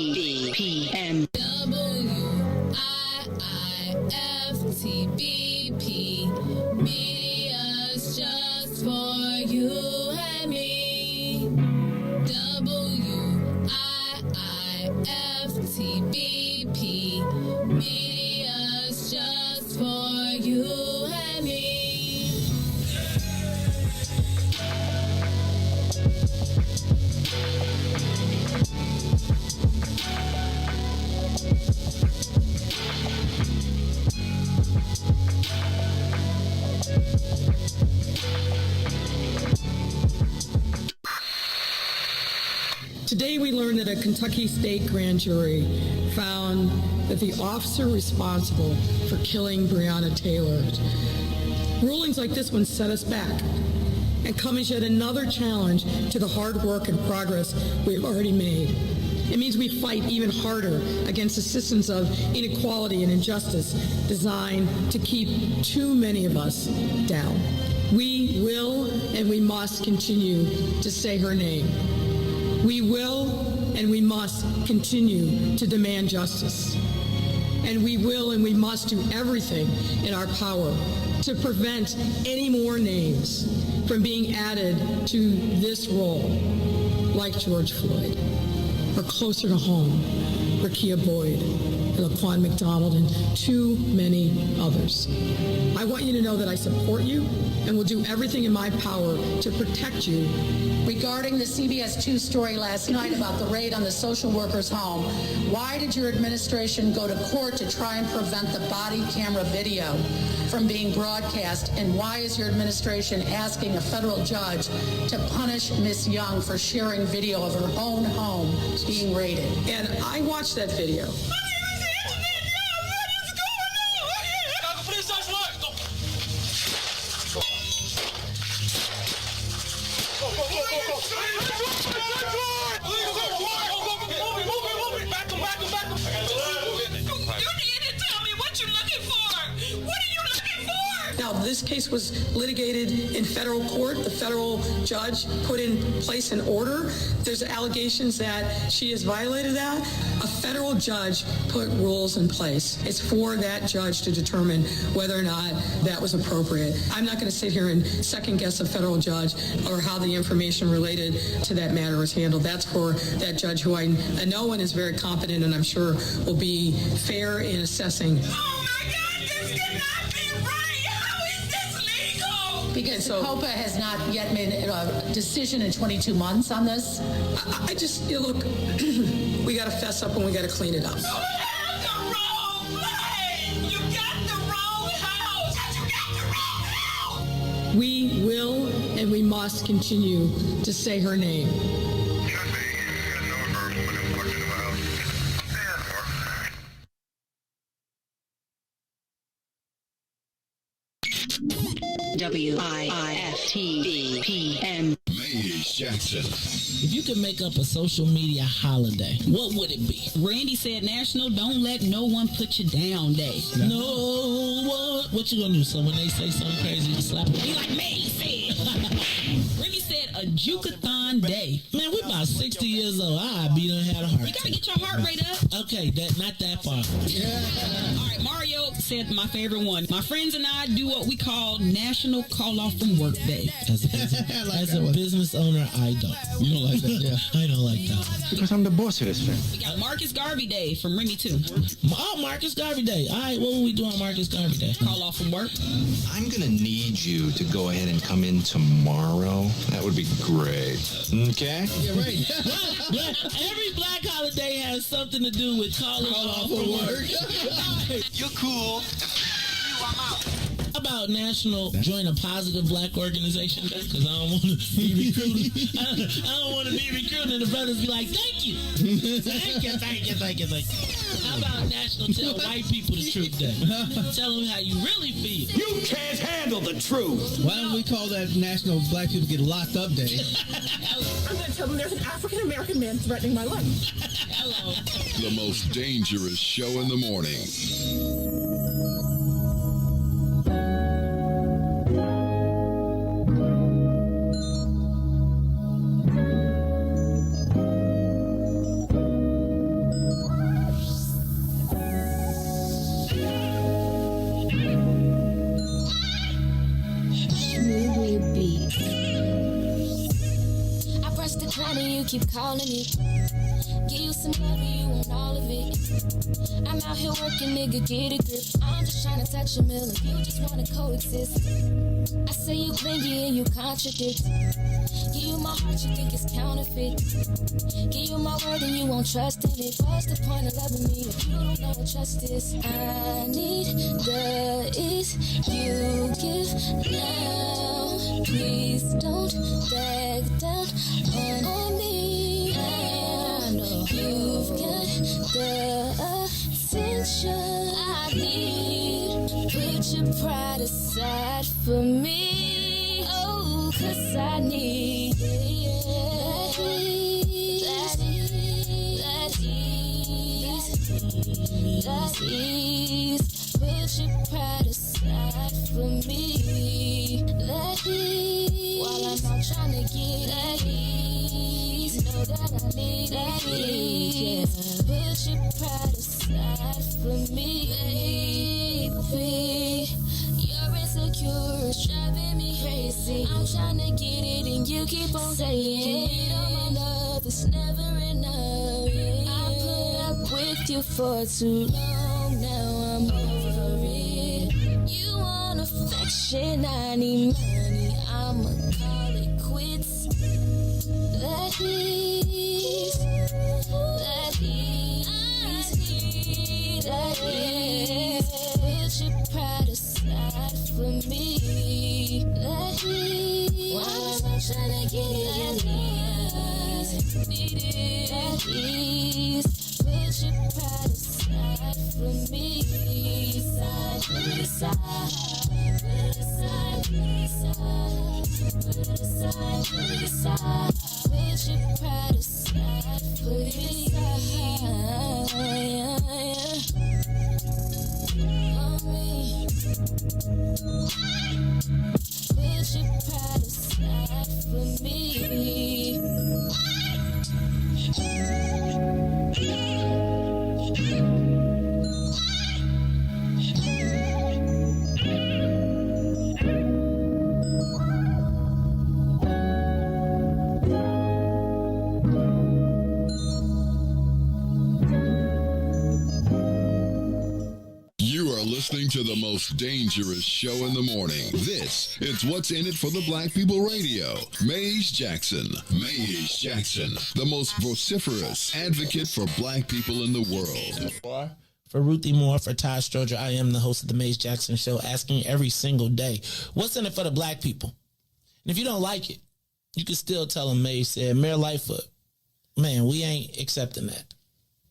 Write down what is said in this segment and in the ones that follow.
WIIFTBPM. WIIFTBP. Media's just for you and me. WIIFTBP. Media's just for you and me. Today we learned that a Kentucky state grand jury found that the officer responsible for killing Breonna Taylor. Rulings like this one set us back and come as yet another challenge to the hard work and progress we've already made. It means we fight even harder against the systems of inequality and injustice designed to keep too many of us down. We will and we must continue to say her name. We will and we must continue to demand justice. And we will and we must do everything in our power to prevent any more names from being added to this role, like George Floyd, or closer to home, Rekia Boyd, and Laquan McDonald, and too many others. I want you to know that I support you and will do everything in my power to protect you. Regarding the CBS 2 story last night about the raid on the social worker's home, why did your administration go to court to try and prevent the body camera video from being broadcast? And why is your administration asking a federal judge to punish Ms. Young for sharing video of her own home being raided? And I watched that video. Now, this case was litigated in federal court. The federal judge put in place an order. There's allegations that she has violated that. A federal judge put rules in place. It's for that judge to determine whether or not that was appropriate. I'm not going to sit here and second guess a federal judge or how the information related to that matter was handled. That's for that judge who I know and is very competent and I'm sure will be fair in assessing. Oh my God, this cannot be right! How is this legal? Because COPA has not yet made a decision in 22 months on this. I just, look, we got to fess up and we got to clean it up. You have the wrong place! You got the wrong house! You got the wrong house! We will and we must continue to say her name. WIFTPM. Jackson. If you could make up a social media holiday, what would it be? Randy said National Don't Let No One Put You Down Day. No one. What you gonna do? So when they say something crazy, you slap them? Be like me said. Randy said a Jukathon Day. Man, we about 60 years old. I be done had a heart You gotta get your heart rate up. Okay, that not that far. All right, Mario said my favorite one. My friends and I do what we call National Call Off from Work Day. As a business owner, I don't. You don't like that? Yeah. I don't like that one. Because I'm the boss of this thing. We got Marcus Garvey Day from Remy too. Oh, Marcus Garvey Day. All right, what will we do on Marcus Garvey Day? Call off from work. I'm going to need you to go ahead and come in tomorrow. That would be great. Okay? Yeah, right. Every black holiday has something to do with calling off from work. You're cool. I'm out. How about National Join a Positive Black Organization Day? Because I don't want to be recruited. I don't want to be recruited and the brothers be like, thank you. Thank you. How about National Tell White People the Truth Day? Tell them how you really feel. You can't handle the truth. Why don't we call that National Black People Get Locked Up Day? I'm going to tell them there's an African-American man threatening my life. Hello. The most dangerous show in the morning. Keep calling me, give you some love, you want all of it. I'm out here working, nigga, get a grip. I'm just trying to touch a million, you just wanna coexist. I say you clingy and you contradict. Give you my heart, you think it's counterfeit. Give you my word and you won't trust in it. What's the point of loving me if you don't know what trust is? I need the is you give now. Please don't back down on me. You've got the attention I need. Put your pride aside for me. Oh, 'cause I need that ease. Put your pride aside. side for me. That is, while I'm out trying to get that ease, know that I need that ease. Put your pride aside for me, baby. You're insecure, it's driving me crazy. I'm trying to get it and you keep on saying, you know my love is never enough. I put up with you for too long, now I'm over it. You want affection, I need money, I'ma call it quits. That is, that is, that is. Put your pride aside for me. That is, while I'm trying to get it, need it. That is, put your pride aside for me. Put it aside, put it aside, put it aside, put it aside, put it aside. Put your pride aside, put it aside. On me. Put your pride aside for me. Listening to the most dangerous show in the morning. This is What's in It for the Black People Radio. Maze Jackson. Maze Jackson, the most vociferous advocate for black people in the world. For Ruthie Moore, for Todd Stoger, I am the host of the Maze Jackson Show, asking every single day, what's in it for the black people? And if you don't like it, you can still tell them Maze said, Mayor Lightfoot, man, we ain't accepting that.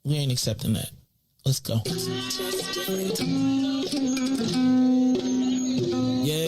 We ain't accepting that. Let's go. Yeah.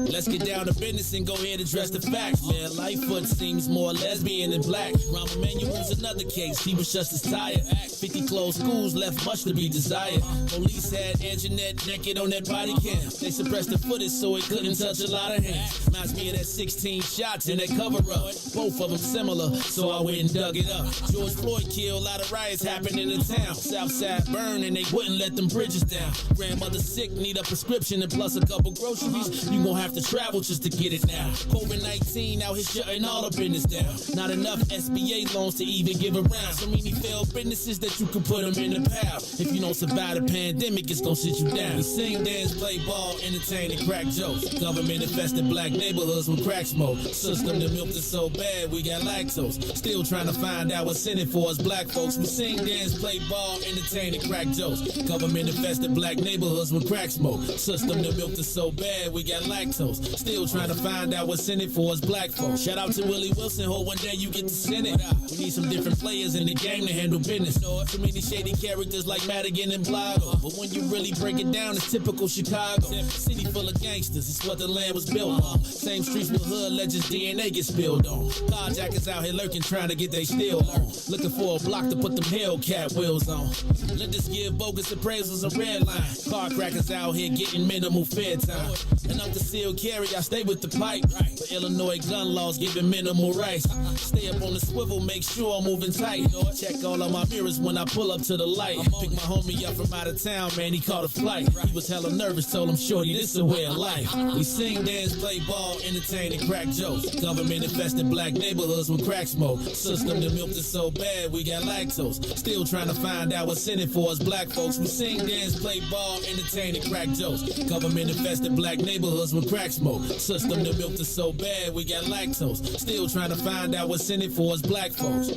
Let's get down to business and go ahead and address the facts, man. Lightfoot seems more lesbian than black. Rahm Emanuel's another case. He was just as tired. 50 closed schools left much to be desired. Police had Anjanet naked on that body cam. They suppressed the footage so it couldn't touch a lot of hands. Reminds me of that 16 shots in that cover-up. Both of them similar, so I went and dug it up. George Floyd killed, a lot of riots happened in the town. Southside burned and they wouldn't let them bridges down. Grandmother sick, need a prescription and plus a couple groceries. You gon' have to travel just to get it now. COVID-19 out here shutting all the business down. Not enough SBA loans to even give around. So many failed businesses that you can put them in the pile. If you don't survive the pandemic, it's gonna sit you down. We sing, dance, play ball, entertain, and crack jokes. Government infested black neighborhoods with crack smoke. System that milked us so bad, we got lactose. Still trying to find out what's in it for us black folks. We sing, dance, play ball, entertain, and crack jokes. Government infested black neighborhoods with crack smoke. System that milked us so bad, we got lactose. Still trying to find out what's in it for us black folks. Shout out to Willie Wilson, hope one day you get to send it. We need some different players in the game to handle business. So many shady characters like Madigan and Blago. But when you really break it down, it's typical Chicago. City full of gangsters, it's what the land was built on. Same streets with hood legends, DNA gets spilled on. Carjackers out here lurking, trying to get they steal on. Looking for a block to put them Hellcat wheels on. Let us give bogus appraisals a red line. Car crackers out here getting minimal fair time. And up the seal carry, I stay with the pipe. But Illinois gun laws giving minimal rights. Stay up on the swivel, make sure I'm moving tight. Check all of my mirrors when I pull up to the light. Pick my homie up from out of town, man, he caught a flight. He was hella nervous, told him, shorty, this is a way of life. We sing, dance, play ball, entertain, and crack jokes. Government infested black neighborhoods with crack smoke. System that milked us so bad, we got lactose. Still trying to find out what's in it for us black folks. We sing, dance, play ball, entertain, and crack jokes. Government infested black neighborhoods with crack smoke. System that milked us so bad, we got lactose. Still trying to find out what's in it for us black folks.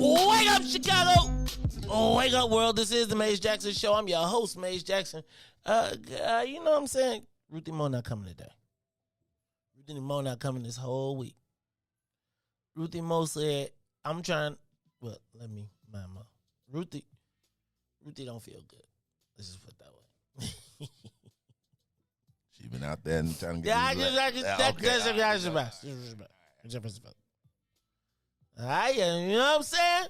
Wake up, Chicago! Oh, wake up, world. This is the Maze Jackson Show. I'm your host, Maze Jackson. You know what I'm saying? Ruthie Moore not coming today. Ruthie Moore not coming this whole week. Ruthie Moore said, I'm trying. Well, let me mind my Ruthie don't feel good. Let's just put it that way. She been out there and trying to get. Yeah, that's all right, you know what I'm saying?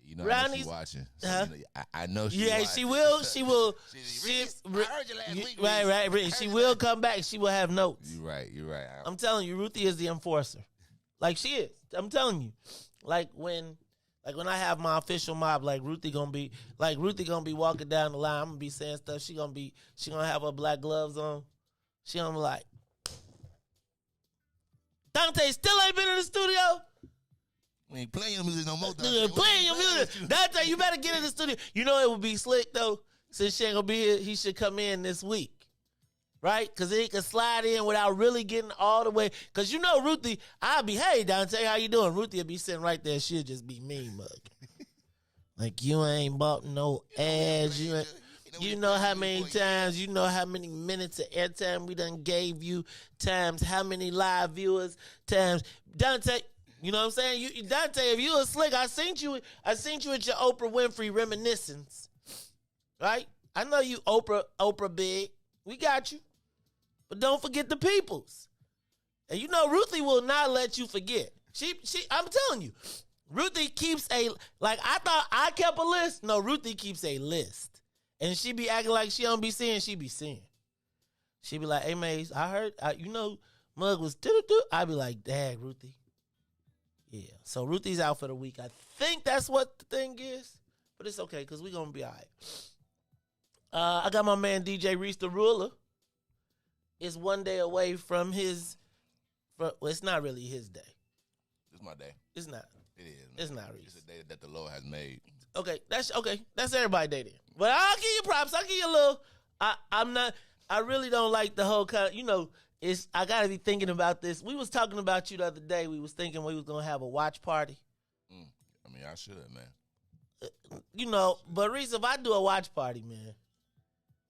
You know, I know she watching. So, you know, I know she. Yeah, watching. she will. She will. I heard you last week. Right. She will come back. She will have notes. You're right. I'm telling you, Ruthie is the enforcer. Like she is. I'm telling you. Like when I have my official mob, like Ruthie gonna be walking down the line. I'm gonna be saying stuff. She gonna have her black gloves on. She gonna be like, Dante still ain't been in the studio. We ain't playing your music no more. Playing your music. Dante, you better get in the studio. You know it would be slick though. Since she ain't gonna be here, he should come in this week. Right? Because he can slide in without really getting all the way. Because you know Ruthie, I'll be, hey, Dante, how you doing? Ruthie will be sitting right there. She'll just be mean mug. Like, you ain't bought no ads. You know how many times, you know how many minutes of airtime we done gave you, times how many live viewers, times. Dante, you know what I'm saying? Dante, if you a slick, I seen you at your Oprah Winfrey reminiscence. Right? I know you Oprah big. We got you. But don't forget the peoples. And you know Ruthie will not let you forget. She I'm telling you, Ruthie keeps I thought I kept a list. No, Ruthie keeps a list. And she be acting like she don't be seeing, she be seeing. She be like, hey Maze, I heard Mug was do-do-do. I be like, dag, Ruthie. Yeah. So Ruthie's out for the week. I think that's what the thing is. But it's okay, because we're gonna be all right. I got my man DJ Riis the Ruler. It's one day away from his. Well, it's not really his day. It's my day. It's not. It is. Man. It's not Riis. It's a day that the Lord has made. Okay, that's everybody's day then. But I'll give you props. I'll give you a little. I really don't like the whole kind of, you know, I gotta be thinking about this. We was talking about you the other day. We was thinking we was gonna have a watch party. I mean, I should, man. You know, but Riis, if I do a watch party, man,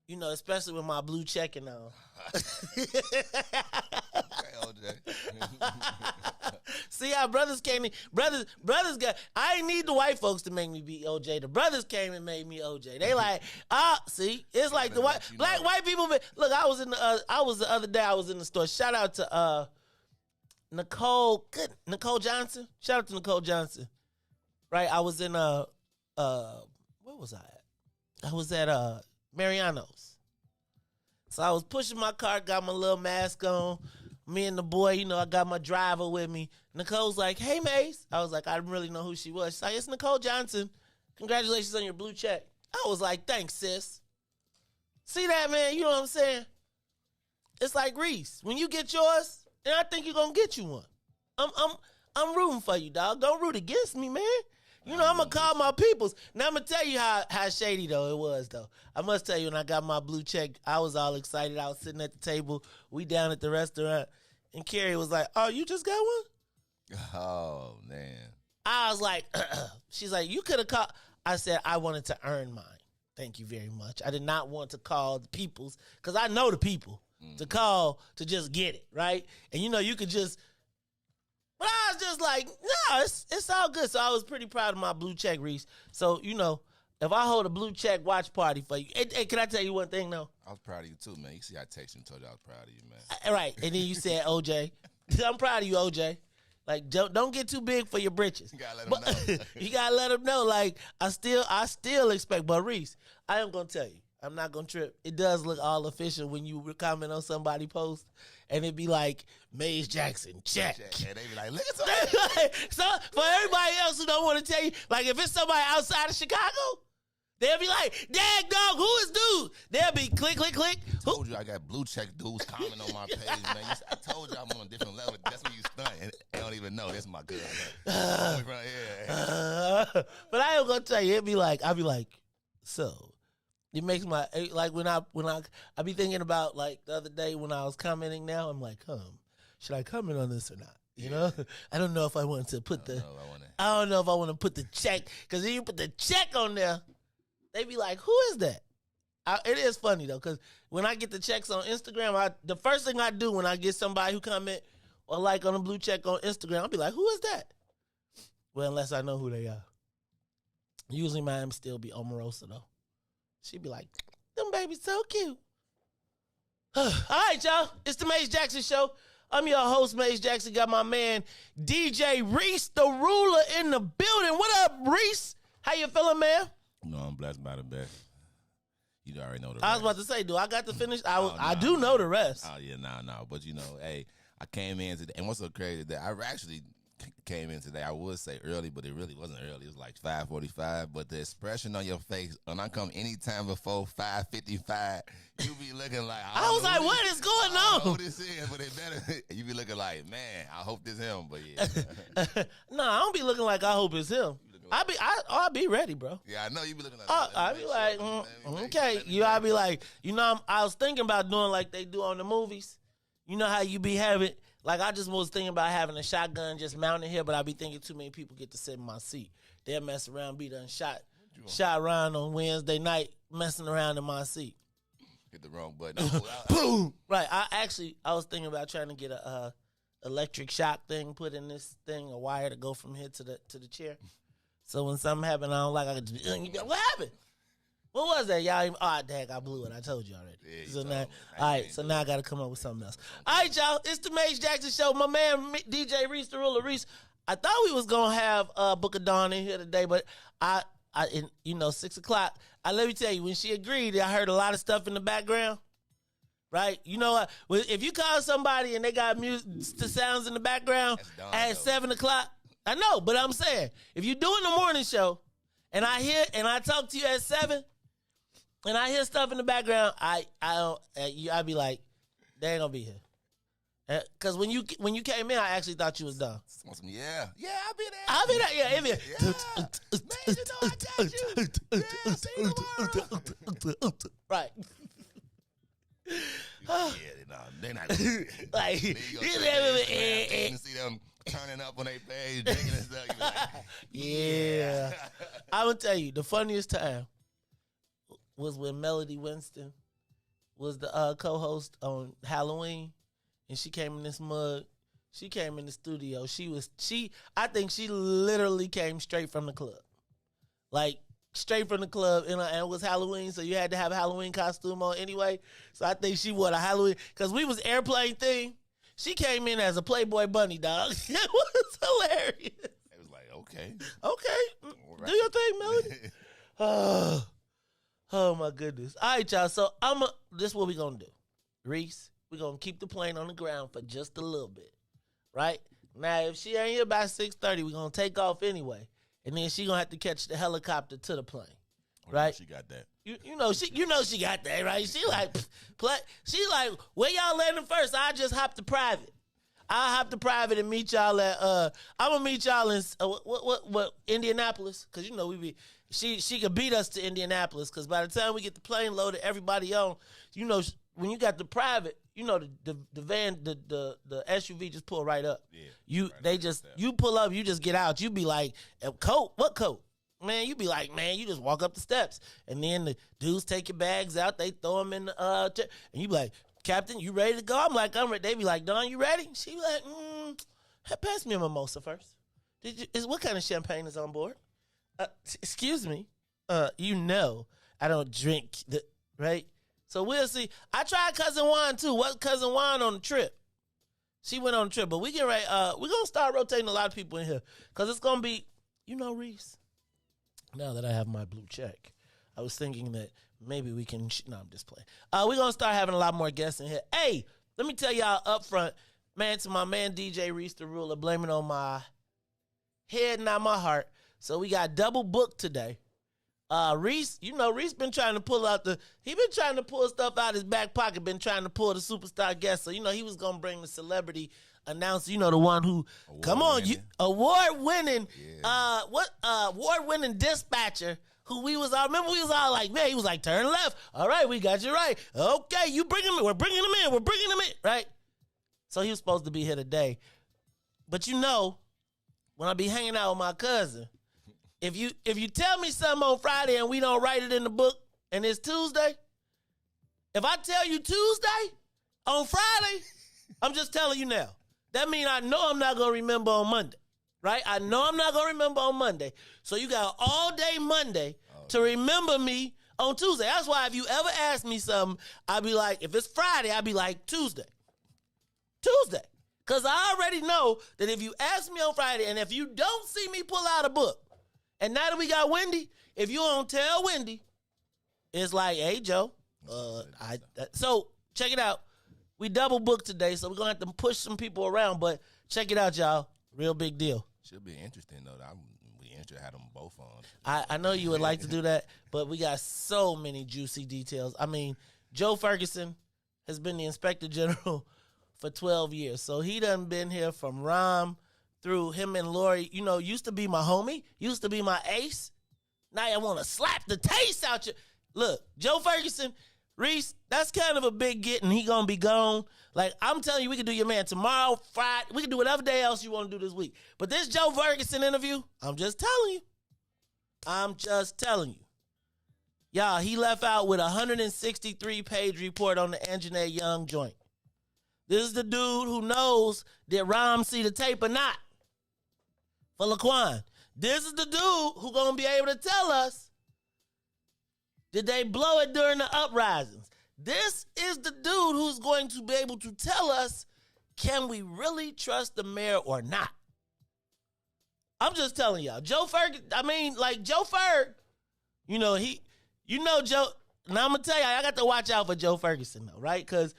you know, especially with my blue checking on. See how brothers came in. Brothers got, I ain't need the white folks to make me be OJ. The brothers came and made me OJ. They like, see, it's like the white people. Look, I was the other day, I was in the store. Shout out to Nicole Johnson. Shout out to Nicole Johnson. Right, I was in where was I at? I was at Mariano's. So I was pushing my cart, got my little mask on. Me and the boy, you know, I got my driver with me. Nicole's like, hey, Mace. I was like, I didn't really know who she was. She's like, it's Nicole Johnson. Congratulations on your blue check. I was like, thanks, sis. See that, man? You know what I'm saying? It's like Riis. When you get yours, and I think you're going to get you one. I'm rooting for you, dog. Don't root against me, man. You know, I'm going to call my peoples. Now, I'm going to tell you how shady, though, it was, though. I must tell you, when I got my blue check, I was all excited. I was sitting at the table. We down at the restaurant. And Carrie was like, oh, you just got one? Oh, man. I was like, she's like, you could have called. I said, I wanted to earn mine. Thank you very much. I did not want to call the peoples, because I know the people, to call to just get it, right? And, you know, you could just. But I was just like, no, it's all good. So I was pretty proud of my blue check, Riis. So, you know, if I hold a blue check watch party for you, hey, can I tell you one thing, though? I was proud of you, too, man. You see, I texted you and told you I was proud of you, man. Right. And then you said, OJ. I'm proud of you, OJ. Like, don't get too big for your britches. You got to let them know. You got to let them know. Like, I still expect. But, Riis, I am going to tell you. I'm not going to trip. It does look all official when you comment on somebody post and it be like, Maze Jackson, check. And they be like, look at somebody. So, for everybody else who don't want to tell you, like, if it's somebody outside of Chicago, they'll be like, dag dog, who is dude? They'll be click, click, click. I told you I got blue check dudes commenting on my page, man. I told you I'm on a different level. That's when you stunt. And they don't even know. That's my good. But I ain't going to tell you, I'll be like, so. It makes my, like, when I be thinking about, like, the other day when I was commenting now, I'm like, should I comment on this or not? You know? I don't know if I want to put I don't know if I want to put the check, because if you put the check on there, they be like, who is that? It is funny, though, because when I get the checks on Instagram, the first thing I do when I get somebody who comment or like on a blue check on Instagram, I'll be like, who is that? Well, unless I know who they are. Usually mine still be Omarosa, though. She be like, them babies so cute. All right, y'all. It's the Maze Jackson Show. I'm your host, Maze Jackson. Got my man, DJ Riis, the ruler, in the building. What up, Riis? How you feeling, man? No, I'm blessed by the best. You already know the rest. I was about to say, do I got to finish? I do know the rest. Oh, yeah, no. But, hey, I came in today. And what's so crazy that I actually came in today, I would say early, but it really wasn't early. It was like 5:45. But the expression on your face, when I come anytime before 5:55, you be looking like, I was like, what is going on? I don't know who this is, but it better. You be looking like, man, I hope this him. But yeah. No, I don't be looking like I hope it's him. I'll be ready, bro. Yeah, I know you be looking like I'll be like, okay. I'll be like, I was thinking about doing like they do on the movies. You know how you be having, like I just was thinking about having a shotgun just mounted here, but I be thinking too many people get to sit in my seat. They'll mess around, be done shot around on Wednesday night, messing around in my seat. Hit the wrong button. Boom! Right. I was thinking about trying to get a electric shock thing put in this thing, a wire to go from here to the chair. So when something happened, I don't like, I could just be like, what happened? What was that, y'all? Dang, I blew it. I told you already. Yeah, so now I got to come up with something else. All right, y'all. It's the Maze Jackson Show. My man, DJ Riis, the ruler, Riis. I thought we was going to have Book of Dawn in here today, but 6 o'clock. Let me tell you, when she agreed, I heard a lot of stuff in the background. Right? You know what? If you call somebody and they got music, the sounds in the background at 7 o'clock, I know, but I'm saying, if you're doing the morning show and I talk to you at 7 and I hear stuff in the background, I'd be like, they ain't gonna be here. Cause when you came in, I actually thought you was done. Yeah, I'll be there. I'll be there. Yeah, if you. Man, you know I got you. Yeah, see you tomorrow. Right. They're not like you see them turning up on their page, drinking and stuff. You be like, yeah. I would tell you, the funniest time was when Melody Winston was the co-host on Halloween, and she came in this mug. She came in the studio. I think she literally came straight from the club. Like, straight from the club, and it was Halloween, so you had to have a Halloween costume on anyway. So I think she wore a Halloween, because we was airplane theme. She came in as a Playboy bunny, dog. It was hilarious. It was like, okay. Right. Do your thing, Melody. Oh, my goodness. All right, y'all. So this is what we're going to do. Riis, we're going to keep the plane on the ground for just a little bit, right? Now, if she ain't here by 6:30, we're going to take off anyway. And then she going to have to catch the helicopter to the plane, right? She got that. You know she got that, right? She like, where y'all landing first? I just hop to private. I'll hop to private and meet y'all at, I'm going to meet y'all in, what, Indianapolis? Because, she could beat us to Indianapolis, because by the time we get the plane loaded, everybody on, when you got the private, the van, the SUV just pull right up. Yeah. You pull up, you just get out. You be like, coat? What coat? Man, you be like, man, you just walk up the steps. And then the dudes take your bags out, they throw them in the, and you be like, Captain, you ready to go? I'm like, I'm ready. They be like, Don, you ready? She be like, pass me a mimosa first. What kind of champagne is on board? Excuse me. I don't drink, right? So we'll see. I tried Cousin Juan too. What Cousin Juan on the trip? She went on the trip, but we get ready. We're gonna start rotating a lot of people in here, because it's gonna be, Riis. Now that I have my blue check, I was thinking that maybe we can. No, I'm just playing. We're gonna start having a lot more guests in here. Hey, let me tell y'all up front, man. To my man DJ Riis, the ruler, blame it on my head, not my heart. So we got double booked today. Riis, Riis been trying to pull stuff out his back pocket, been trying to pull the superstar guest. So, he was going to bring the celebrity announcer, the one who, award-winning, award-winning dispatcher, who we was all like, man, he was like, turn left. All right, we got you right. Okay, we're bringing him in, right? So he was supposed to be here today. But when I be hanging out with my cousin, If you tell me something on Friday and we don't write it in the book and it's Tuesday, if I tell you Tuesday on Friday, I'm just telling you now. That means I know I'm not going to remember on Monday. right? I know I'm not going to remember on Monday. So you got all day Monday to remember me on Tuesday. That's why if you ever ask me something, I'll be like, if it's Friday, I'll be like, Tuesday. Because I already know that if you ask me on Friday and if you don't see me pull out a book, and now that we got Wendy, if you don't tell Wendy, it's like, hey, Joe, so check it out. We double booked today, so we're going to have to push some people around, but check it out, y'all. Real big deal. Should be interesting, though. We interested to have them both on. I know you would like to do that, but we got so many juicy details. I mean, Joe Ferguson has been the Inspector General for 12 years, so he done been here from Rom through him and Lori. You know, used to be my homie, used to be my ace. Now I want to slap the taste out you. Look, Joe Ferguson, Riis, that's kind of a big get, and he going to be gone. Like, I'm telling you, we can do your man tomorrow, Friday. We can do whatever day else you want to do this week. But this Joe Ferguson interview, I'm just telling you. Y'all, he left out with a 163-page report on the Anjanet Young joint. This is the dude who knows did Rom see the tape or not for Laquan. This is the dude who going to be able to tell us, did they blow it during the uprisings? This is the dude who's going to be able to tell us, can we really trust the mayor or not? I'm just telling y'all. Joe Ferg, Joe, now I'm going to tell y'all, I got to watch out for Joe Ferguson, though, right? Because,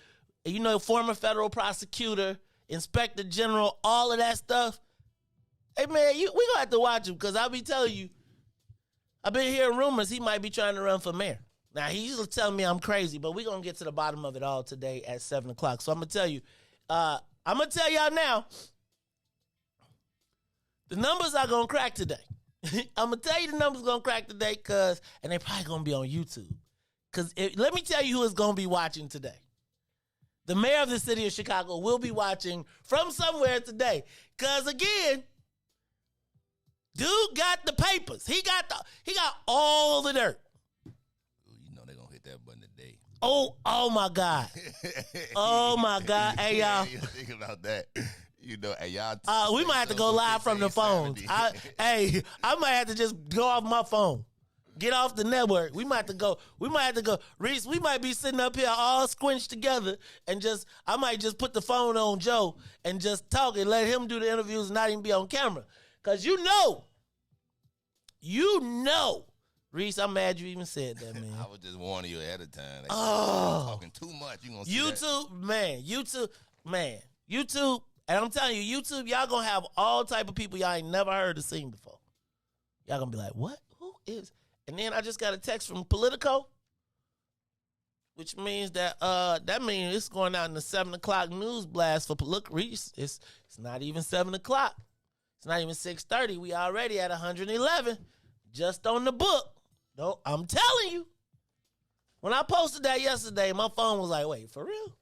former federal prosecutor, inspector general, all of that stuff. Hey, man, we going to have to watch him because I'll be telling you, I've been hearing rumors he might be trying to run for mayor. Now, he usually telling me I'm crazy, but we're going to get to the bottom of it all today at 7 o'clock. So I'm going to tell you, I'm going to tell y'all now, the numbers are going to crack today. I'm going to tell you the numbers going to crack today and they're probably going to be on YouTube. Because let me tell you who is going to be watching today. The mayor of the city of Chicago will be watching from somewhere today. Because, again, dude got the papers. He got all the dirt. You know they're going to hit that button today. Oh my God. Oh, my God. Hey, y'all. You think about that. Hey, y'all. We might have to go live from the phones. I might have to just go off my phone. Get off the network. We might have to go. Riis, we might be sitting up here all squinched together and I might just put the phone on Joe and just talk and let him do the interviews and not even be on camera. Because you know, Riis, I'm mad you even said that, man. I was just warning you ahead of time. Talking too much. You gonna see YouTube, and I'm telling you, YouTube, y'all gonna have all type of people y'all ain't never heard or seen before. Y'all gonna be like, what? Who is? And then I just got a text from Politico, which means that means it's going out in the 7 o'clock news blast for Riis. It's not even 7 o'clock. It's not even 6:30. We already at 111 just on the book. No, I'm telling you. When I posted that yesterday, my phone was like, wait, for real?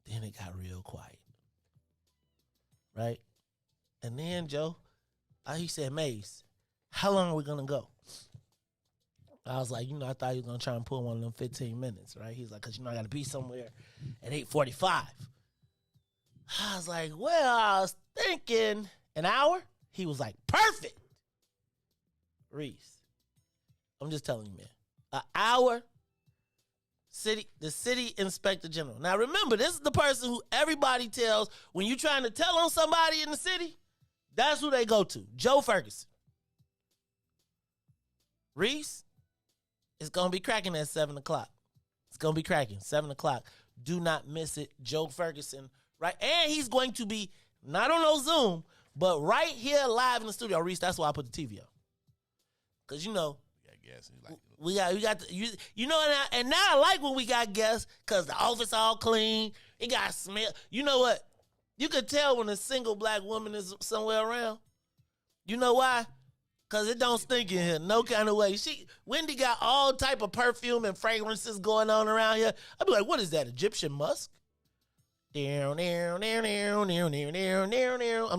Then it got real quiet. Right? And then, Joe, he said, Maze, how long are we going to go? I was like, I thought he was going to try and pull one of them 15 minutes, right? He's like, because, I got to be somewhere at 8:45. I was like, well, I was thinking an hour. He was like, perfect. Riis, I'm just telling you, man. An hour, the city inspector general. Now, remember, this is the person who everybody tells when you're trying to tell on somebody in the city, that's who they go to, Joe Ferguson. Riis, it's going to be cracking at 7 o'clock. It's going to be cracking, 7 o'clock. Do not miss it. Joe Ferguson, right? And he's going to be not on no Zoom, but right here live in the studio. Riis, that's why I put the TV on. Because, we got and now I like when we got guests because the office all clean. It got smell. You know what? You could tell when a single black woman is somewhere around. You know why? Because it don't stink in here. No kind of way. Wendy got all type of perfume and fragrances going on around here. I'd be like, what is that, Egyptian musk? I'm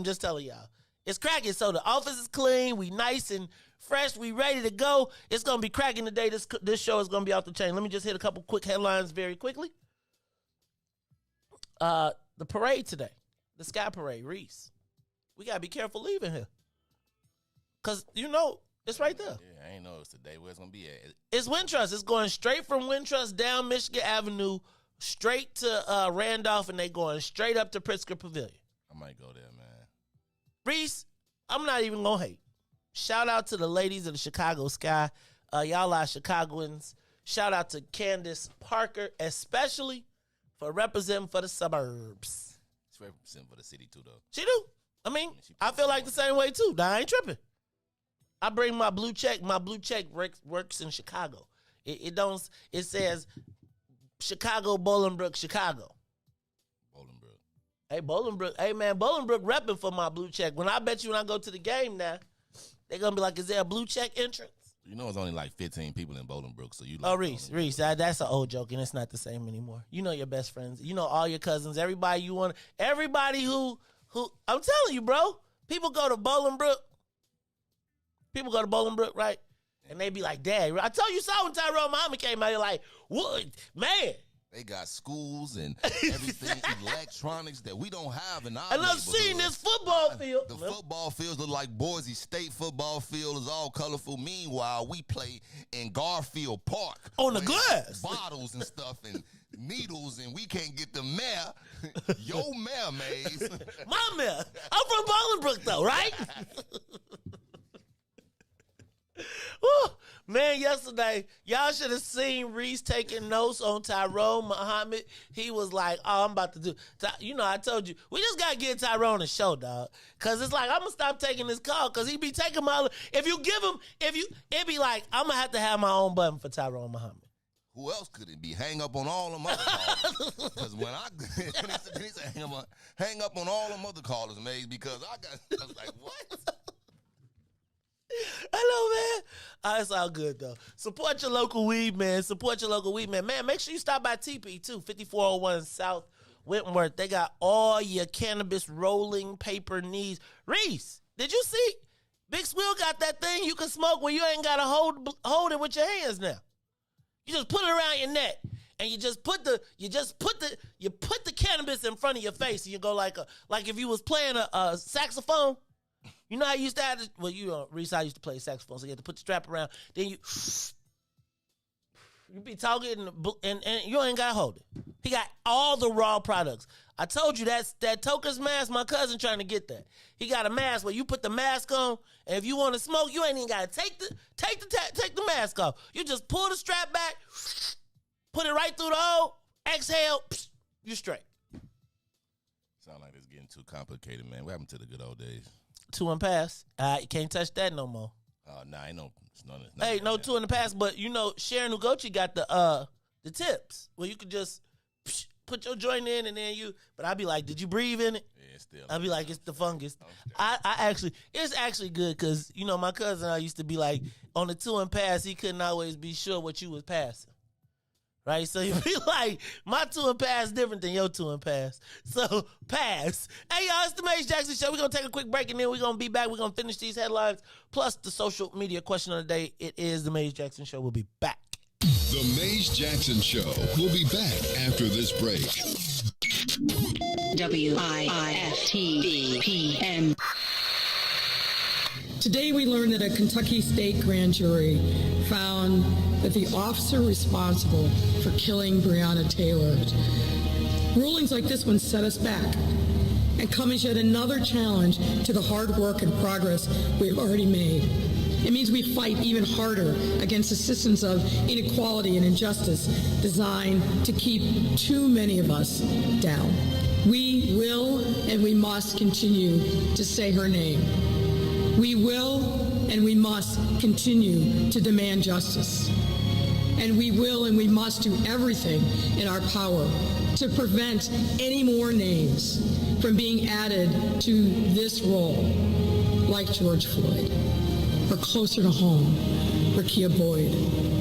just telling y'all. It's cracking. So the office is clean. We nice and fresh. We ready to go. It's going to be cracking today. This show is going to be off the chain. Let me just hit a couple quick headlines very quickly. The parade today. The Sky Parade, Riis. We got to be careful leaving here. Because, it's right there. Yeah, I ain't know it's today where it's going to be at. It's Wintrust. It's going straight from Wintrust down Michigan Avenue, straight to Randolph, and they going straight up to Pritzker Pavilion. I might go there, man. Reese, I'm not even going to hate. Shout out to the ladies of the Chicago Sky. Y'all are Chicagoans. Shout out to Candace Parker, especially for representing for the suburbs. She's representing for the city, too, though. She do. I mean, I feel like the same way, too. Now, I ain't tripping. I bring my blue check. My blue check works in Chicago. It says Chicago, Bolingbrook, Chicago. Hey, Bolingbrook. Hey, man, Bolingbrook repping for my blue check. When I bet you when I go to the game now, they're going to be like, is there a blue check entrance? You know it's only like 15 people in Bolingbrook, so you like... Oh, Reese, that's an old joke, and it's not the same anymore. You know your best friends. You know all your cousins, everybody you want. Everybody who I'm telling you, bro, people go to Bolingbrook. People go to Bolingbrook, right? And they be like, Dad, I told you so when Tyrone Muhammad came out, you're like, what? Man. They got schools and everything, electronics that we don't have in our And I've seen this football field. The football fields look like Boise State football field is all colorful. Meanwhile, we play in Garfield Park. On the glass. Bottles and stuff and needles, and we can't get the mayor. Your mayor, Maze. My mayor. I'm from Bolingbrook, though, right? Woo. Man, yesterday, y'all should have seen Reese taking notes on Tyrone Muhammad. He was like, oh, I'm about to do. I told you, we just got to get Tyrone a show, dog. Because it's like, I'm going to stop taking this call because he be taking my. If you give him, it be like, I'm going to have my own button for Tyrone Muhammad. Who else could it be? Hang up on all them other callers. Because when he said hang up on all them other callers, Maze, because I was like, what? Hello, man. It's all good, though. Support your local weed, man. Support your local weed, man. Man, make sure you stop by TP, too. 5401 South Wentworth. They got all your cannabis rolling paper needs. Reese, did you see? Big Swill got that thing you can smoke where you ain't got to hold it with your hands now. You just put it around your neck, and you put the cannabis in front of your face, and you go like if you was playing a saxophone. You know how you used to have Reese, I used to play saxophone, so you had to put the strap around. Then you be talking, and you ain't got to hold it. He got all the raw products. I told you that Toker's mask, my cousin trying to get that. He got a mask where you put the mask on, and if you want to smoke, you ain't even got to take the mask off. You just pull the strap back, put it right through the hole, exhale, you straight. Sound like it's getting too complicated, man. What happened to the good old days? 2 and pass. You can't touch that no more. Nah, ain't no. Hey, no 2 in the pass, but Sharon Ugochi got the tips where you could just put your joint in and then but I'd be like, did you breathe in it? Yeah, still. I'd be like, it's the fungus. It's actually good because, my cousin, I used to be like, on the 2 and pass, he couldn't always be sure what you was passing. Right? So you'd be like, my 2 and pass different than your 2 and pass. So, pass. Hey, y'all, it's the Maze Jackson Show. We're going to take a quick break, and then we're going to be back. We're going to finish these headlines, plus the social media question of the day. It is the Maze Jackson Show. We'll be back. The Maze Jackson Show. We'll be back after this break. WIIFT PM. Today we learned that a Kentucky state grand jury found that the officer responsible for killing Breonna Taylor. Rulings like this one set us back and come as yet another challenge to the hard work and progress we have already made. It means we fight even harder against the systems of inequality and injustice designed to keep too many of us down. We will and we must continue to say her name. We will and we must continue to demand justice. And we will and we must do everything in our power to prevent any more names from being added to this role, like George Floyd. or closer to home, Rekia Boyd,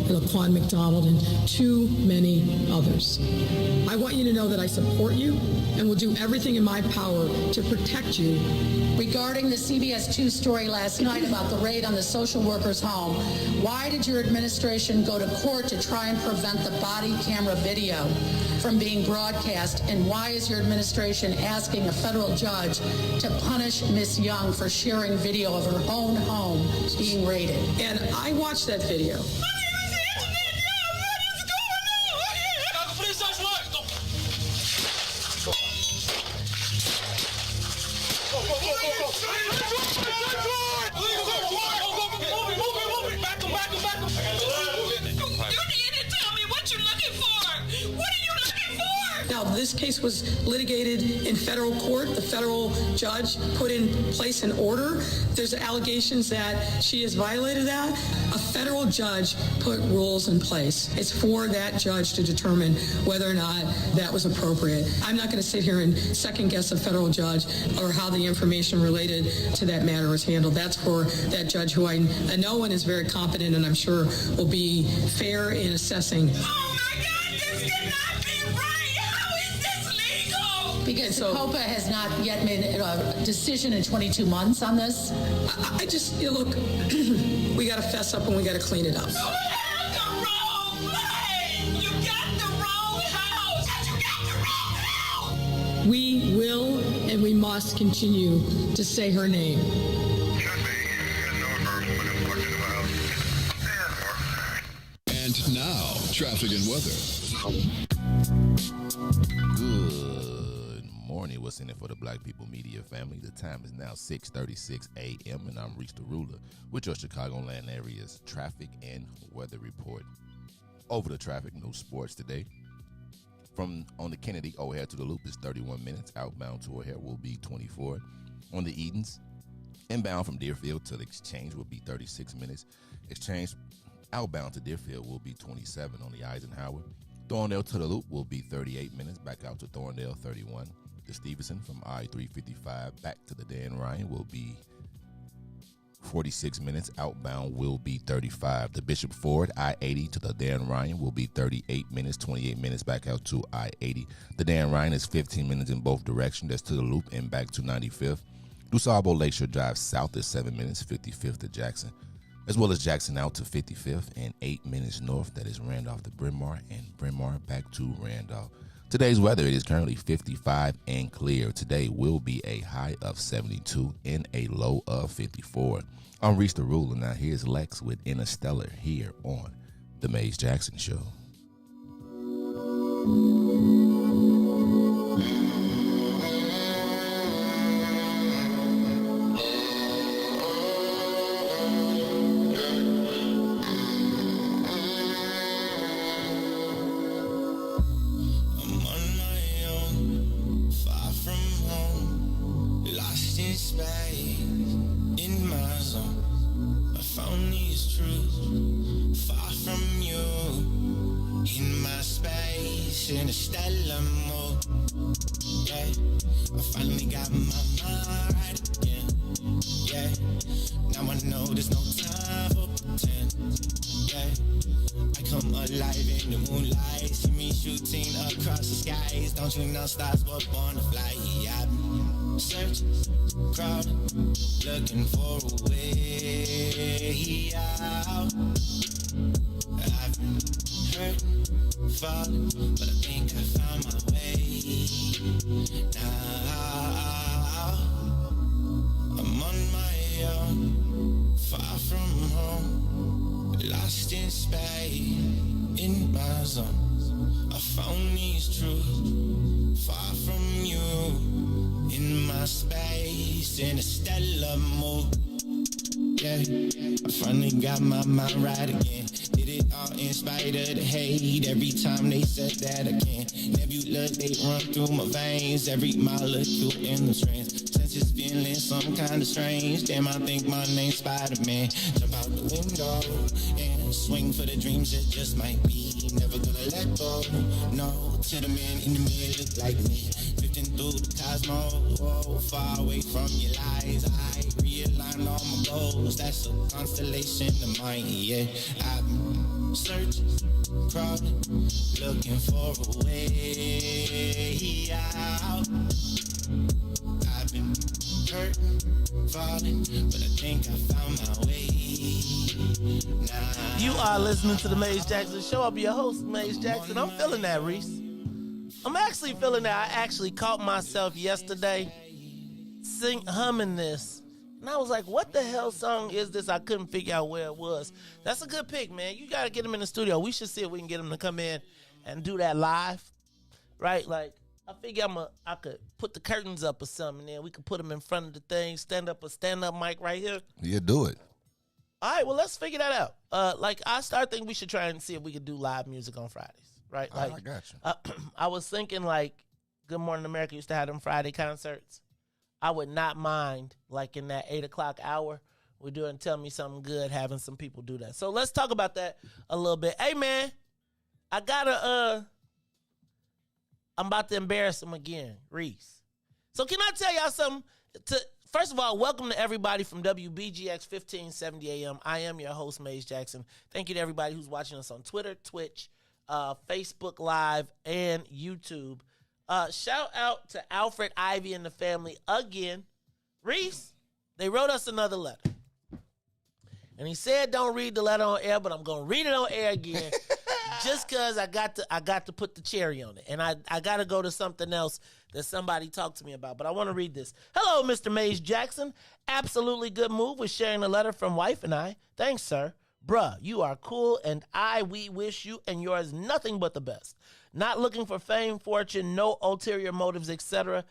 Laquan McDonald, and too many others. I want you to know that I support you and will do everything in my power to protect you. Regarding the CBS 2 story last night about the raid on the social worker's home, why did your administration go to court to try and prevent the body camera video from being broadcast? And why is your administration asking a federal judge to punish Miss Young for sharing video of her own home being raided? And I watched that video. This case was litigated in federal court. The federal judge put in place an order. There's allegations that she has violated that. A federal judge put rules in place. It's for that judge to determine whether or not that was appropriate. I'm not going to sit here and second guess a federal judge or how the information related to that matter was handled. That's for that judge who I know and is very competent and I'm sure will be fair in assessing. Because COPA has not yet made a decision in 22 months on this. I just, look, we got to fess up and we got to clean it up. You have the wrong plane! You got the wrong house! You got the wrong house! We will and we must continue to say her name. And now, traffic and weather. Good morning. What's in it for the Black People Media family? The time is now 6:36 a.m. and I'm Riis the Ruler with your Chicagoland area's traffic and weather report. Over the traffic, no sports today. From on the Kennedy O'Hare to the Loop is 31 minutes. Outbound to O'Hare will be 24. On the Edens, inbound from Deerfield to the Exchange will be 36 minutes. Exchange outbound to Deerfield will be 27 on the Eisenhower. Thorndale to the Loop will be 38 minutes. Back out to Thorndale, 31. The Stevenson from I-355 back to the Dan Ryan will be 46 minutes. Outbound will be 35. The Bishop Ford, I-80 to the Dan Ryan will be 38 minutes. 28 minutes back out to I-80. The Dan Ryan is 15 minutes in both directions. That's to the Loop and back to 95th. DuSable Lakeshore Drive south is 7 minutes. 55th to Jackson, as well as Jackson out to 55th and 8 minutes north. That is Randolph to Bryn Mawr and Bryn Mawr back to Randolph. Today's weather, it is currently 55 and clear. Today will be a high of 72 and a low of 54. I'm Riis the Ruler. Now here's Lex with Interstellar here on The Maze Jackson Show. Stars were born to fly. I've been searching, crowded, looking for a way out. I've been hurting, falling, but I think I found my way now. I'm on my own, far from home, lost in space, in my zone. I found these truths far from you, in my space, in a stellar mood. Yeah, I finally got my mind right again. Did it all in spite of the hate. Every time they said that I can't. Nebulous, they run through my veins. Every molecule in the trance. Senses feeling some kind of strange. Damn, I think my name's Spider-Man. Jump out the window and swing for the dreams that just might be. Never gonna let go, no, to the man in the mirror look like me. Drifting through the cosmos, far away from your lies. I realigned all my goals, that's a constellation of mine, yeah. I've been searching, crawling, looking for a way out. I've been hurting, falling, but I think I found my way now. You are listening to the Maze Jackson Show. I'll be your host, Maze Jackson. I'm feeling that, Riis. I'm actually feeling that. I actually caught myself yesterday humming this. And I was like, what the hell song is this? I couldn't figure out where it was. That's a good pick, man. You got to get him in the studio. We should see if we can get him to come in and do that live. Right? Like, I figure I could put the curtains up or something, and then we could put him in front of the thing, stand up mic right here. Yeah, do it. All right, well, let's figure that out. I start thinking we should try and see if we could do live music on Fridays, right? Like, I got you. I was thinking, like, Good Morning America used to have them Friday concerts. I would not mind, like, in that 8 o'clock hour, we're doing Tell Me Something Good, having some people do that. So let's talk about that a little bit. Hey, man, I'm about to embarrass him again, Riis. So can I tell y'all something? First of all, welcome to everybody from WBGX 1570 AM. I am your host, Maze Jackson. Thank you to everybody who's watching us on Twitter, Twitch, Facebook Live, and YouTube. Shout out to Alfred, Ivy, and the family again. Riis, they wrote us another letter. And he said don't read the letter on air, but I'm going to read it on air again just because I got to put the cherry on it. And I got to go to something else that somebody talked to me about. But I want to read this. Hello, Mr. Maze Jackson. Absolutely good move with sharing the letter from wife and I. Thanks, sir. Bruh, you are cool, and we wish you and yours nothing but the best. Not looking for fame, fortune, no ulterior motives, etc.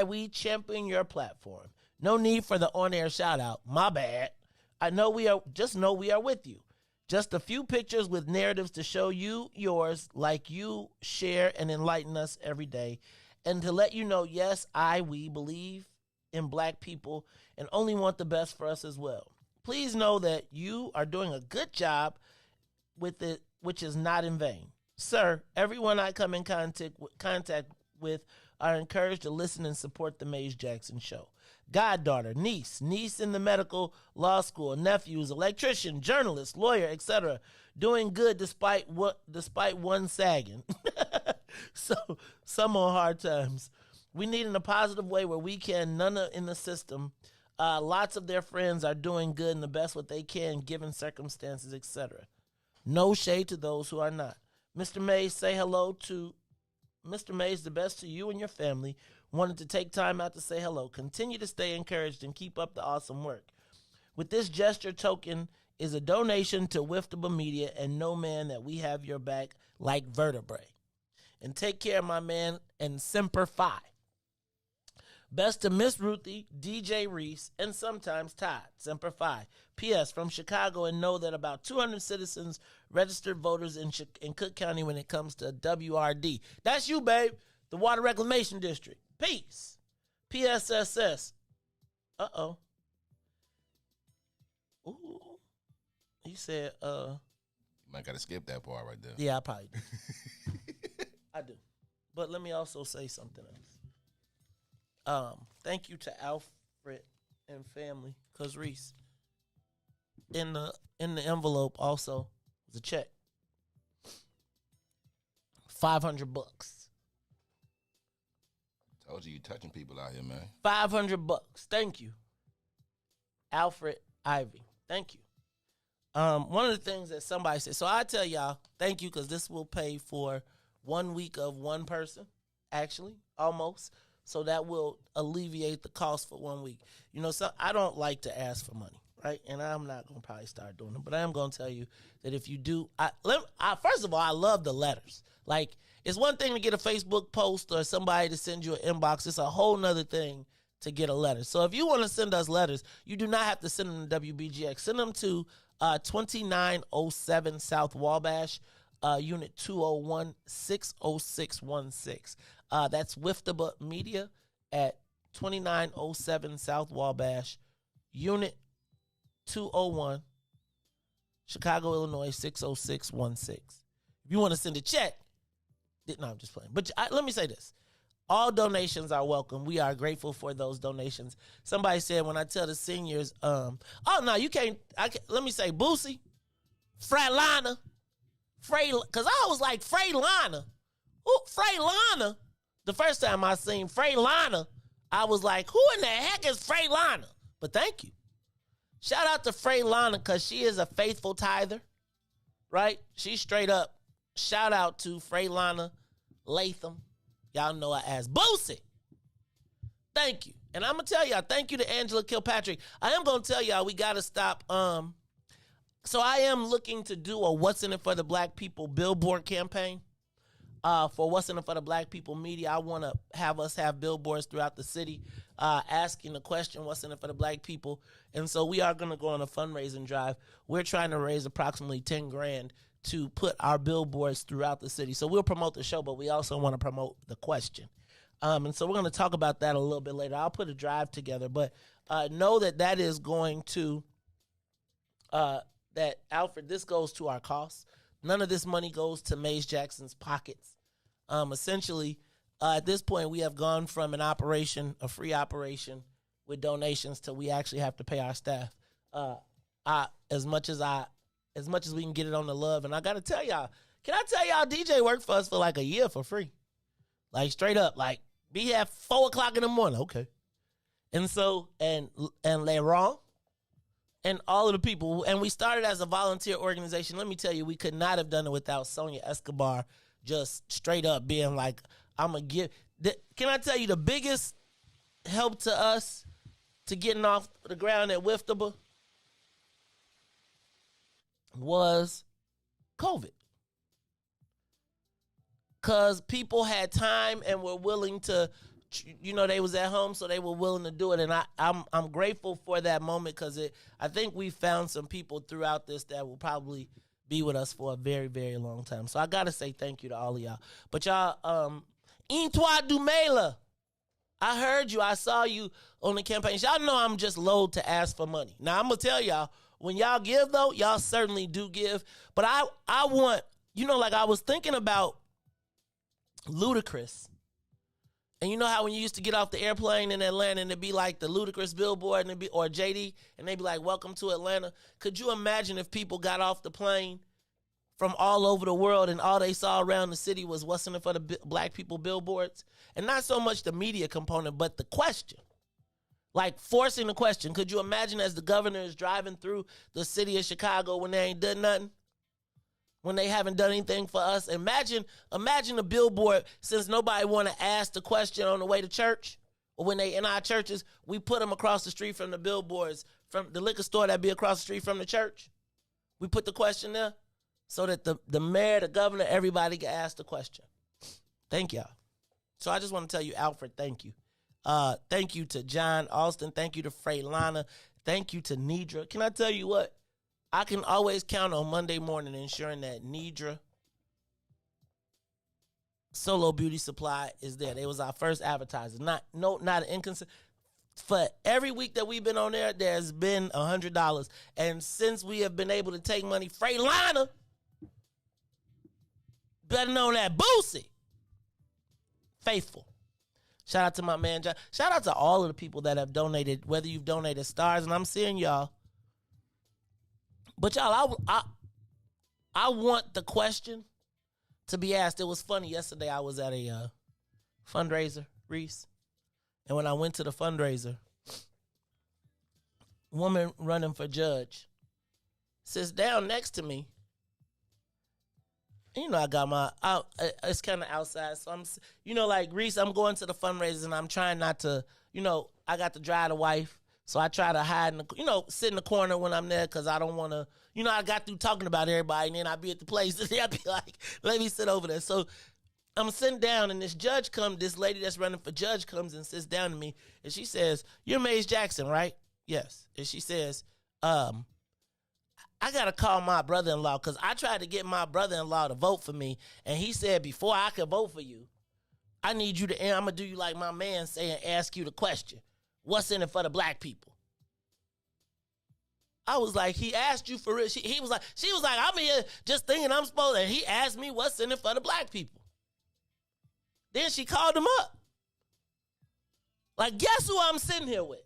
We champion your platform. No need for the on-air shout-out. My bad. Know we are with you. Just a few pictures with narratives to show you yours, like you share and enlighten us every day. And to let you know, yes, we believe in black people and only want the best for us as well. Please know that you are doing a good job with it, which is not in vain. Sir, everyone I come in contact with are encouraged to listen and support the Maze Jackson Show. Goddaughter, niece in the medical law school, nephews, electrician, journalist, lawyer, etc. Doing good despite one sagging. So some on hard times. We need in a positive way where we can, none in the system. Lots of their friends are doing good and the best what they can given circumstances, etc. No shade to those who are not. Mr. Mays, say hello to Mr. Mays, the best to you and your family. Wanted to take time out to say hello. Continue to stay encouraged and keep up the awesome work. With this gesture token is a donation to Wiftable Media and know, man, that we have your back like vertebrae. And take care, my man, and Semper Fi. Best to Miss Ruthie, DJ Riis, and sometimes Todd. Semper Fi. P.S. From Chicago, and know that about 200 citizens registered voters in Cook County when it comes to WRD. That's you, babe. The Water Reclamation District. Peace. PSSS. Uh-oh. Ooh. He said, You might got to skip that part right there. Yeah, I probably do. I do. But let me also say something else. Thank you to Alfred and family, cause Riis. In the envelope also was a check. $500. Told you touching people out here, man. $500. Thank you, Alfred Ivy. Thank you. One of the things that somebody said. So I tell y'all, thank you, because this will pay for 1 week of one person, actually, almost. So that will alleviate the cost for 1 week. You know, so I don't like to ask for money, right? And I'm not going to probably start doing it. But I am going to tell you that if you do, first of all, I love the letters. Like, it's one thing to get a Facebook post or somebody to send you an inbox. It's a whole nother thing to get a letter. So if you want to send us letters, you do not have to send them to WBGX. Send them to 2907 South Wabash, Unit 201-60616. That's Wiftable Media at 2907 South Wabash, Unit 201, Chicago, Illinois, 60616. If you want to send a check, no, I'm just playing. But let me say this. All donations are welcome. We are grateful for those donations. Somebody said when I tell the seniors, oh no, you can't. Let me say, Boosie, Fraylana, because I was like Fraylana. Who Fraylana? The first time I seen Fraylana, I was like, who in the heck is Fraylana? But thank you. Shout out to Fraylana because she is a faithful tither, right? She's straight up. Shout out to Fraylana Latham. Y'all know I asked Boosie. Thank you. And I'm going to tell y'all, thank you to Angela Kilpatrick. I am going to tell y'all we got to stop. So I am looking to do a What's in It for the Black People billboard campaign. For What's in It for the Black People media, I want to have us have billboards throughout the city asking the question, what's in it for the black people? And so we are going to go on a fundraising drive. We're trying to raise approximately $10,000 to put our billboards throughout the city. So we'll promote the show, but we also want to promote the question. And so we're going to talk about that a little bit later. I'll put a drive together, but know that is going to, that Alfred, this goes to our costs. None of this money goes to Maze Jackson's pockets. Essentially, at this point, we have gone from an operation, a free operation with donations, to we actually have to pay our staff. As much as we can get it on the love. And I got to tell y'all, can I tell y'all, DJ worked for us for like a year for free. Like straight up, like be here at 4 o'clock in the morning. Okay. And so, and Laurent and all of the people, and we started as a volunteer organization. Let me tell you, we could not have done it without Sonia Escobar just straight up being like, I'm going to give. Can I tell you the biggest help to us to getting off the ground at Wiftaba was COVID. Because people had time and were willing to, they was at home, so they were willing to do it. And I'm grateful for that moment because I think we found some people throughout this that will probably be with us for a very, very long time. So I got to say thank you to all of y'all. But y'all, Intois Dumela, I heard you. I saw you on the campaign. Y'all know I'm just loath to ask for money. Now, I'm going to tell y'all, when y'all give, though, y'all certainly do give. But I want, like I was thinking about Ludacris. And you know how when you used to get off the airplane in Atlanta and it'd be like the Ludacris billboard and or JD, and they'd be like, welcome to Atlanta. Could you imagine if people got off the plane from all over the world and all they saw around the city was what's in it for the black people billboards? And not so much the media component, but the question. Like forcing the question. Could you imagine as the governor is driving through the city of Chicago when they ain't done nothing? When they haven't done anything for us? Imagine a billboard, since nobody want to ask the question on the way to church, or when they in our churches, we put them across the street from the billboards, from the liquor store that be across the street from the church. We put the question there so that the mayor, the governor, everybody can ask the question. Thank y'all. So I just want to tell you, Alfred, thank you. Thank you to John Alston. Thank you to Fraylana. Thank you to Nidra. Can I tell you what? I can always count on Monday morning ensuring that Nidra Solo Beauty Supply is there. They was our first advertiser. Not an inconsistent. For every week that we've been on there, there's been $100. And since we have been able to take money, Fraylana, better known as Boosie, faithful. Shout out to my man John. Shout out to all of the people that have donated, whether you've donated stars, and I'm seeing y'all. But y'all, I want the question to be asked. It was funny. Yesterday I was at a fundraiser, Riis. And when I went to the fundraiser, woman running for judge sits down next to me. And, I got it's kind of outside. So I'm, like Riis, I'm going to the fundraisers and I'm trying not to, I got to drive the wife. So I try to hide sit in the corner when I'm there because I don't want to, I got through talking about everybody and then I'd be at the place and I'd be like, let me sit over there. So I'm sitting down and this lady that's running for judge comes and sits down to me and she says, you're Maze Jackson, right? Yes. And she says, I got to call my brother-in-law because I tried to get my brother-in-law to vote for me and he said, before I could vote for you, I need you to, I'm going to do you like my man saying, ask you the question. What's in it for the black people? I was like, he asked you for real. She was like, I'm here just thinking I'm supposed to. And he asked me what's in it for the black people. Then she called him up. Like, guess who I'm sitting here with?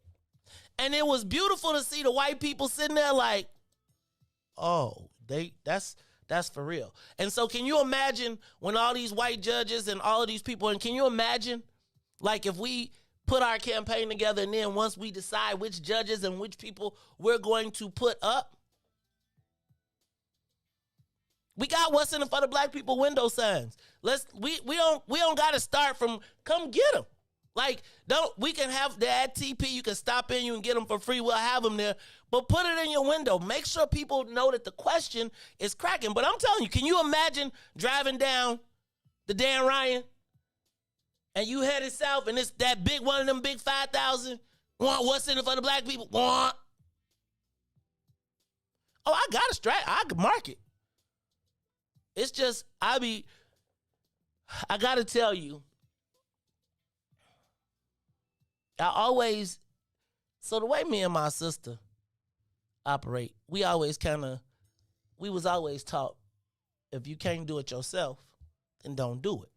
And it was beautiful to see the white people sitting there like, oh, that's for real. And so can you imagine when all these white judges and all of these people, and can you imagine, like, if we put our campaign together and then once we decide which judges and which people we're going to put up, we got what's in it for the black people window signs. We don't got to start from come get them. Like, we can have the at TP, you can stop in, you can get them for free, we'll have them there, but put it in your window. Make sure people know that the question is cracking. But I'm telling you, can you imagine driving down the Dan Ryan and you headed south and it's that big one of them big 5,000, what's in it for the black people? Oh, I got a strike, I could mark it. It's just, I got to tell you, so the way me and my sister operate, we was always taught, if you can't do it yourself, then don't do it.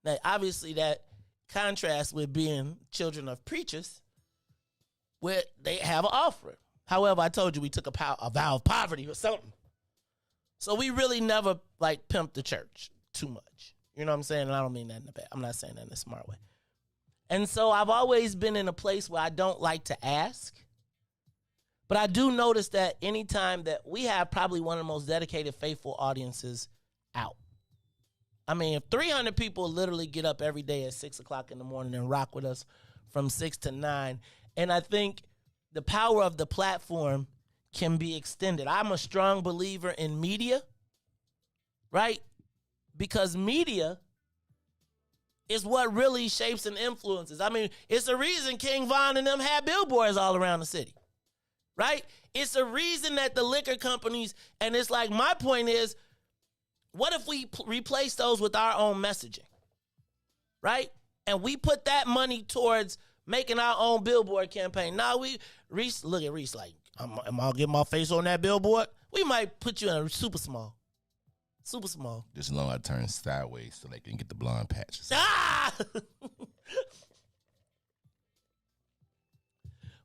Now, obviously that contrasts with being children of preachers, where they have an offering. However, I told you we took a vow of poverty or something. So we really never, like, pimped the church too much. You know what I'm saying? And I don't mean that in a bad. I'm not saying that in a smart way. And so I've always been in a place where I don't like to ask. But I do notice that anytime that we have probably one of the most dedicated, faithful audiences out. I mean, if 300 people literally get up every day at 6 o'clock in the morning and rock with us from 6 to 9. And I think the power of the platform can be extended. I'm a strong believer in media, right? Because media is what really shapes and influences. I mean, it's a reason King Von and them had billboards all around the city, right? It's a reason that the liquor companies, and it's like, my point is, what if we replace those with our own messaging, right? And we put that money towards making our own billboard campaign. Now Riis, look at Riis like, am I getting my face on that billboard? We might put you in a super small. Super small. Just as long as I turn sideways so they can get the blonde patches. Ah!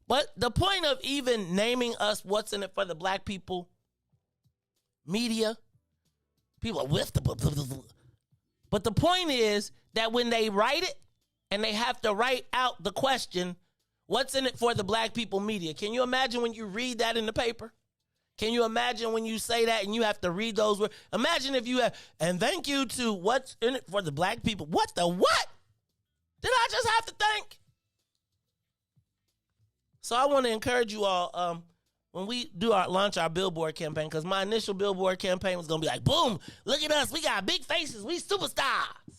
But the point of even naming us what's in it for the black people, media, people are with the... But the point is that when they write it and they have to write out the question, what's in it for the black people media? Can you imagine when you read that in the paper? Can you imagine when you say that and you have to read those words? Imagine if you have, and thank you to what's in it for the black people. What the what? Did I just have to think? So I want to encourage you all, when we launch our billboard campaign, because my initial billboard campaign was going to be like, boom, look at us. We got big faces. We superstars.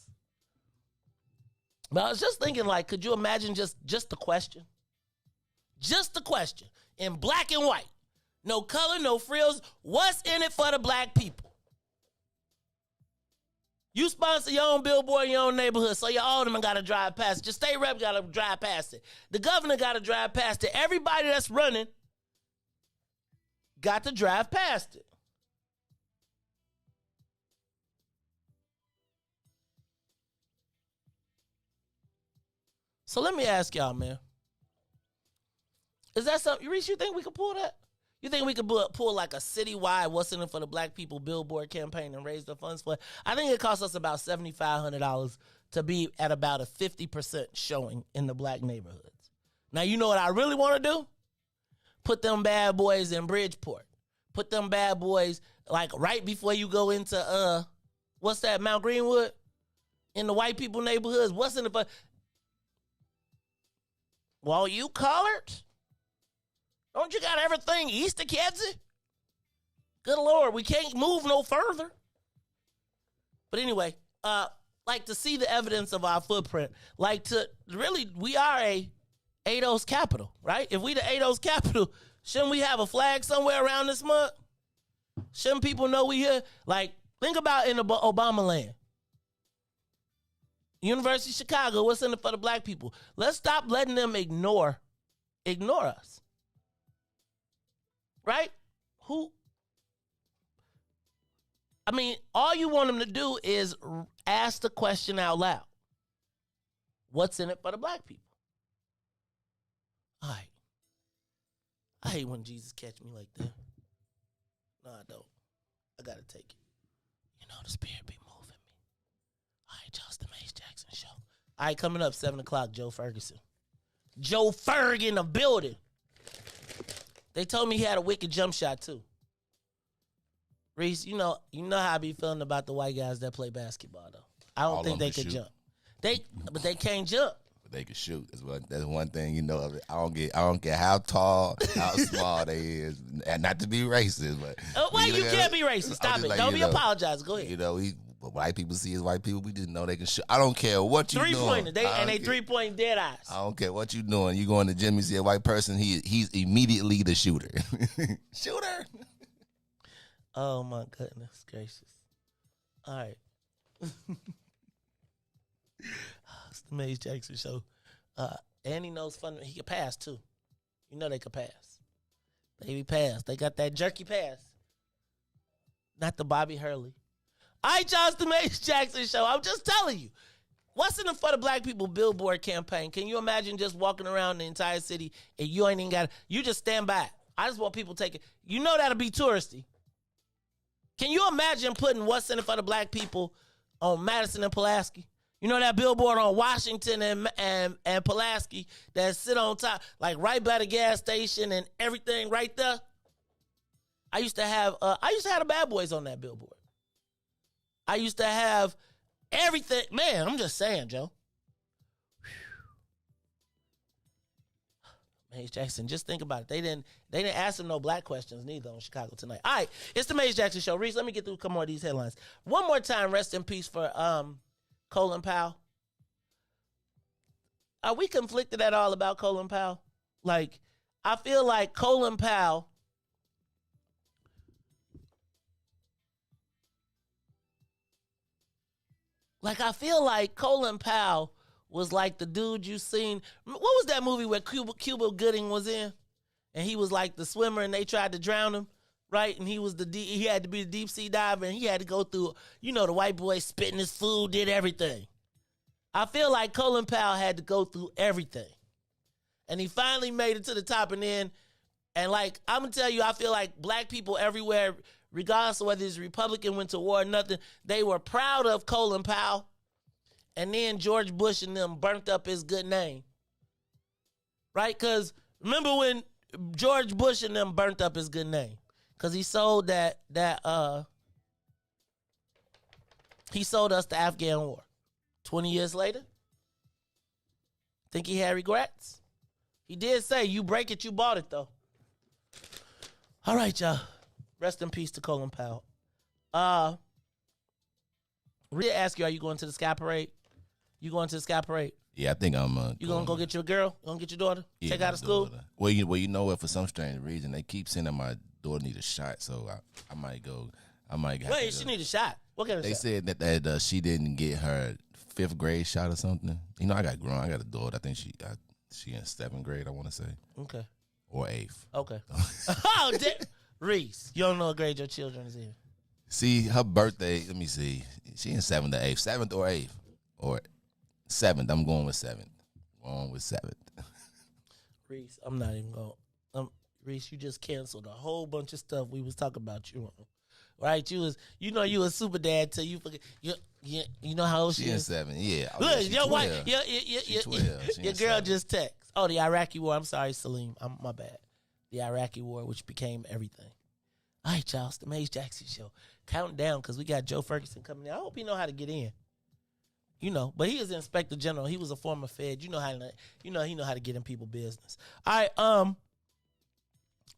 But I was just thinking, like, could you imagine just the question? Just the question in black and white. No color, no frills. What's in it for the black people? You sponsor your own billboard in your own neighborhood, so your alderman got to drive past it. Your state rep got to drive past it. The governor got to drive past it. Everybody that's running got to drive past it. So let me ask y'all, man. Is that something, Riis, you think we could pull that? You think we could pull like a citywide what's in it for the black people billboard campaign and raise the funds for it? I think it costs us about $7,500 to be at about a 50% showing in the black neighborhoods. Now, you know what I really want to do? Put them bad boys in Bridgeport. Put them bad boys like right before you go into, what's that, Mount Greenwood? In the white people neighborhoods. What's in it for? Well, you collards? Don't you got everything east of Kedzie? Good Lord, we can't move no further. But anyway, like to see the evidence of our footprint, like to really, we are a ADOS capital, right? If we the ADOS capital, shouldn't we have a flag somewhere around this mug? Shouldn't people know we here? Like, think about in the Obama land. University of Chicago, what's in it for the black people? Let's stop letting them ignore us. Right? I mean, all you want them to do is ask the question out loud. What's in it for the black people? All right. I hate when Jesus catch me like that. No, I don't. I gotta take it. You know, the spirit be moving me. All right, y'all, it's the Mace Jackson Show. All right, coming up, 7 o'clock, Joe Ferguson. Joe Ferg in the building. They told me he had a wicked jump shot, too. Riis, you know how I be feeling about the white guys that play basketball, though. I don't think they could jump. But they can't jump. But they can shoot. That's one thing you know of it. I don't care how tall, how small they is. And not to be racist, but why you can't be racist? Stop it. Don't be apologizing. Go ahead. You know, white people see as white people, we just know they can shoot. I don't care what you doing. Three-pointer. They three-point dead eyes. I don't care what you doing. You go in the gym, you see a white person, he's immediately the shooter. Shooter. Oh, my goodness gracious. All right. It's the Mace Jackson Show. And he knows fun. He can pass, too. You know they can pass. Baby pass. They got that jerky pass. Not the Bobby Hurley. All right, y'all, it's the Mace Jackson Show. I'm just telling you. What's in the For the Black People billboard campaign? Can you imagine just walking around the entire city and you ain't even got you just stand by? I just want people to take it. You know that'll be touristy. Can you imagine putting What's in it for the Black People on Madison and Pulaski? You know that billboard on Washington and Pulaski that sit on top, like right by the gas station and everything right there? I used to have the Bad Boys on that billboard. I used to have everything. Man, I'm just saying, Joe. Mace Jackson, just think about it. They didn't ask him no black questions neither on Chicago Tonight. All right, it's the Mace Jackson Show. Riis, let me get through a couple more of these headlines. One more time, rest in peace for Colin Powell. Are we conflicted at all about Colin Powell? Like, I feel like Colin Powell was like the dude you seen. What was that movie where Cuba Gooding was in? And he was like the swimmer and they tried to drown him, right? And he was he had to be the deep sea diver and he had to go through, the white boy spitting his food, did everything. I feel like Colin Powell had to go through everything. And he finally made it to the top and like, I'm going to tell you, I feel like black people everywhere, regardless of whether it's Republican, went to war or nothing, they were proud of Colin Powell. And then George Bush and them burnt up his good name. Right? Because remember when George Bush and them burnt up his good name? Because he sold he sold us the Afghan war. 20 years later, think he had regrets? He did say, you break it, you bought it, though. All right, y'all. Rest in peace to Colin Powell. Rhea asked you, are you going to the Sky Parade? You going to the Sky Parade? Yeah, I think I'm. You gonna go get your girl? You gonna get your daughter? Yeah, take her out of school? Well, you know what? For some strange reason, they keep saying that my daughter need a shot, so I might go. Wait, she need a shot. What kind of shot? They said that she didn't get her 5th grade shot or something. You know, I got a daughter. I think she in 7th grade. I want to say. Okay. Or 8th. Okay. Riis, you don't know what grade your children is in. See, her birthday. Let me see. She in 7th or 8th. 7th or 8th or 7th. I'm going with 7th. Going with 7th. Riis, I'm not even going. Riis, you just canceled a whole bunch of stuff we was talking about you on. Right? You was super dad till you forget. You know how old she is? She in 7. Yeah. Look, your wife. Your girl 7. just text. Oh, the Iraqi war. I'm sorry, Salim. My bad. The Iraqi war, which became everything. All right, y'all. It's the Mace Jackson Show. Counting down because we got Joe Ferguson coming in. I hope he know how to get in. But he is the Inspector General. He was a former Fed. He know how to get in people's business. All right.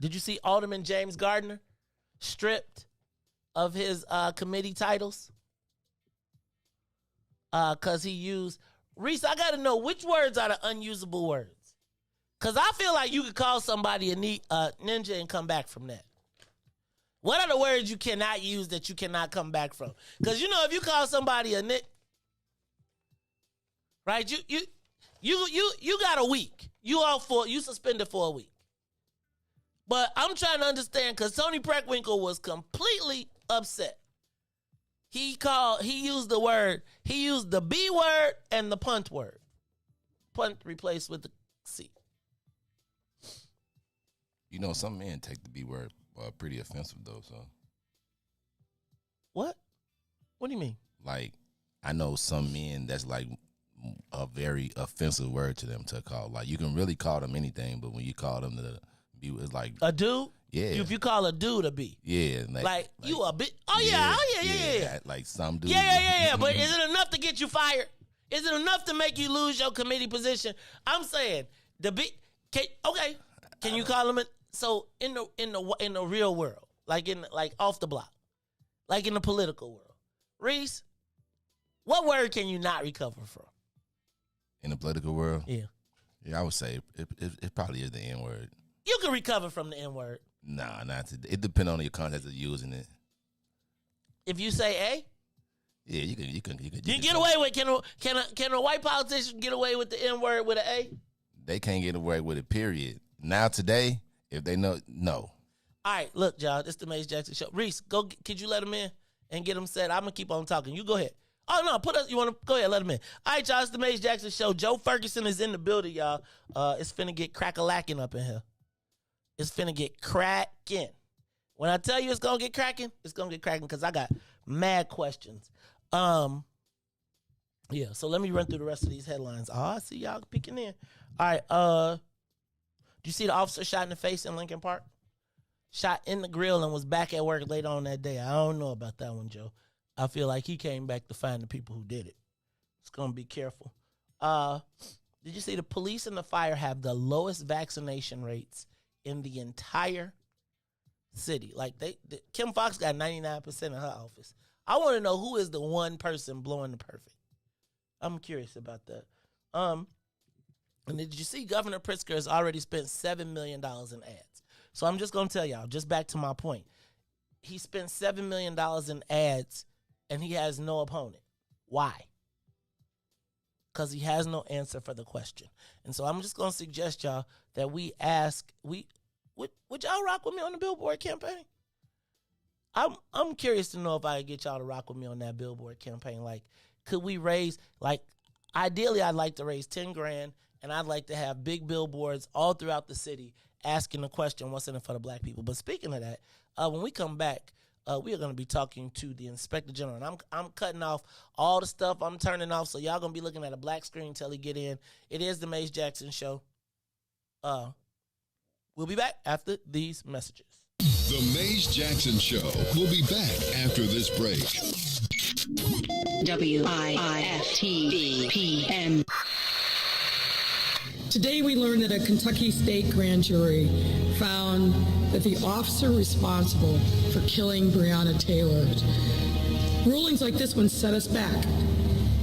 Did you see Alderman James Gardner stripped of his committee titles? Because he used... Riis, I got to know which words are the unusable words. Because I feel like you could call somebody a ninja and come back from that. What are the words you cannot use that you cannot come back from? Because, if you call somebody a nit... Right? You got a week. You suspended for a week. But I'm trying to understand because Tony Preckwinkle was completely upset. He used the B word and the punt word. Punt replaced with the C. You know, some men take the B word pretty offensive though. So what? What do you mean? Like, I know some men that's like a very offensive word to them to call. Like, you can really call them anything, but when you call them the B, it's like a dude. Yeah. If you call a dude a B. Yeah. Like you a bit. Oh yeah. Like some dudes. Yeah. But is it enough to get you fired? Is it enough to make you lose your committee position? I'm saying the B. Can you call him it? So in the real world, like off the block, like in the political world, Riis, what word can you not recover from? In the political world? Yeah, I would say it probably is the N word. You can recover from the N word. Nah, not today. It depends on your context of using it. If you say A, yeah, you can get away with. Can a white politician get away with the N word with an A? They can't get away with it. Period. Now today, if they know, no. All right, look, y'all. This is the Maze Jackson show. Riis, could you let him in and get him set? I'm gonna keep on talking. You go ahead. Oh no, you want to go ahead? Let him in. All right, y'all. It's the Maze Jackson show. Joe Ferguson is in the building, y'all. It's finna get crack-a-lacking up in here. It's finna get cracking. When I tell you it's gonna get cracking, it's gonna get cracking because I got mad questions. Yeah. So let me run through the rest of these headlines. Oh, I see y'all peeking in. All right. Do you see the officer shot in the face in Lincoln Park? Shot in the grill and was back at work later on that day. I don't know about that one, Joe. I feel like he came back to find the people who did it. It's gonna be careful. Did you see the police and the fire have the lowest vaccination rates in the entire city? Like Kim Fox got 99% in her office. I want to know who is the one person blowing the perfect. I'm curious about that. And did you see Governor Pritzker has already spent $7 million in ads? So I'm just going to tell y'all, just back to my point. He spent $7 million in ads and he has no opponent. Why? Because he has no answer for the question. And so I'm just going to suggest y'all that we ask, would y'all rock with me on the Billboard campaign? I'm curious to know if I could get y'all to rock with me on that Billboard campaign. Like, could we raise, like, ideally I'd like to raise 10 grand and I'd like to have big billboards all throughout the city asking the question, what's in it for the black people? But speaking of that, when we come back, we are going to be talking to the Inspector General. And I'm cutting off all the stuff I'm turning off, so y'all going to be looking at a black screen till he get in. It is the Maze Jackson Show. We'll be back after these messages. The Maze Jackson Show will be back after this break. WIFTBPM. Today we learned that a Kentucky state grand jury found that the officer responsible for killing Breonna Taylor. Rulings like this one set us back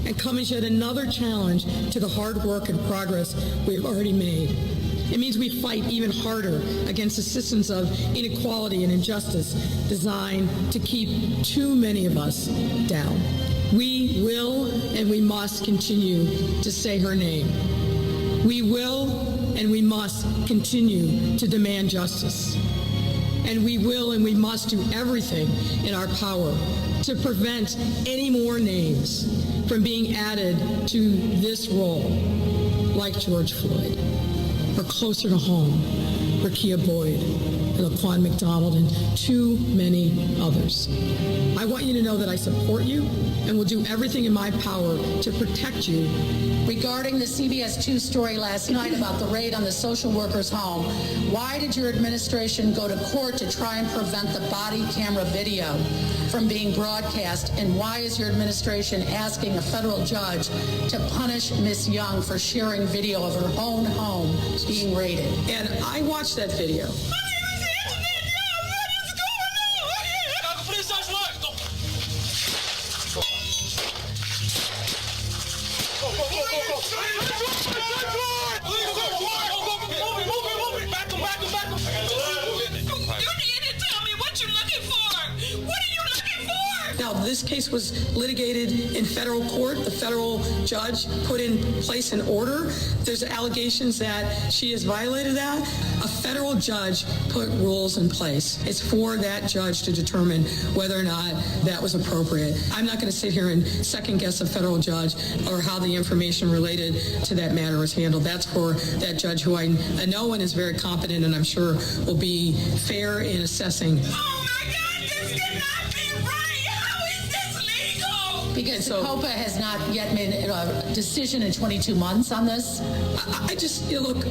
and come as yet another challenge to the hard work and progress we have already made. It means we fight even harder against the systems of inequality and injustice designed to keep too many of us down. We will and we must continue to say her name. We will and we must continue to demand justice. And we will and we must do everything in our power to prevent any more names from being added to this roll, like George Floyd, or closer to home, Rekia Boyd, and Laquan McDonald, and too many others. I want you to know that I support you and will do everything in my power to protect you. Regarding the CBS 2 story last night about the raid on the social worker's home, why did your administration go to court to try and prevent the body camera video from being broadcast? And why is your administration asking a federal judge to punish Miss Young for sharing video of her own home being raided? And I watched that video. Now, this case was litigated in federal court. The federal judge put in place an order. There's allegations that she has violated that. A federal judge put rules in place. It's for that judge to determine whether or not that was appropriate. I'm not going to sit here and second guess a federal judge or how the information related to that matter was handled. That's for that judge who I know and is very competent and I'm sure will be fair in assessing. Because COPA has not yet made a decision in 22 months on this. I just, look,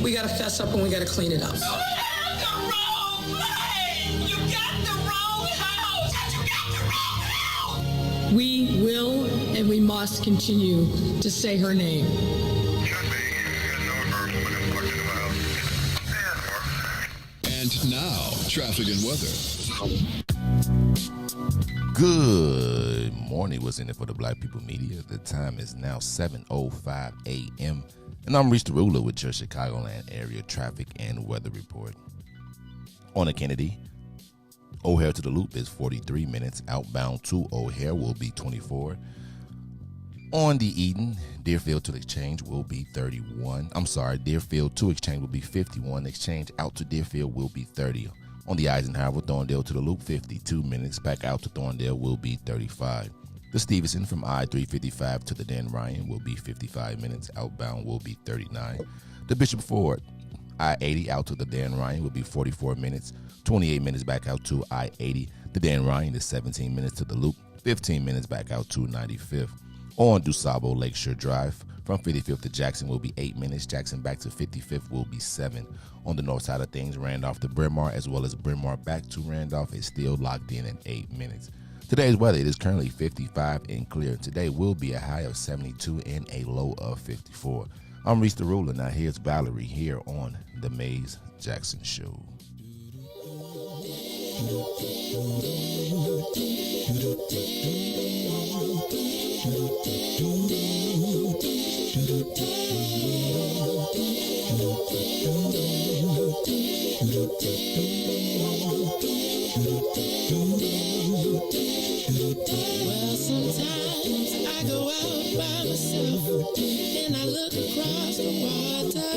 we got to fess up and we got to clean it up. You have the wrong place. You got the wrong house. You got the wrong house. We will and we must continue to say her name. And now, traffic and weather. Good morning. What's in it for the Black People Media? The time is now 7:05 a.m. And I'm Reese the Ruler with your Chicagoland area traffic and weather report. On the Kennedy, O'Hare to the Loop is 43 minutes. Outbound to O'Hare will be 24. On the Eden, Deerfield to Exchange will be 31. Deerfield to Exchange will be 51. Exchange out to Deerfield will be 30. On the Eisenhower, Thorndale to the Loop, 52 minutes. Back out to Thorndale will be 35. The Stevenson from I-355 to the Dan Ryan will be 55 minutes. Outbound will be 39. The Bishop Ford, I-80 out to the Dan Ryan will be 44 minutes. 28 minutes back out to I-80. The Dan Ryan is 17 minutes to the Loop. 15 minutes back out to 95th. On DuSable Lakeshore Drive, from 55th to Jackson will be 8 minutes. Jackson back to 55th will be 7. On the north side of things, Randolph to Bryn Mawr, as well as Bryn Mawr back to Randolph, is still locked in at 8 minutes. Today's weather, it is currently 55 and clear. Today will be a high of 72 and a low of 54. I'm Reese the Ruler. Now here's Valerie here on The Maze Jackson Show. Well, sometimes I go out by myself and I look across the water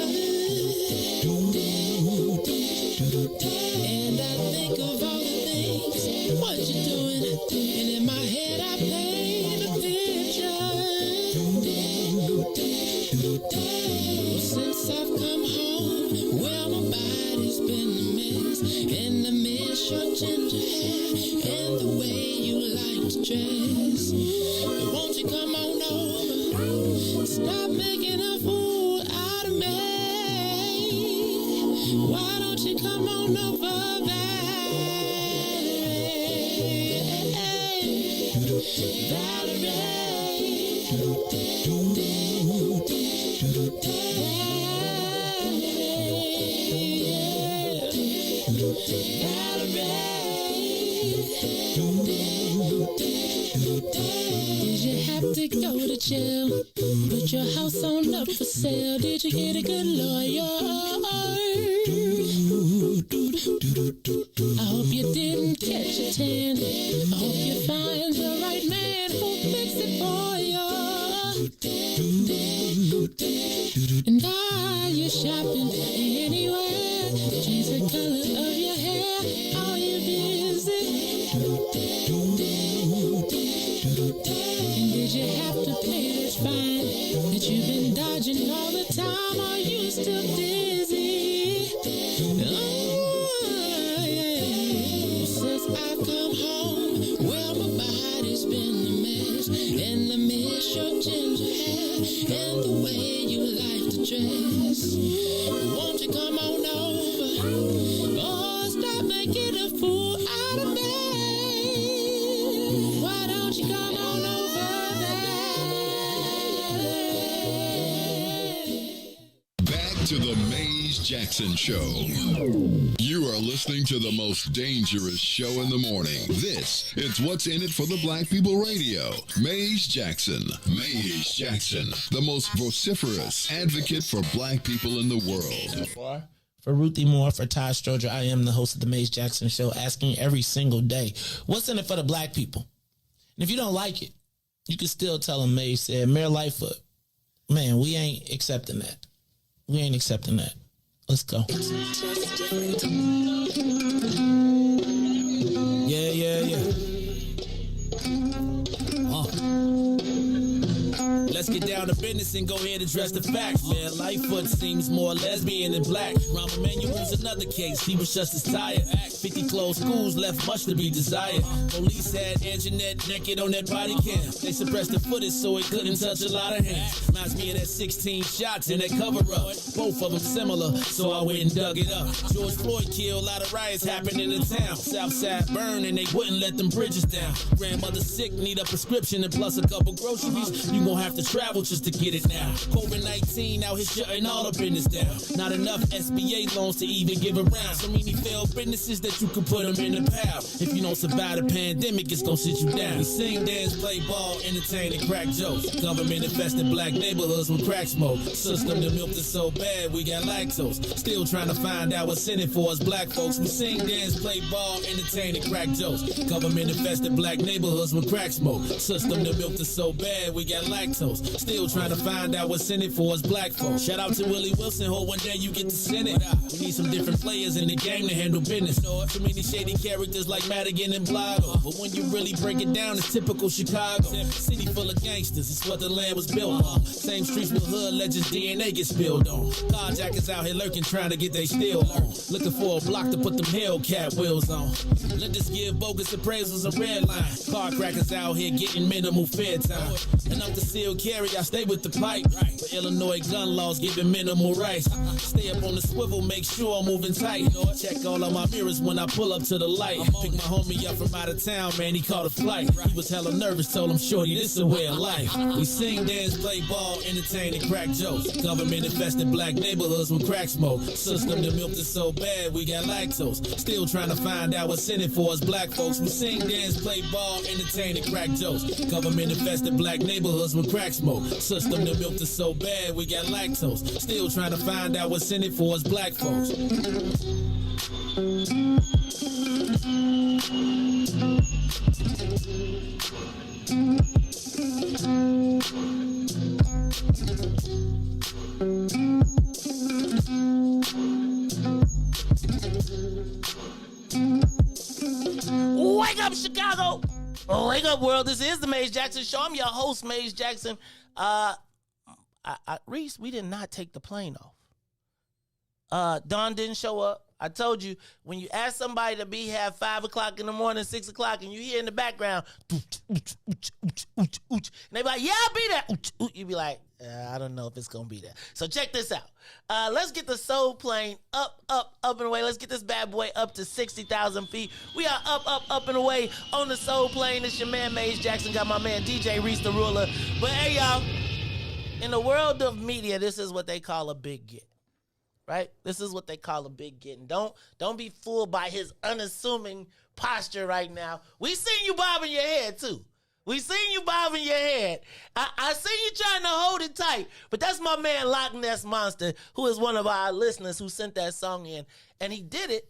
and I think of all the things what you're doing, and in my head I paint a picture. Well, since I've come home, well, my body's been a mess, and I miss your ginger hair and the way you like to dress. But won't you come on over? Stop making a fool out of me. Why don't you come on over, Did you have to go to jail? Put your house on up for sale. Did you get a good lawyer? I hope you didn't catch a tan. I hope you find the right man who'll fix it for you. And are you shopping anywhere? Change the color of your hair. Are you busy? And did you have to pay this fine that you've been dodging all the time? Are you still dizzy? Oh, yeah. Since I've come home, well, my body's been a mess, and I miss your ginger hair and the way you like to dress. Won't you come on over? Oh, stop making a fool out of me. Why don't you come on over there? Back to the Maze Jackson Show. You are listening to the most dangerous show in the morning. This is What's in it for the Black People Radio. Maze Jackson. Maze Jackson, the most vociferous advocate for black people in the world. For Ruthie Moore, for Todd Stoger, I am the host of the Maze Jackson Show, asking every single day, what's in it for the black people? And if you don't like it, you can still tell them Maze said, Mayor Lightfoot, man, we ain't accepting that. We ain't accepting that. Let's go. Yeah. Let's get down to business and go ahead and address the facts, man. Lightfoot seems more lesbian than black. Rahm Emanuel's another case. He was just as tired. 50 closed schools left much to be desired. Police had Anjanet naked on that body cam. They suppressed the footage so it couldn't touch a lot of hands. Reminds me of that 16 shots in that cover-up. Both of them similar, so I went and dug it up. George Floyd killed, a lot of riots happened in the town. Southside burned and they wouldn't let them bridges down. Grandmother sick, need a prescription and plus a couple groceries. You gon' have to travel just to get it now. COVID-19 out here shutting all the business down. Not enough SBA loans to even give around. So many failed businesses that you can put them in the pile. If you don't survive the pandemic, it's gonna sit you down. We sing, dance, play ball, entertain, and crack jokes. Government infested black neighborhoods with crack smoke. System that milked us so bad, we got lactose. Still trying to find out what's in it for us black folks. We sing, dance, play ball, entertain, and crack jokes. Government infested black neighborhoods with crack smoke. System that milked us so bad, we got lactose. Still trying to find out what's in it for us black folks. Shout out to Willie Wilson, hope one day you get to send it. We need some different players in the game to handle business. Too many shady characters like Madigan and Blotto. But when you really break it down, it's typical Chicago. City full of gangsters, it's what the land was built on. Same streets with hood legends, DNA gets spilled on. Carjackers out here lurking, trying to get they steel on. Looking for a block to put them Hellcat wheels on. Lenders give bogus appraisals a red line. Car crackers out here getting minimal fair time. And I'm concealed carry, I stay with the pipe. But Illinois gun laws giving minimal rights. Stay up on the swivel, make sure I'm moving tight. Check all of my mirrors when I pull up to the light. Pick my homie up from out of town, man, he caught a flight. He was hella nervous, told him, shorty, this is a way of life. We sing, dance, play ball, entertain, and crack jokes. Government infested black neighborhoods with crack smoke. System that milked us so bad, we got lactose. Still trying to find out what's in it for us black folks. We sing, dance, play ball, entertain, and crack jokes. Government infested black neighborhoods with crack smoke. System that milked us so bad, we got lactose. Still trying to find out what's in it for us black folks. Wake up, Chicago! Wake up, world. This is the Maze Jackson Show. I'm your host, Maze Jackson. Riis, we did not take the plane off. Don didn't show up. I told you, when you ask somebody to be here at 5 o'clock in the morning, 6 o'clock, and you hear in the background, and they be like, yeah, I'll be there. You be like, I don't know if it's going to be there. So check this out. Let's get the soul plane up and away. Let's get this bad boy up to 60,000 feet. We are up and away on the soul plane. It's your man, Maze Jackson. Got my man, DJ Riis the Ruler. But hey, y'all, in the world of media, this is what they call a big get. Right? This is what they call a big get. And don't be fooled by his unassuming posture right now. We seen you bobbing your head, too. We seen you bobbing your head. I seen you trying to hold it tight. But that's my man, Loch Ness Monster, who is one of our listeners who sent that song in. And he did it.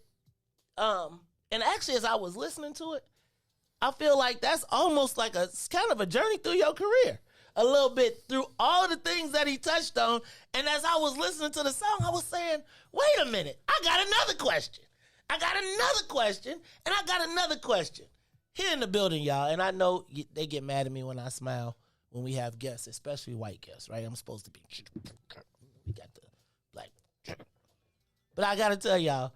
And actually, as I was listening to it, I feel like that's almost like it's kind of a journey through your career. A little bit through all the things that he touched on. And as I was listening to the song, I was saying, wait a minute, I got another question. And I got another question. Here in the building, y'all, and I know they get mad at me when I smile when we have guests, especially white guests, right? I'm supposed to be, we got the black. But I got to tell y'all,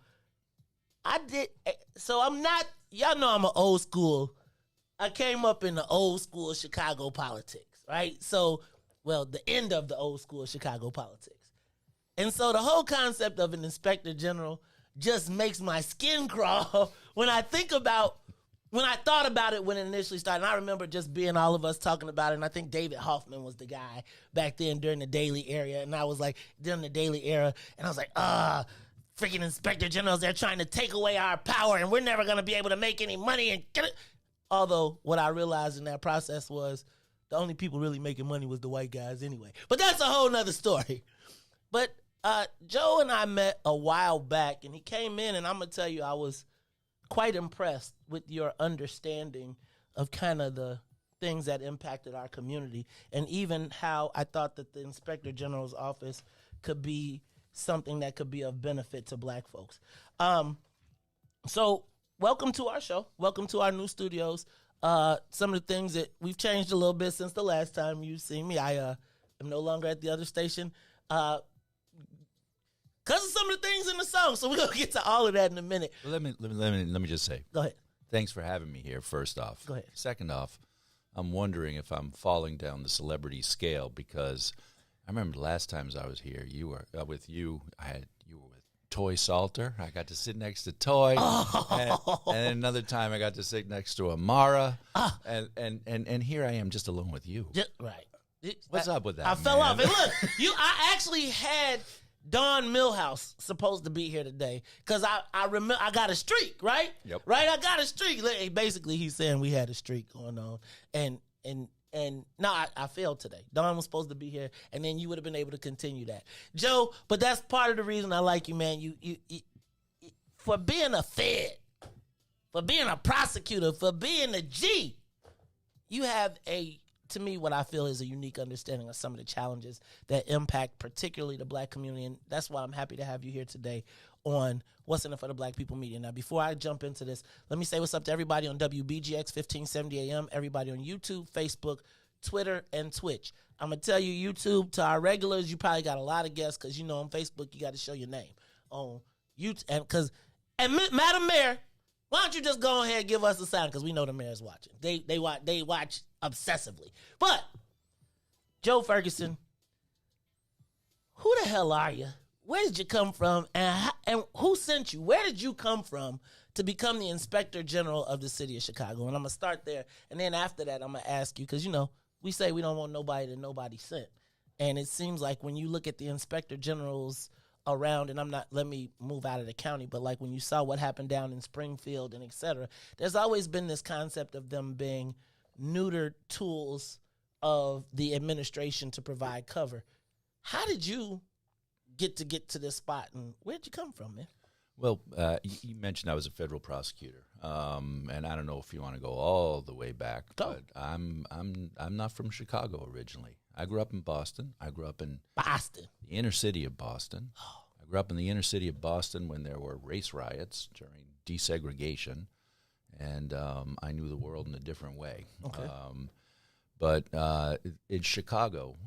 y'all know I'm an old school. I came up in the old school Chicago politics. Right? So, well, the end of the old school Chicago politics. And so the whole concept of an inspector general just makes my skin crawl when I thought about it when it initially started. And I remember just being all of us talking about it. And I think David Hoffman was the guy back then during the Daily Era. And I was like, during the Daily Era. And I was like, freaking inspector generals, they're trying to take away our power and we're never going to be able to make any money and get it. Although what I realized in that process was, the only people really making money was the white guys anyway. But that's a whole nother story. But Joe and I met a while back, and he came in, and I'm going to tell you, I was quite impressed with your understanding of kind of the things that impacted our community, and even how I thought that the Inspector General's office could be something that could be of benefit to black folks. So welcome to our show. Welcome to our new studios. Some of the things that we've changed a little bit since the last time you've seen me. I am no longer at the other station because of some of the things in the song. So we're gonna get to all of that in a minute. Well, let me just say. Go ahead. Thanks for having me here. First off. Go ahead. Second off, I'm wondering if I'm falling down the celebrity scale because I remember the last times I was here, you were with you. You were with Toy Salter. I got to sit next to Toy, and then another time I got to sit next to Amara, and here I am just alone with you. Right. What's up with that? I fell off. And look, I actually had Don Millhouse supposed to be here today because I remember I got a streak, right? Yep. Right, I got a streak. Basically, he's saying we had a streak going on, and no, I failed today. Don was supposed to be here, and then you would have been able to continue that, Joe. But that's part of the reason I like you, man. You for being a Fed, for being a prosecutor, for being a G, you have to me, what I feel is a unique understanding of some of the challenges that impact particularly the black community. And that's why I'm happy to have you here today on What's in It for the Black People Media. Now, before I jump into this, let me say what's up to everybody on WBGX 1570 AM, everybody on YouTube, Facebook, Twitter, and Twitch. I'm going to tell you, YouTube, to our regulars, you probably got a lot of guests because, on Facebook, you got to show your name. On YouTube, and Madam Mayor, why don't you just go ahead and give us a sign because we know the mayor's watching. They watch obsessively. But, Joe Ferguson, who the hell are you? Where did you come from? And who sent you? Where did you come from to become the Inspector General of the city of Chicago? And I'm going to start there. And then after that, I'm going to ask you, because, we say we don't want nobody that nobody sent. And it seems like when you look at the Inspector Generals around, and let me move out of the county, but like when you saw what happened down in Springfield and et cetera, there's always been this concept of them being neutered tools of the administration to provide cover. How did you get to this spot, and where'd you come from, man? Well, you mentioned I was a federal prosecutor, and I don't know if you want to go all the way back, but I'm not from Chicago originally. I grew up in Boston. I grew up in Boston, the inner city of Boston. I grew up in the inner city of Boston when there were race riots during desegregation, and I knew the world in a different way. Okay. But in Chicago,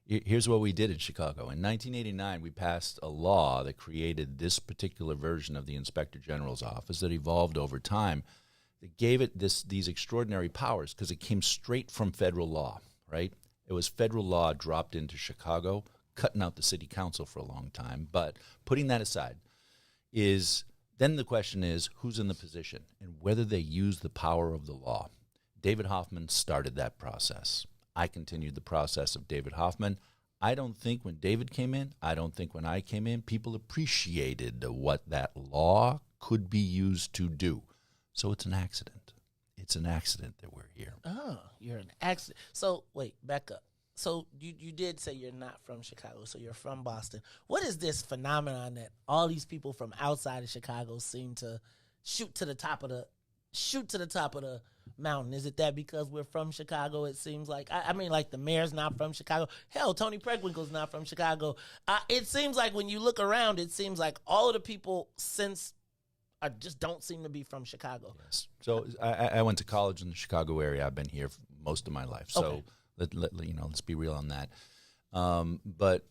here's what we did in Chicago. In 1989, we passed a law that created this particular version of the Inspector General's office that evolved over time. That gave it these extraordinary powers because it came straight from federal law, right? It was federal law dropped into Chicago, cutting out the city council for a long time. But putting that aside, then the question is who's in the position and whether they use the power of the law. David Hoffman started that process. I continued the process of David Hoffman. I don't think when David came in, I don't think when I came in, people appreciated what that law could be used to do. So it's an accident. It's an accident that we're here. Oh, you're an accident. So, wait, back up. So you did say you're not from Chicago, so you're from Boston. What is this phenomenon that all these people from outside of Chicago seem to shoot to the top of the mountain? Is it that because we're from Chicago, it seems like? I mean, like the mayor's not from Chicago. Hell, Tony Preckwinkle's not from Chicago. It seems like when you look around, it seems like all of the people just don't seem to be from Chicago. Yes. So I went to college in the Chicago area. I've been here for most of my life. So let's be real on that. But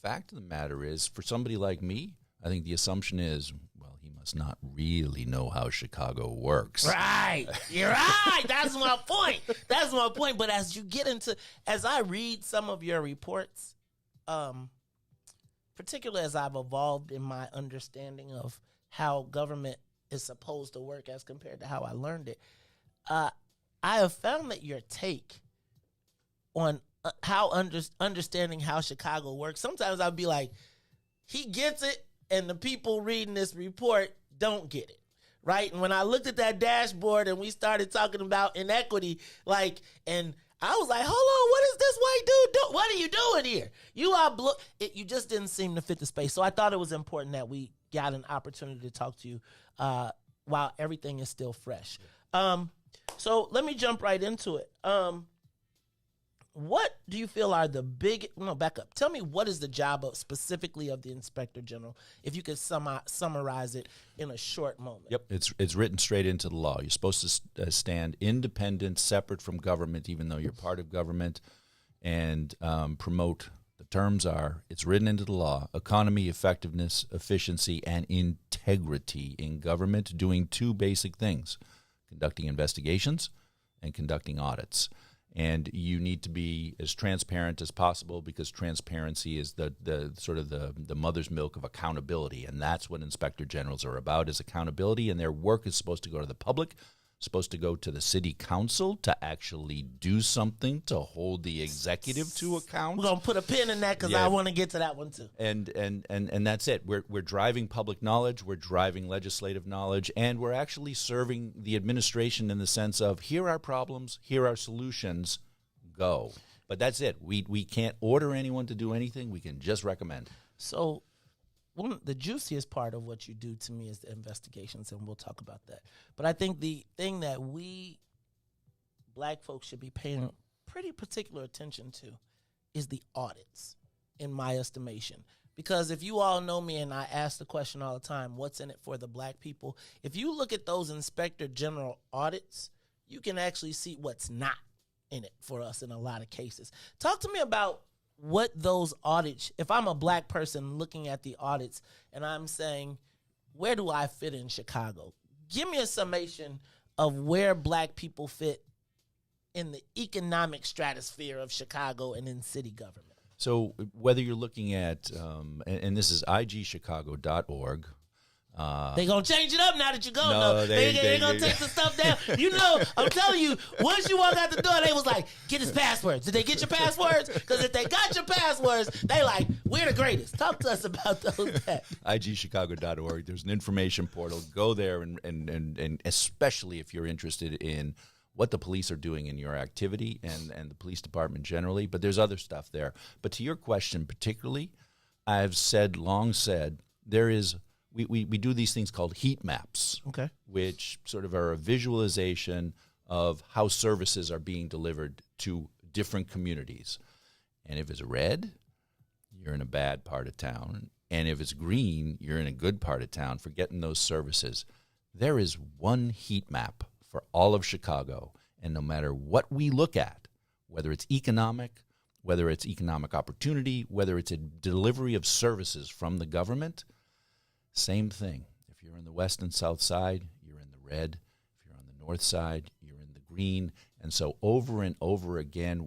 fact of the matter is, for somebody like me, I think the assumption is, well, he must not really know how Chicago works. Right. You're right. That's my point. That's my point. But as I read some of your reports, particularly as I've evolved in my understanding of how government is supposed to work as compared to how I learned it, I have found that your take on how understanding how Chicago works, sometimes I'll be like, he gets it, and the people reading this report don't get it, right? And when I looked at that dashboard and we started talking about inequity, and I was like, hold on, what is this white dude doing? What are you doing here? You just didn't seem to fit the space. So I thought it was important that we got an opportunity to talk to you while everything is still fresh. So let me jump right into it. what do you feel are the big? No, back up. Tell me what is the job of specifically of the Inspector General, if you could summarize it in a short moment. Yep, it's written straight into the law. You're supposed to stand independent, separate from government, even though you're part of government, and promote. The terms are, it's written into the law, economy, effectiveness, efficiency, and integrity in government, doing two basic things: conducting investigations and conducting audits. And you need to be as transparent as possible, because transparency is the sort of the mother's milk of accountability. And that's what inspector generals are about, is accountability. And their work is supposed to go to the public, supposed to go to the city council to actually do something to hold the executive to account. We're going to put a pin in that because I want to get to that one too. And that's it. We're driving public knowledge, we're driving legislative knowledge, and we're actually serving the administration in the sense of, here are problems, here are solutions, go. But that's it. We can't order anyone to do anything. We can just recommend. So the juiciest part of what you do to me is the investigations, and we'll talk about that. But I think the thing that we black folks should be paying pretty particular attention to is the audits, in my estimation. Because if you all know me, and I ask the question all the time, what's in it for the black people? If you look at those Inspector General audits, you can actually see what's not in it for us in a lot of cases. Talk to me about what those audits, if I'm a black person looking at the audits and I'm saying, where do I fit in Chicago? Give me a summation of where black people fit in the economic stratosphere of Chicago and in city government. So whether you're looking at, and this is igchicago.org. They're going to change it up now that you're going. No, they're going to take the stuff down. You know, I'm telling you, once you walk out the door, they was like, get his passwords. Did they get your passwords? Because if they got your passwords, they like, we're the greatest. Talk to us about those. igchicago.org. There's an information portal. Go there, and especially if you're interested in what the police are doing in your activity and the police department generally. But there's other stuff there. But to your question particularly, I've long said, there is... We do these things called heat maps, okay, which sort of are a visualization of how services are being delivered to different communities. And if it's red, you're in a bad part of town. And if it's green, you're in a good part of town for getting those services. There is one heat map for all of Chicago. And no matter what we look at, whether it's economic, whether it's economic opportunity, whether it's a delivery of services from the government, same thing. If you're in the west and south side, you're in the red. If you're on the north side, you're in the green. And so over and over again,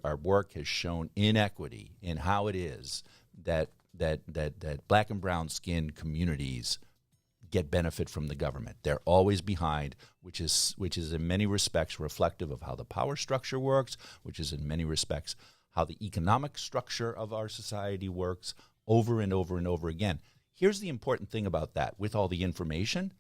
our work has shown inequity in how it is that black and brown skinned communities get benefit from the government. They're always behind, which is in many respects reflective of how the power structure works, which is in many respects how the economic structure of our society works, over and over and over again. Here's the important thing about that, with all the information,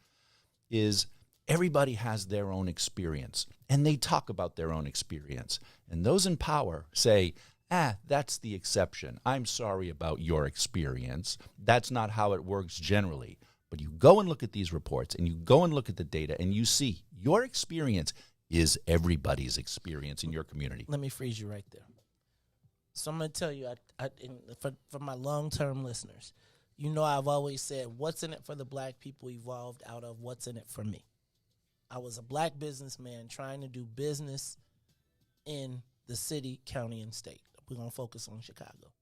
is everybody has their own experience, and they talk about their own experience. And those in power say, that's the exception. I'm sorry about your experience. That's not how it works generally. But you go and look at these reports, and you go and look at the data, and you see your experience is everybody's experience in your community. Let me freeze you right there. So I'm going to tell you, for my long-term listeners, you know, I've always said, what's in it for the black people evolved out of what's in it for me. I was a black businessman trying to do business in the city, county, and state. We're going to focus on Chicago.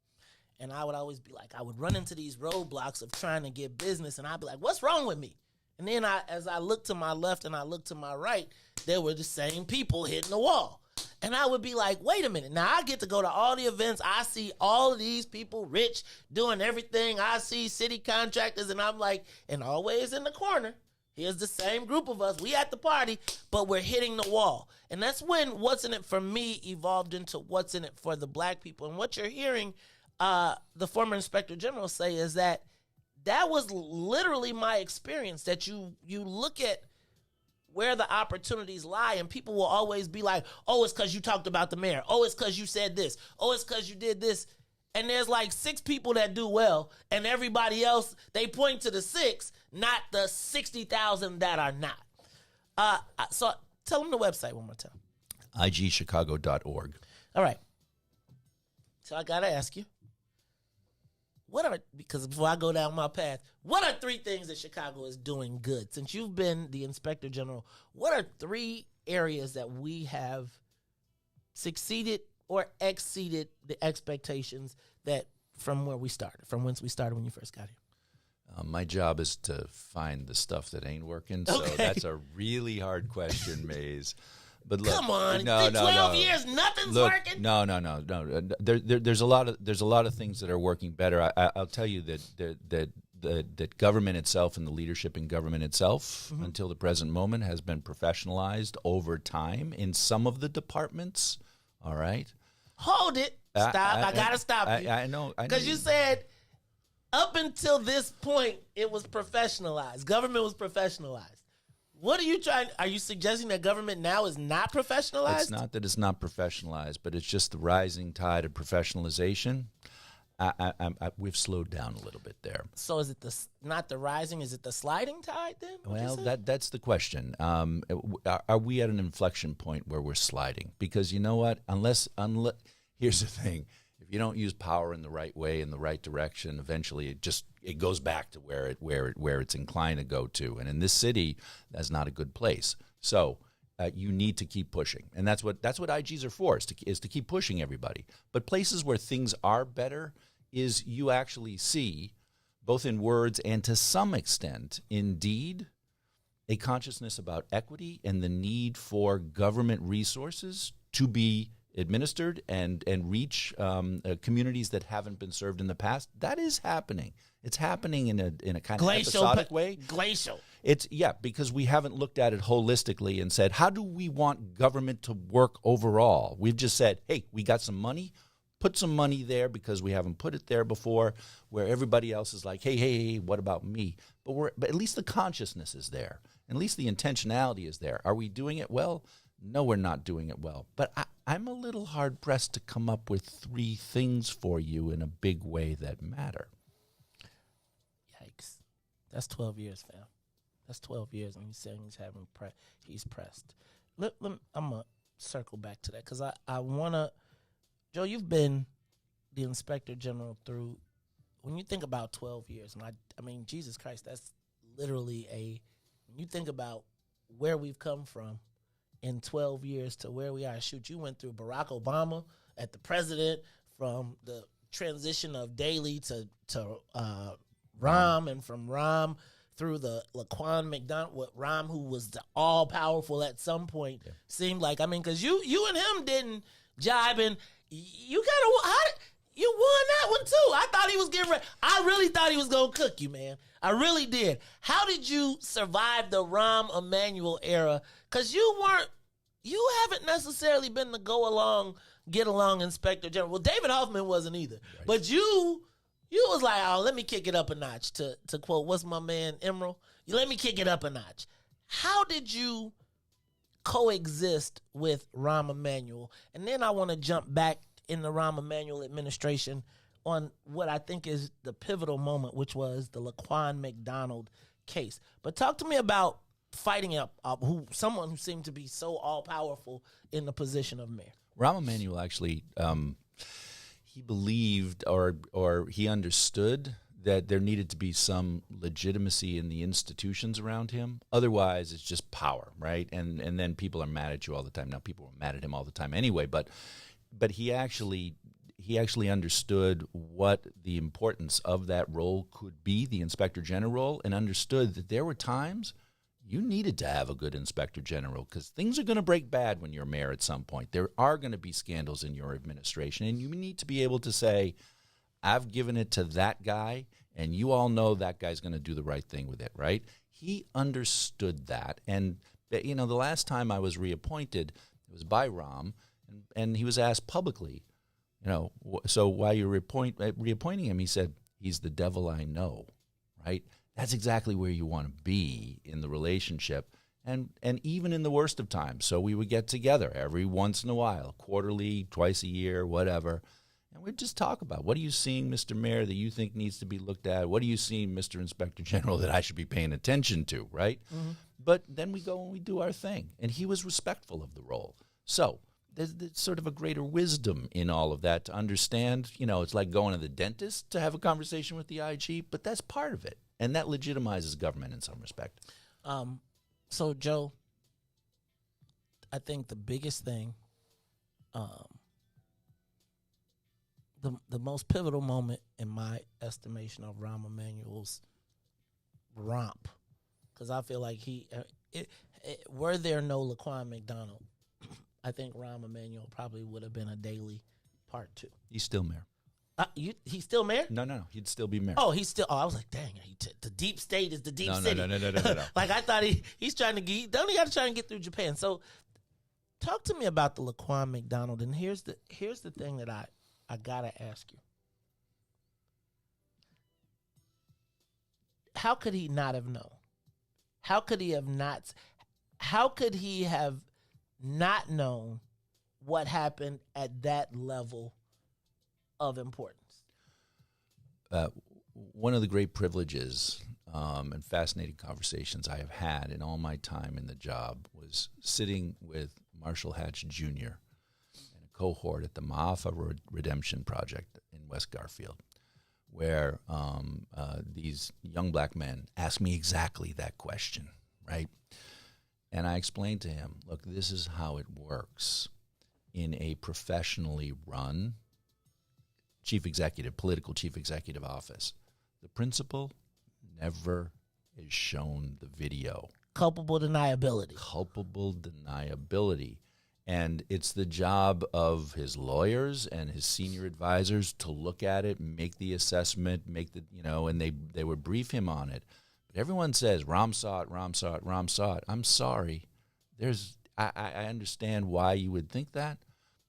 And I would always be like, I would run into these roadblocks of trying to get business, and I'd be like, what's wrong with me? And then as I looked to my left and I looked to my right, there were the same people hitting the wall. And I would be like, wait a minute. Now I get to go to all the events. I see all of these people rich doing everything. I see city contractors, and I'm like, and always in the corner, here's the same group of us. We at the party, but we're hitting the wall. And that's when what's in it for me evolved into what's in it for the black people. And what you're hearing the former Inspector General say is that was literally my experience, that you look at where the opportunities lie, and people will always be like, oh, it's because you talked about the mayor. Oh, it's because you said this. Oh, it's because you did this. And there's like 6 people that do well, and everybody else, they point to the 6, not the 60,000 that are not. So tell them the website one more time. igchicago.org. All right. So I got to ask you, because before I go down my path, what are 3 things that Chicago is doing good? Since you've been the Inspector General, what are 3 areas that we have succeeded or exceeded the expectations that from where we started, from whence we started when you first got here? My job is to find the stuff that ain't working, so that's a really hard question, Maze. But look, come on, 12 years, nothing's working. No. There's a lot of things that are working better. I'll tell you that government itself and the leadership in government itself, until the present moment, has been professionalized over time in some of the departments. All right, hold it. Stop. I gotta stop you. I know. Because you said up until this point, it was professionalized. Government was professionalized. What are you trying? Are you suggesting that government now is not professionalized? It's not that it's not professionalized, but it's just the rising tide of professionalization. We've slowed down a little bit there. So is it not the rising? Is it the sliding tide then? Well, that's the question. Are we at an inflection point where we're sliding? Because you know what? Unless here's the thing. If you don't use power in the right way, in the right direction, eventually it goes back to where it's inclined to go to. And in this city, that's not a good place. So you need to keep pushing, and that's what IGs are for, is to keep pushing everybody. But places where things are better is you actually see, both in words and to some extent in deed, a consciousness about equity and the need for government resources to be administered and reach communities that haven't been served in the past. That is happening. It's happening in a kind of episodic way. Glacial. Because we haven't looked at it holistically and said, how do we want government to work overall? We've just said, hey, we got some money. Put some money there because we haven't put it there before, where everybody else is like, hey, what about me? But at least the consciousness is there. At least the intentionality is there. Are we doing it well? No, we're not doing it well. But I'm a little hard-pressed to come up with 3 things for you in a big way that matter. Yikes. That's 12 years, fam. That's 12 years, and he's saying he's pressed. I'm going to circle back to that because I want to, Joe, you've been the Inspector General through, when you think about 12 years, and I mean, Jesus Christ, that's literally when you think about where we've come from in 12 years to where we are. Shoot, you went through Barack Obama at the president, from the transition of Daley to Rahm, and from Rahm through the Laquan McDonald, Rahm, who was the all-powerful at some point, seemed like, I mean, because you and him didn't jibe, and you you won that one too. I thought he was getting ready. I really thought he was going to cook you, man. I really did. How did you survive the Rahm Emanuel era? Because you haven't necessarily been the get along Inspector General. Well, David Hoffman wasn't either. Right. But you was like, oh, let me kick it up a notch, to quote, what's my man, Emerald? Let me kick it up a notch. How did you coexist with Rahm Emanuel? And then I want to jump back in the Rahm Emanuel administration on what I think is the pivotal moment, which was the Laquan McDonald case. But talk to me about fighting up someone who seemed to be so all-powerful in the position of mayor. Rahm Emanuel actually, he believed or he understood that there needed to be some legitimacy in the institutions around him. Otherwise, it's just power, right? And then people are mad at you all the time. Now, people were mad at him all the time anyway, but he actually understood what the importance of that role could be, the Inspector General role, and understood that there were times you needed to have a good Inspector General because things are going to break bad when you're mayor at some point. There are going to be scandals in your administration, and you need to be able to say, I've given it to that guy, and you all know that guy's going to do the right thing with it, right? He understood that. And, the last time I was reappointed, it was by Rahm, and he was asked publicly, so why you're reappointing him? He said, he's the devil I know, right? That's exactly where you want to be in the relationship, and even in the worst of times. So we would get together every once in a while, quarterly, twice a year, whatever, and we'd just talk about, what are you seeing, Mr. Mayor, that you think needs to be looked at? What are you seeing, Mr. Inspector General, that I should be paying attention to, right? Mm-hmm. But then we go and we do our thing, and he was respectful of the role. So there's sort of a greater wisdom in all of that to understand. It's like going to the dentist to have a conversation with the IG, but that's part of it. And that legitimizes government in some respect. So, Joe, I think the biggest thing, the most pivotal moment in my estimation of Rahm Emanuel's romp, because I feel like were there no Laquan McDonald, I think Rahm Emanuel probably would have been a daily part 2. He's still mayor. He's still mayor? No. He'd still be mayor. Oh, he's still. Oh, I was like, dang, the deep state is the deep city. No. Like I thought he's trying to get. Don't he got to try and get through Japan? So, talk to me about the Laquan McDonald. And here's the thing that I gotta ask you. How could he not have known? How could he have not known what happened at that level of importance? One of the great privileges and fascinating conversations I have had in all my time in the job was sitting with Marshall Hatch Jr. and a cohort at the Maafa Redemption Project in West Garfield, where these young black men asked me exactly that question, right? And I explained to him, look, this is how it works in a professionally run political chief executive office. The principal never is shown the video. Culpable deniability. And it's the job of his lawyers and his senior advisors to look at it, make the assessment, and they would brief him on it. But everyone says, Rahm saw it. I'm sorry. I understand why you would think that.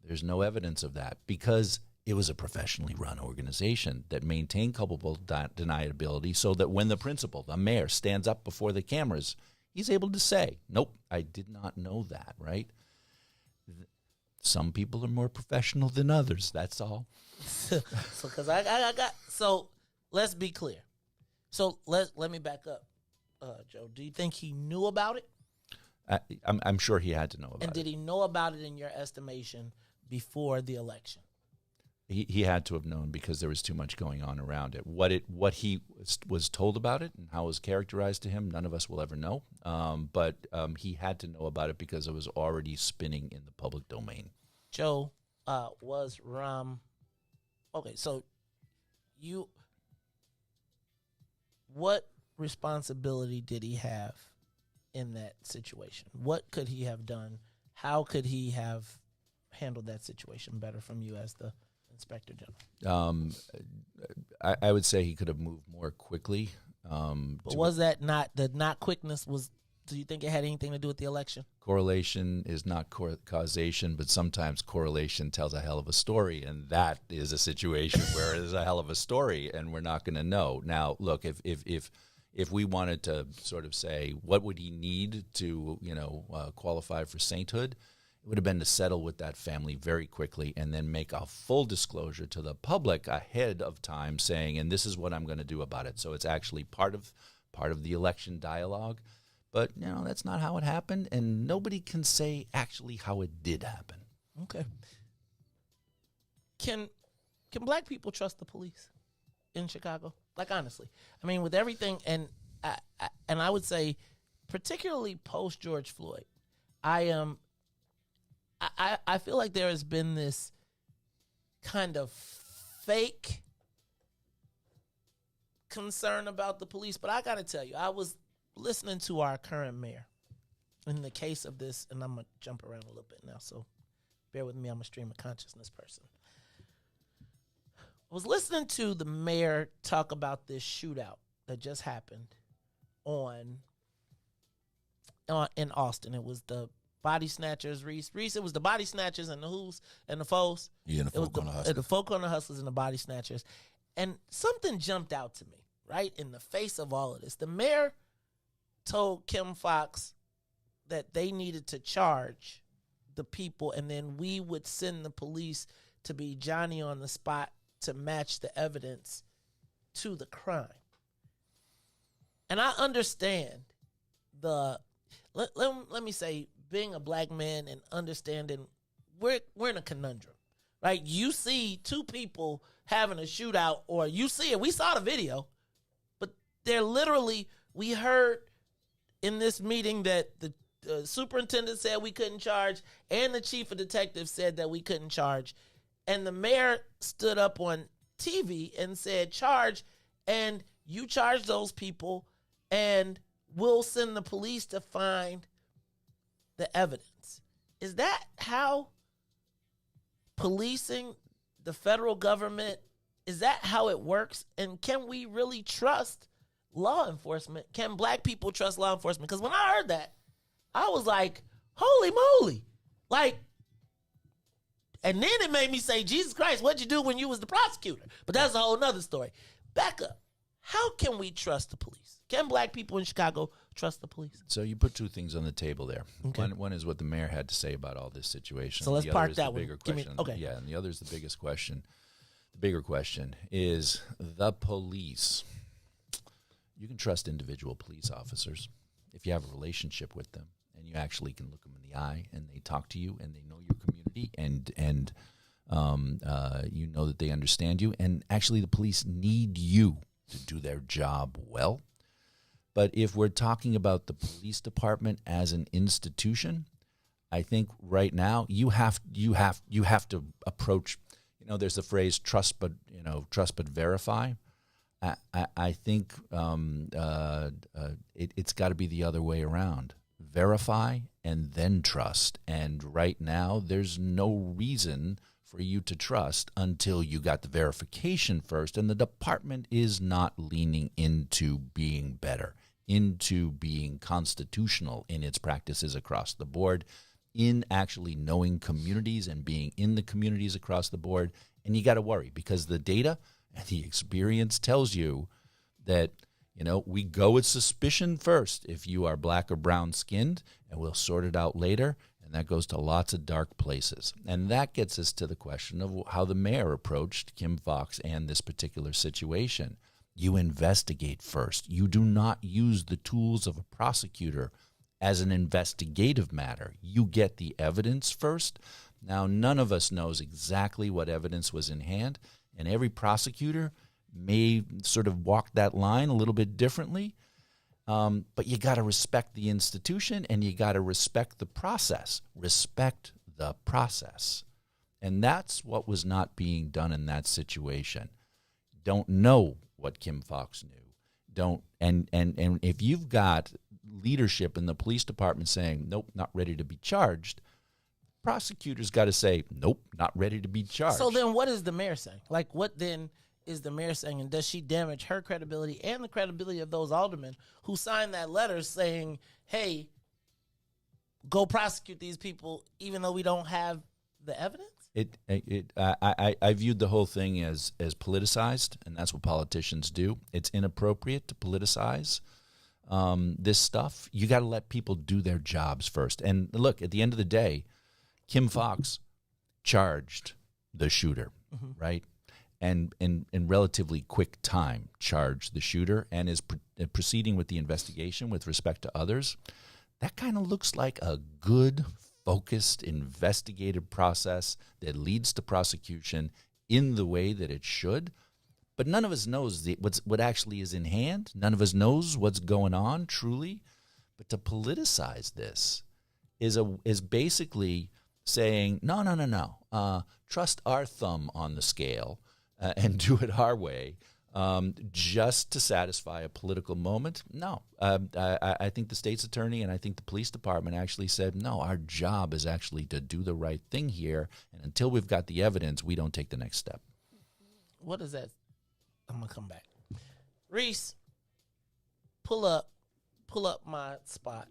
There's no evidence of that because it was a professionally run organization that maintained culpable deniability so that when the principal, the mayor, stands up before the cameras, he's able to say, nope, I did not know that, right? Some people are more professional than others, that's all. So let's be clear. So let me back up, Joe. Do you think he knew about it? I'm sure he had to know about it. And did he know about it in your estimation before the election? He had to have known because there was too much going on around it. What he was told about it and how it was characterized to him, none of us will ever know. But he had to know about it because it was already spinning in the public domain. Joe, was Rahm... Okay, so what responsibility did he have in that situation? What could he have done? How could he have handled that situation better from you as the Inspector General? I would say he could have moved more quickly. But was that not quickness was, do you think it had anything to do with the election? Correlation is not causation, but sometimes correlation tells a hell of a story, and that is a situation where there's a hell of a story, and we're not going to know. Now, look, if we wanted to sort of say what would he need to qualify for sainthood, it would have been to settle with that family very quickly and then make a full disclosure to the public ahead of time saying, and this is what I'm going to do about it. So it's actually part of the election dialogue. But, that's not how it happened, and nobody can say actually how it did happen. Okay. Can black people trust the police in Chicago? Like, honestly. I mean, with everything, and I would say, particularly post-George Floyd, I feel like there has been this kind of fake concern about the police. But I got to tell you, I was listening to our current mayor in the case of this, and I'm going to jump around a little bit now, so bear with me. I'm a stream of consciousness person. I was listening to the mayor talk about this shootout that just happened in Austin. It was the body snatchers, Riis. It was the body snatchers and the who's and the foes. Yeah, and the folk on the hustlers. The folk on the hustlers and the body snatchers. And something jumped out to me, right, in the face of all of this. The mayor told Kim Fox that they needed to charge the people, and then we would send the police to be Johnny on the spot to match the evidence to the crime. And I understand let me say, being a black man and understanding we're in a conundrum, right? You see two people having a shootout, or you see it. We saw the video, but they're literally. We heard in this meeting that the superintendent said we couldn't charge, and the chief of detectives said that we couldn't charge, and the mayor stood up on TV and said charge, and you charge those people, and we'll send the police to find the evidence. Is that how policing, the federal government, is that how it works? And can we really trust law enforcement? Can black people trust law enforcement? Because when I heard that, I was like, holy moly. Like, and then it made me say, Jesus Christ, what'd you do when you was the prosecutor? But that's a whole nother story. Back up. How can we trust the police? Can black people in Chicago trust the police? So you put two things on the table there. Okay. One is what the mayor had to say about all this situation. So let's the park other is that the one. bigger Give me- question. okay. Yeah, and the other is the biggest question. The bigger question is the police. You can trust individual police officers if you have a relationship with them and you actually can look them in the eye and they talk to you and they know your community and you know that they understand you. And actually the police need you to do their job well. But if we're talking about the police department as an institution, I think right now you have to approach. You know, there's the phrase trust but verify. I think it's got to be the other way around. Verify and then trust. And right now, there's no reason for you to trust until you got the verification first. And the department is not leaning into being better, into being constitutional in its practices across the board, in actually knowing communities and being in the communities across the board. And you got to worry because the data and the experience tells you that, we go with suspicion first if you are black or brown skinned, and we'll sort it out later. And that goes to lots of dark places. And that gets us to the question of how the mayor approached Kim Foxx and this particular situation. You investigate first. You do not use the tools of a prosecutor as an investigative matter. You get the evidence first. Now, none of us knows exactly what evidence was in hand, and every prosecutor may sort of walk that line a little bit differently. But you got to respect the institution and you got to respect the process. Respect the process. And that's what was not being done in that situation. Don't know what Kim Foxx knew. And if you've got leadership in the police department saying, nope, not ready to be charged, prosecutors got to say, nope, not ready to be charged. So then what is the mayor saying? Like, what then is the mayor saying? And does she damage her credibility and the credibility of those aldermen who signed that letter saying, hey, go prosecute these people even though we don't have the evidence? I viewed the whole thing as politicized, and that's what politicians do. It's inappropriate to politicize this stuff. You got to let people do their jobs first. And look, at the end of the day, Kim Foxx charged the shooter, right? And in relatively quick time charged the shooter and is proceeding with the investigation with respect to others. That kind of looks like a good, focused, investigative process that leads to prosecution in the way that it should. But none of us knows what actually is in hand. None of us knows what's going on truly. But to politicize this is basically saying, no. Trust our thumb on the scale and do it our way just to satisfy a political moment. No. I think the state's attorney and I think the police department actually said, no, our job is actually to do the right thing here. And until we've got the evidence, we don't take the next step. What is that? I'm going to come back. Riis, pull up my spot.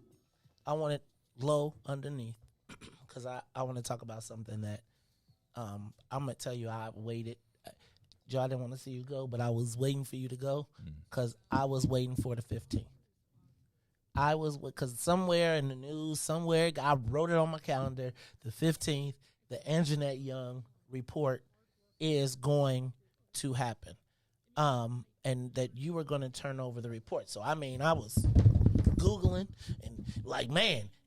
I want it low underneath because I want to talk about something that I'm going to tell you I waited. Joe, I didn't want to see you go, but I was waiting for you to go because I was waiting for the 15th. Because somewhere in the news, somewhere, I wrote it on my calendar, the 15th, the Anjanet Young report is going to happen. And that you were going to turn over the report. So, I was Googling and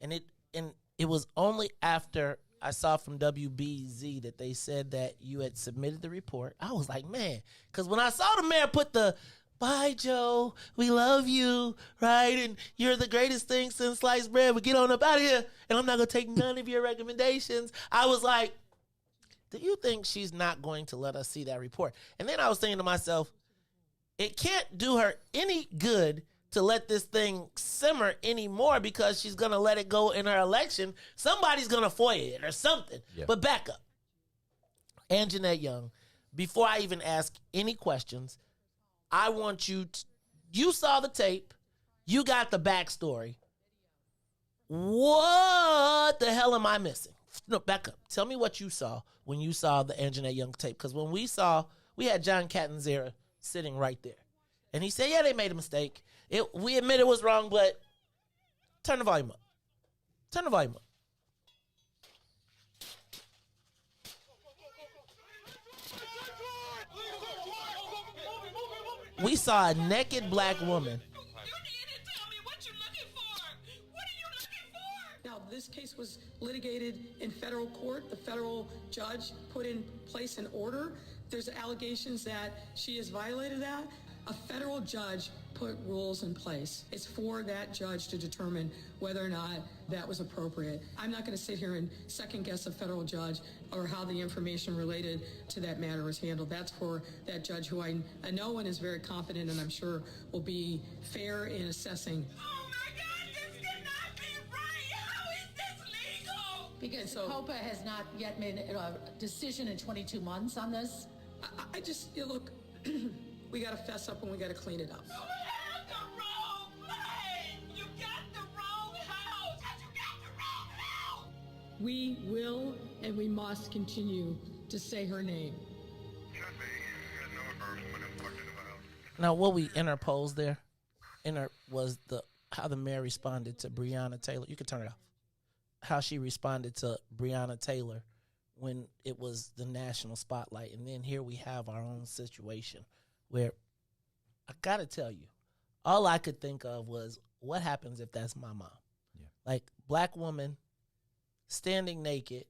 and it was only after I saw from WBZ that they said that you had submitted the report. I was like, man, because when I saw the mayor put the, bye, Joe, we love you, right? And you're the greatest thing since sliced bread. We get on up out of here, and I'm not going to take none of your recommendations. I was like, do you think she's not going to let us see that report? And then I was thinking to myself, it can't do her any good to let this thing simmer anymore because she's going to let it go in her election. Somebody's going to FOIA it or something. Yeah. But back up. Anjanet Young, before I even ask any questions, I want you to, you saw the tape. You got the backstory. What the hell am I missing? No, back up. Tell me what you saw when you saw the Anjanet Young tape. Because when we had John Catanzara sitting right there. And he said, yeah, they made a mistake. We admit it was wrong, but turn the volume up. Turn the volume up. We saw a naked black woman. Now, this case was litigated in federal court. The federal judge put in place an order. There's allegations that she has violated that. A federal judge put rules in place. It's for that judge to determine whether or not that was appropriate. I'm not going to sit here and second guess a federal judge or how the information related to that matter is handled. That's for that judge who I know and is very confident and I'm sure will be fair in assessing. Because COPA has not yet made a decision in 22 months on this? I just, look, we got to fess up and we got to clean it up. You have the wrong plane! You got the wrong house! You got the wrong house! We will and we must continue to say her name. Now, what we interposed there was how the mayor responded to Breonna Taylor. You can turn it off. How she responded to Breonna Taylor when it was the national spotlight. And then here we have our own situation where I got to tell you, all I could think of was what happens if that's my mom? Yeah. Like, black woman standing naked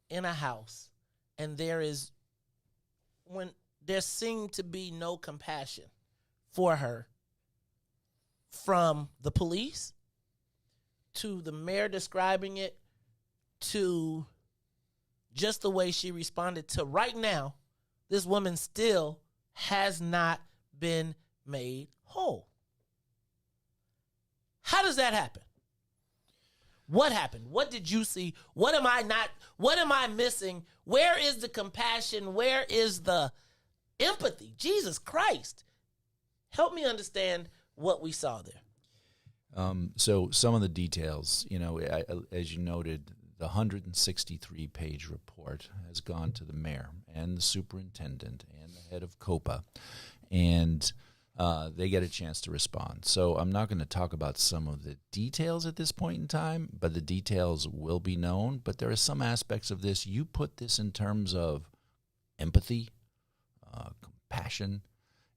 in a house, and when there seemed to be no compassion for her from the police to the mayor describing it to just the way she responded to right now, this woman still has not been made whole. How does that happen? What happened? What did you see? What am I missing? Where is the compassion? Where is the empathy? Jesus Christ. Help me understand what we saw there. So some of the details, as you noted, the 163-page report has gone to the mayor and the superintendent and the head of COPA, and they get a chance to respond. So I'm not going to talk about some of the details at this point in time, but the details will be known. But there are some aspects of this. You put this in terms of empathy, compassion,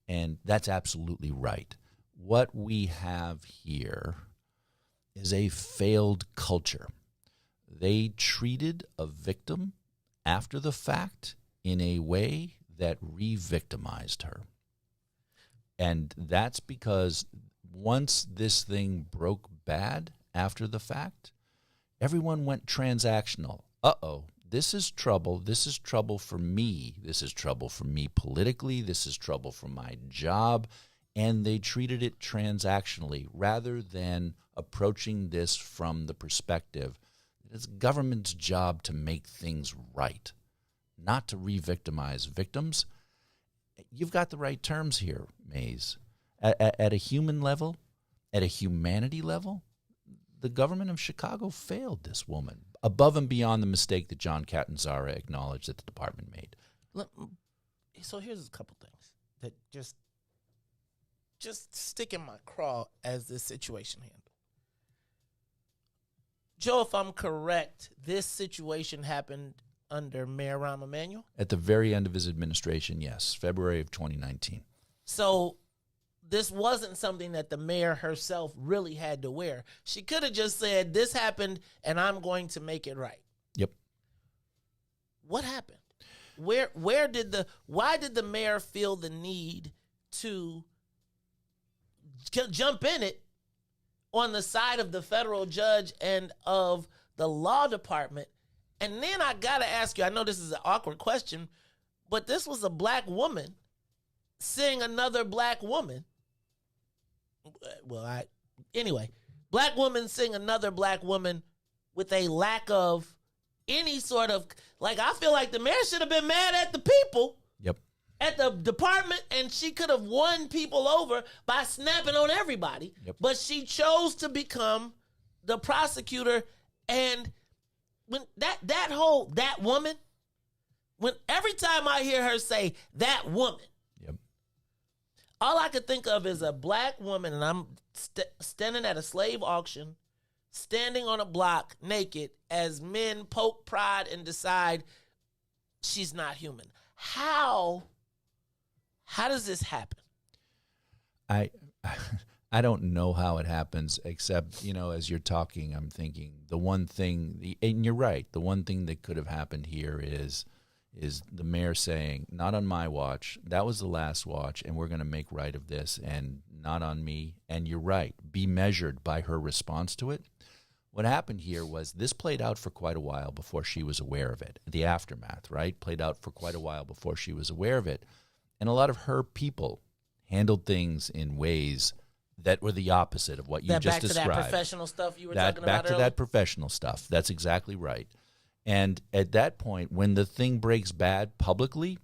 and that's absolutely right. What we have here is a failed culture. They treated a victim after the fact in a way that re-victimized her. And that's because once this thing broke bad after the fact, everyone went transactional. Uh-oh, this is trouble. This is trouble for me. This is trouble for me politically. This is trouble for my job. And they treated it transactionally rather than approaching this from the perspective that it's government's job to make things right, not to re-victimize victims. You've got the right terms here, Mays. At a human level, at a humanity level, the government of Chicago failed this woman above and beyond the mistake that John Catanzara acknowledged that the department made. So here's a couple things that just stick in my craw as this situation handled. Joe, if I'm correct, this situation happened under Mayor Rahm Emanuel? At the very end of his administration, yes, February of 2019. So this wasn't something that the mayor herself really had to wear. She could have just said, this happened, and I'm going to make it right. Yep. What happened? Why did the mayor feel the need to jump in it on the side of the federal judge and of the law department? And then I gotta ask you, I know this is an awkward question, but this was a black woman seeing another black woman. Anyway, black woman seeing another black woman with a lack of any sort of, I feel like the mayor should have been mad at the people. Yep. At the department, and she could have won people over by snapping on everybody. Yep. But she chose to become the prosecutor. And when that woman, when every time I hear her say that woman, yep, all I could think of is a black woman, and I'm standing at a slave auction, standing on a block naked as men poke pride and decide she's not human. How does this happen? I don't know how it happens, except, as you're talking, I'm thinking the one thing, and you're right, the one thing that could have happened here is the mayor saying, not on my watch, that was the last watch, and we're going to make right of this, and not on me. And you're right, be measured by her response to it. What happened here was this played out for quite a while before she was aware of it. The aftermath, right, played out for quite a while before she was aware of it. And a lot of her people handled things in ways that were the opposite of what you just described. Back to that professional stuff you were talking about Back to earlier? that professional stuff. That's exactly right. And at that point, when the thing breaks bad publicly,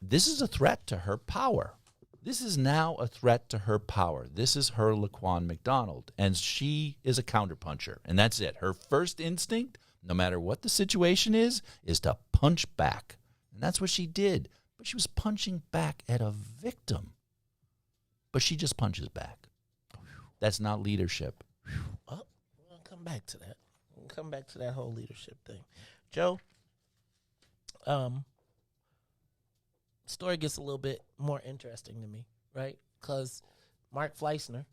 this is a threat to her power. This is now a threat to her power. This is her Laquan McDonald, and she is a counterpuncher, and that's it. Her first instinct, no matter what the situation is to punch back. And that's what she did. But she was punching back at a victim. But she just punches back. That's not leadership. Well, we'll come back to that. We'll come back to that whole leadership thing. Joe, story gets a little bit more interesting to me, right? Because Mark Fleissner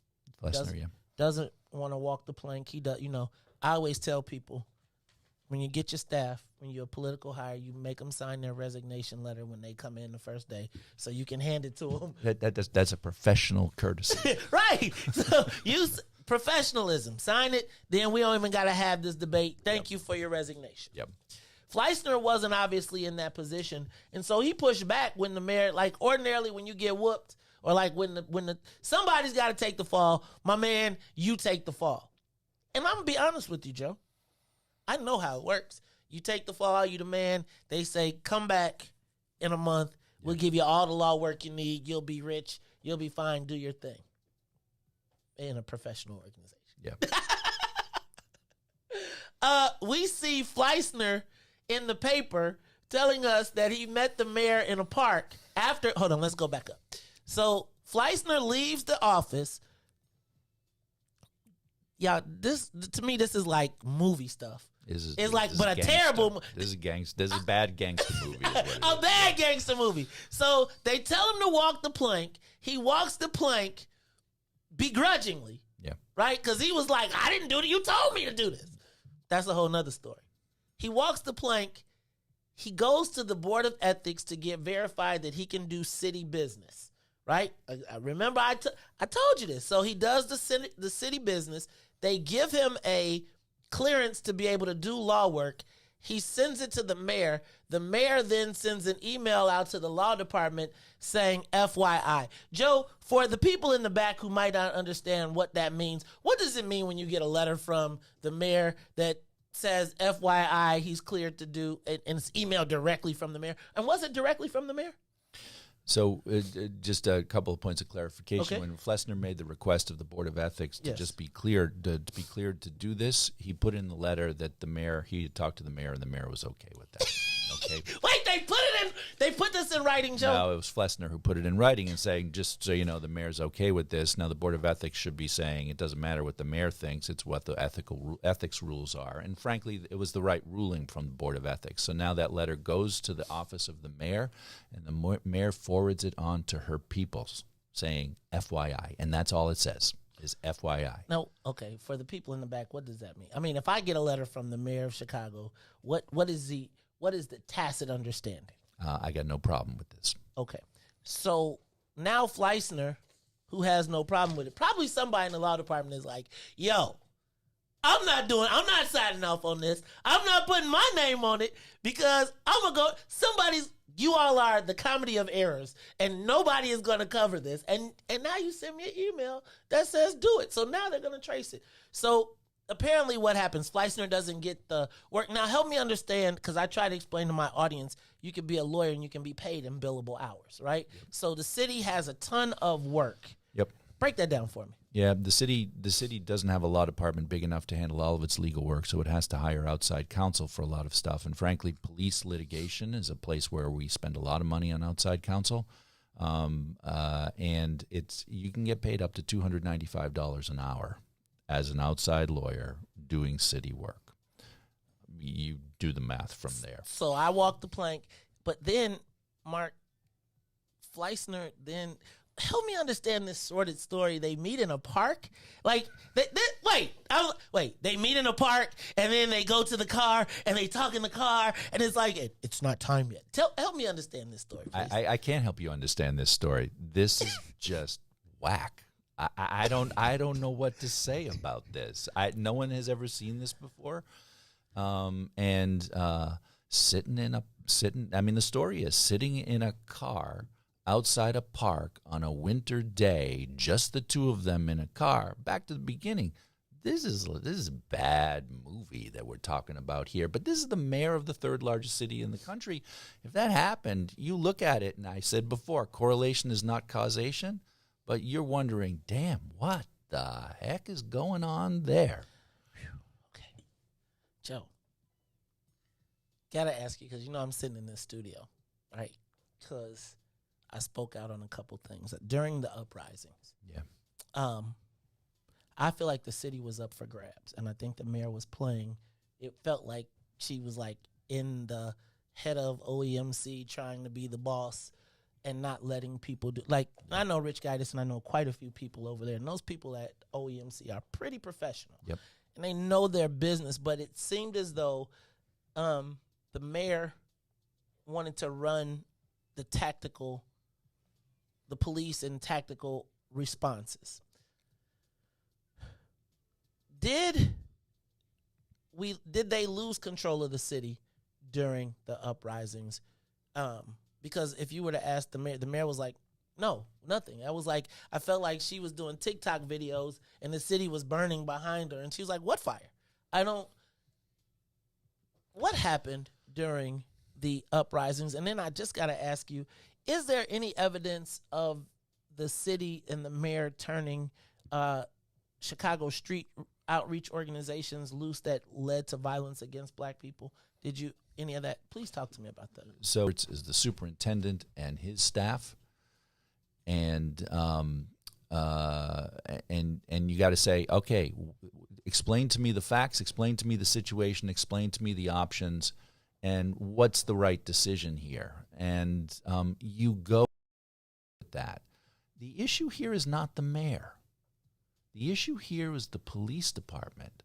doesn't want to walk the plank. He does, I always tell people, when you get your staff, when you're a political hire, you make them sign their resignation letter when they come in the first day so you can hand it to them. That's a professional courtesy. Right. So use professionalism. Sign it. Then we don't even got to have this debate. Thank you for your resignation. Yep. Fleissner wasn't obviously in that position. And so he pushed back when the mayor, ordinarily when you get whooped or when somebody's got to take the fall, my man, you take the fall. And I'm going to be honest with you, Joe. I know how it works. You take the fall, you the man. They say, come back in a month. We'll give you all the law work you need. You'll be rich. You'll be fine. Do your thing. In a professional organization. Yeah. We see Fleissner in the paper telling us that he met the mayor in a park after. Hold on, let's go back up. So Fleissner leaves the office. Yeah, this is like movie stuff. It's like, but a terrible. This is a bad gangster movie. A bad gangster movie. So they tell him to walk the plank. He walks the plank begrudgingly. Yeah. Right? Because he was like, I didn't do it. You told me to do this. That's a whole nother story. He walks the plank. He goes to the Board of Ethics to get verified that he can do city business. Right? I remember I told you this. So he does the city business. They give him a clearance to be able to do law work. He sends it to the mayor. The mayor then sends an email out to the law department saying FYI. Joe, for the people in the back who might not understand what that means, what does it mean when you get a letter from the mayor that says FYI he's cleared to do, and it's emailed directly from the mayor? And was it directly from the mayor? So just a couple of points of clarification. Okay. When Fleissner made the request of the Board of Ethics to Yes. just be cleared to do this, he put in the letter that he had talked to the mayor, and the mayor was okay with that. Okay. Wait, they put this in writing, Joe? No, it was Fleissner who put it in writing and saying, just so you know, the mayor's okay with this. Now the Board of Ethics should be saying it doesn't matter what the mayor thinks, it's what the ethics rules are. And frankly, it was the right ruling from the Board of Ethics. So now that letter goes to the office of the mayor, and the mayor forwards it on to her peoples saying FYI. And that's all it says is FYI. No, okay. For the people in the back, what does that mean? I mean, if I get a letter from the mayor of Chicago, what is What is the tacit understanding? I got no problem with this. Okay. So now Fleissner, who has no problem with it, probably somebody in the law department is like, yo, I'm not signing off on this. I'm not putting my name on it because I'm going to go, you all are the comedy of errors and nobody is going to cover this. And now you send me an email that says do it. So now they're going to trace it. So apparently what happens, Fleissner doesn't get the work. Now help me understand, because I try to explain to my audience, you can be a lawyer and you can be paid in billable hours, right? Yep. So the city has a ton of work. Yep. Break that down for me. Yeah, the city doesn't have a law department big enough to handle all of its legal work, so it has to hire outside counsel for a lot of stuff. And frankly, police litigation is a place where we spend a lot of money on outside counsel, and you can get paid up to $295 an hour as an outside lawyer doing city work. You do the math from there. So I walk the plank, but then Mark Fleissner then. Help me understand this sordid story. They meet in a park? Like, they meet in a park, and then they go to the car, and they talk in the car, and it's like, it's not time yet. Help me understand this story, please. I can't help you understand this story. This is just whack. I don't know what to say about this. No one has ever seen this before. The story is sitting in a car outside a park on a winter day, just the two of them in a car. Back to the beginning. This is a bad movie that we're talking about here, but this is the mayor of the third largest city in the country. If that happened, you look at it, and I said before, correlation is not causation, but you're wondering, damn, what the heck is going on there? Okay. Joe, gotta ask you, because I'm sitting in this studio, right? Because I spoke out on a couple things during the uprisings. Yeah. I feel like the city was up for grabs, and I think the mayor was playing. It felt like she was like in the head of OEMC trying to be the boss and not letting people do. Like, I know Rich Guidis, and I know quite a few people over there, and those people at OEMC are pretty professional. Yep. And they know their business, but it seemed as though the mayor wanted to run the police and tactical responses. Did they lose control of the city during the uprisings? Because if you were to ask the mayor was like, no, nothing. I felt like she was doing TikTok videos and the city was burning behind her. And she was like, what fire? What happened during the uprisings? And then I just got to ask you, is there any evidence of the city and the mayor turning Chicago street outreach organizations loose that led to violence against black people? Did you any of that? Please talk to me about that. So it's the superintendent and his staff, and you got to say, okay, explain to me the facts, explain to me the situation, explain to me the options, and what's the right decision here. And you go with that. The issue here is not the mayor. The issue here is the police department,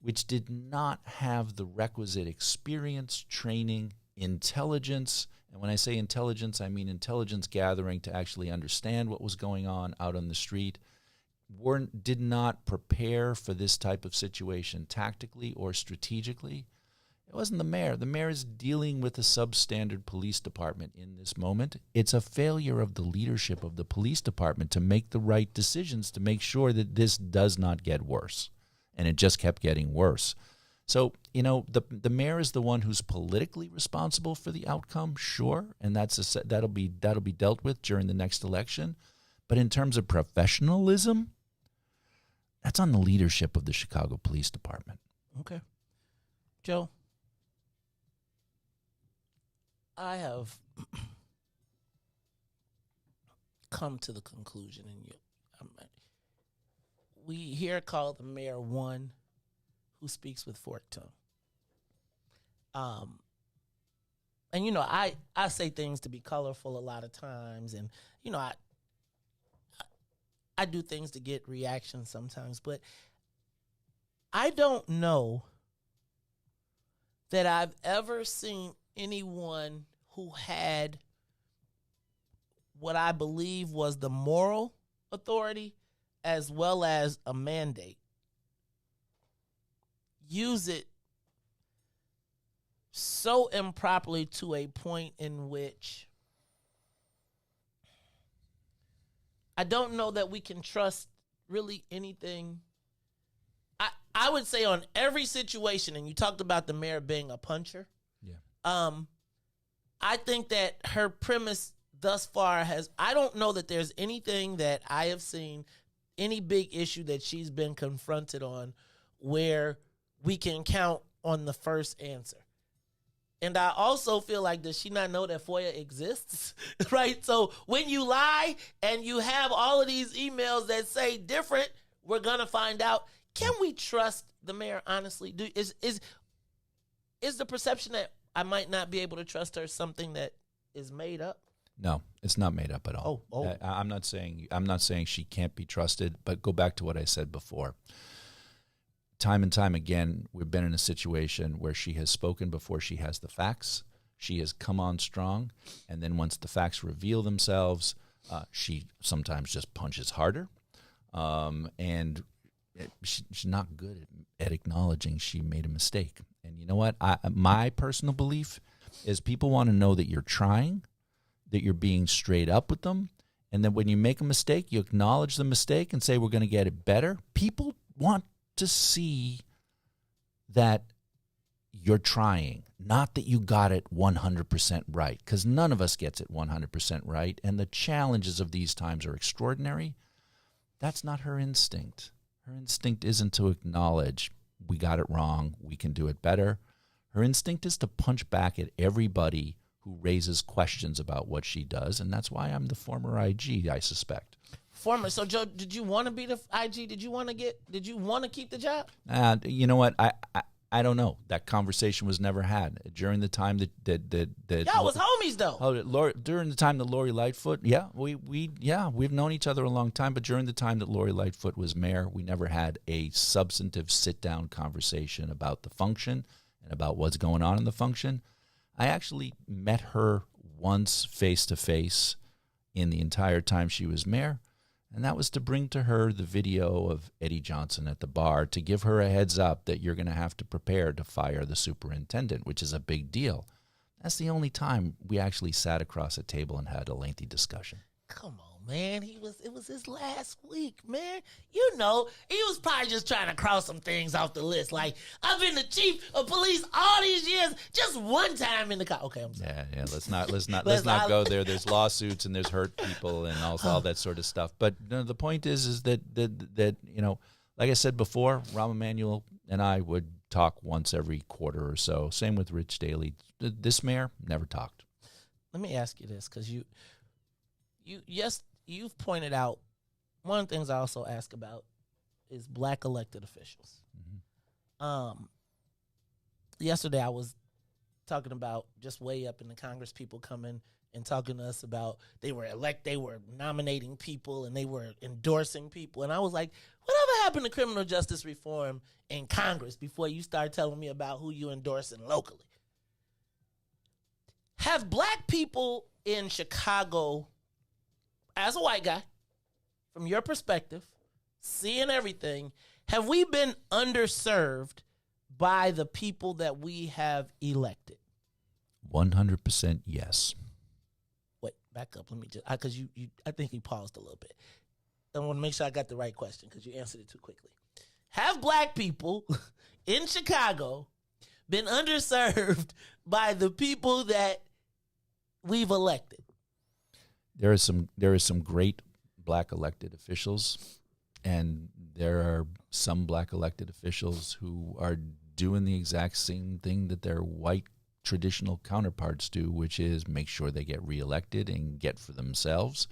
which did not have the requisite experience, training, intelligence. And when I say intelligence, I mean intelligence gathering to actually understand what was going on out on the street. Did not prepare for this type of situation tactically or strategically. It wasn't the mayor. The mayor is dealing with a substandard police department in this moment. It's a failure of the leadership of the police department to make the right decisions to make sure that this does not get worse. And it just kept getting worse. So, the mayor is the one who's politically responsible for the outcome, sure, and that'll be dealt with during the next election. But in terms of professionalism, that's on the leadership of the Chicago Police Department. Okay. Joe, I have come to the conclusion, we here call the mayor one who speaks with forked tongue. And I say things to be colorful a lot of times, and I do things to get reactions sometimes, but I don't know that I've ever seen anyone who had what I believe was the moral authority as well as a mandate use it so improperly to a point in which I don't know that we can trust really anything. I would say on every situation, and you talked about the mayor being a puncher. Yeah. I think that her premise thus far I don't know that there's anything that I have seen, any big issue that she's been confronted on where we can count on the first answer. And I also feel like, does she not know that FOIA exists? Right? So when you lie and you have all of these emails that say different, we're going to find out. Can we trust the mayor, honestly? Is the perception that I might not be able to trust her something that is made up? No, it's not made up at all. I'm not saying she can't be trusted, but go back to what I said before. Time and time again, we've been in a situation where she has spoken before she has the facts. She has come on strong, and then once the facts reveal themselves, she sometimes just punches harder, and she's not good at acknowledging she made a mistake. And you know what? My personal belief is people want to know that you're trying, that you're being straight up with them, and then when you make a mistake, you acknowledge the mistake and say, we're going to get it better. People want to see that you're trying, not that you got it 100% right, because none of us gets it 100% right, and the challenges of these times are extraordinary. That's not her instinct. Her instinct isn't to acknowledge we got it wrong, we can do it better. Her instinct is to punch back at everybody who raises questions about what she does, and that's why I'm the former IG, I suspect. So Joe, did you want to be the IG? Did you want to keep the job? You know what? I don't know. That conversation was never had during the time that y'all was homies though. During the time that Lori Lightfoot, we've known each other a long time. But during the time that Lori Lightfoot was mayor, we never had a substantive sit-down conversation about the function and about what's going on in the function. I actually met her once face-to-face in the entire time she was mayor, and that was to bring to her the video of Eddie Johnson at the bar to give her a heads up that you're going to have to prepare to fire the superintendent, which is a big deal. That's the only time we actually sat across a table and had a lengthy discussion. Come on, man. It was his last week, man. You know, he was probably just trying to cross some things off the list. Like, I've been the chief of police all these years, just one time in the car. Okay, I'm sorry. Yeah. Let's not go there. There's lawsuits and there's hurt people and all that sort of stuff. But the point is that you know, like I said before, Rahm Emanuel and I would talk once every quarter or so. Same with Rich Daley. This mayor never talked. Let me ask you this, because you've pointed out one of the things I also ask about is black elected officials. Mm-hmm. Yesterday I was talking about just way up in the Congress, people coming and talking to us about they were nominating people and they were endorsing people. And I was like, whatever happened to criminal justice reform in Congress before you start telling me about who you endorsing locally? Have black people in Chicago, as a white guy, from your perspective, seeing everything, have we been underserved by the people that we have elected? 100% yes. Wait, back up. Let me just, because I think you paused a little bit. I want to make sure I got the right question because you answered it too quickly. Have black people in Chicago been underserved by the people that we've elected? There are some great black elected officials, and there are some black elected officials who are doing the exact same thing that their white traditional counterparts do, which is make sure they get reelected and get for themselves.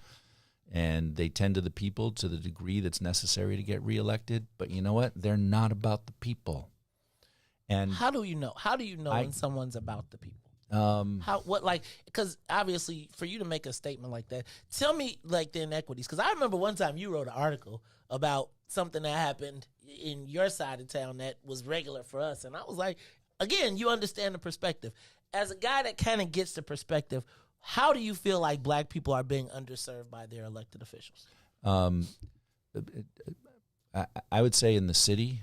And they tend to the people to the degree that's necessary to get reelected. But you know what? They're not about the people. And how do you know? How do you know when someone's about the people? Because obviously for you to make a statement like that, tell me like the inequities. Because I remember one time you wrote an article about something that happened in your side of town that was regular for us. And I was like, again, you understand the perspective. As a guy that kind of gets the perspective, how do you feel like black people are being underserved by their elected officials? I would say in the city,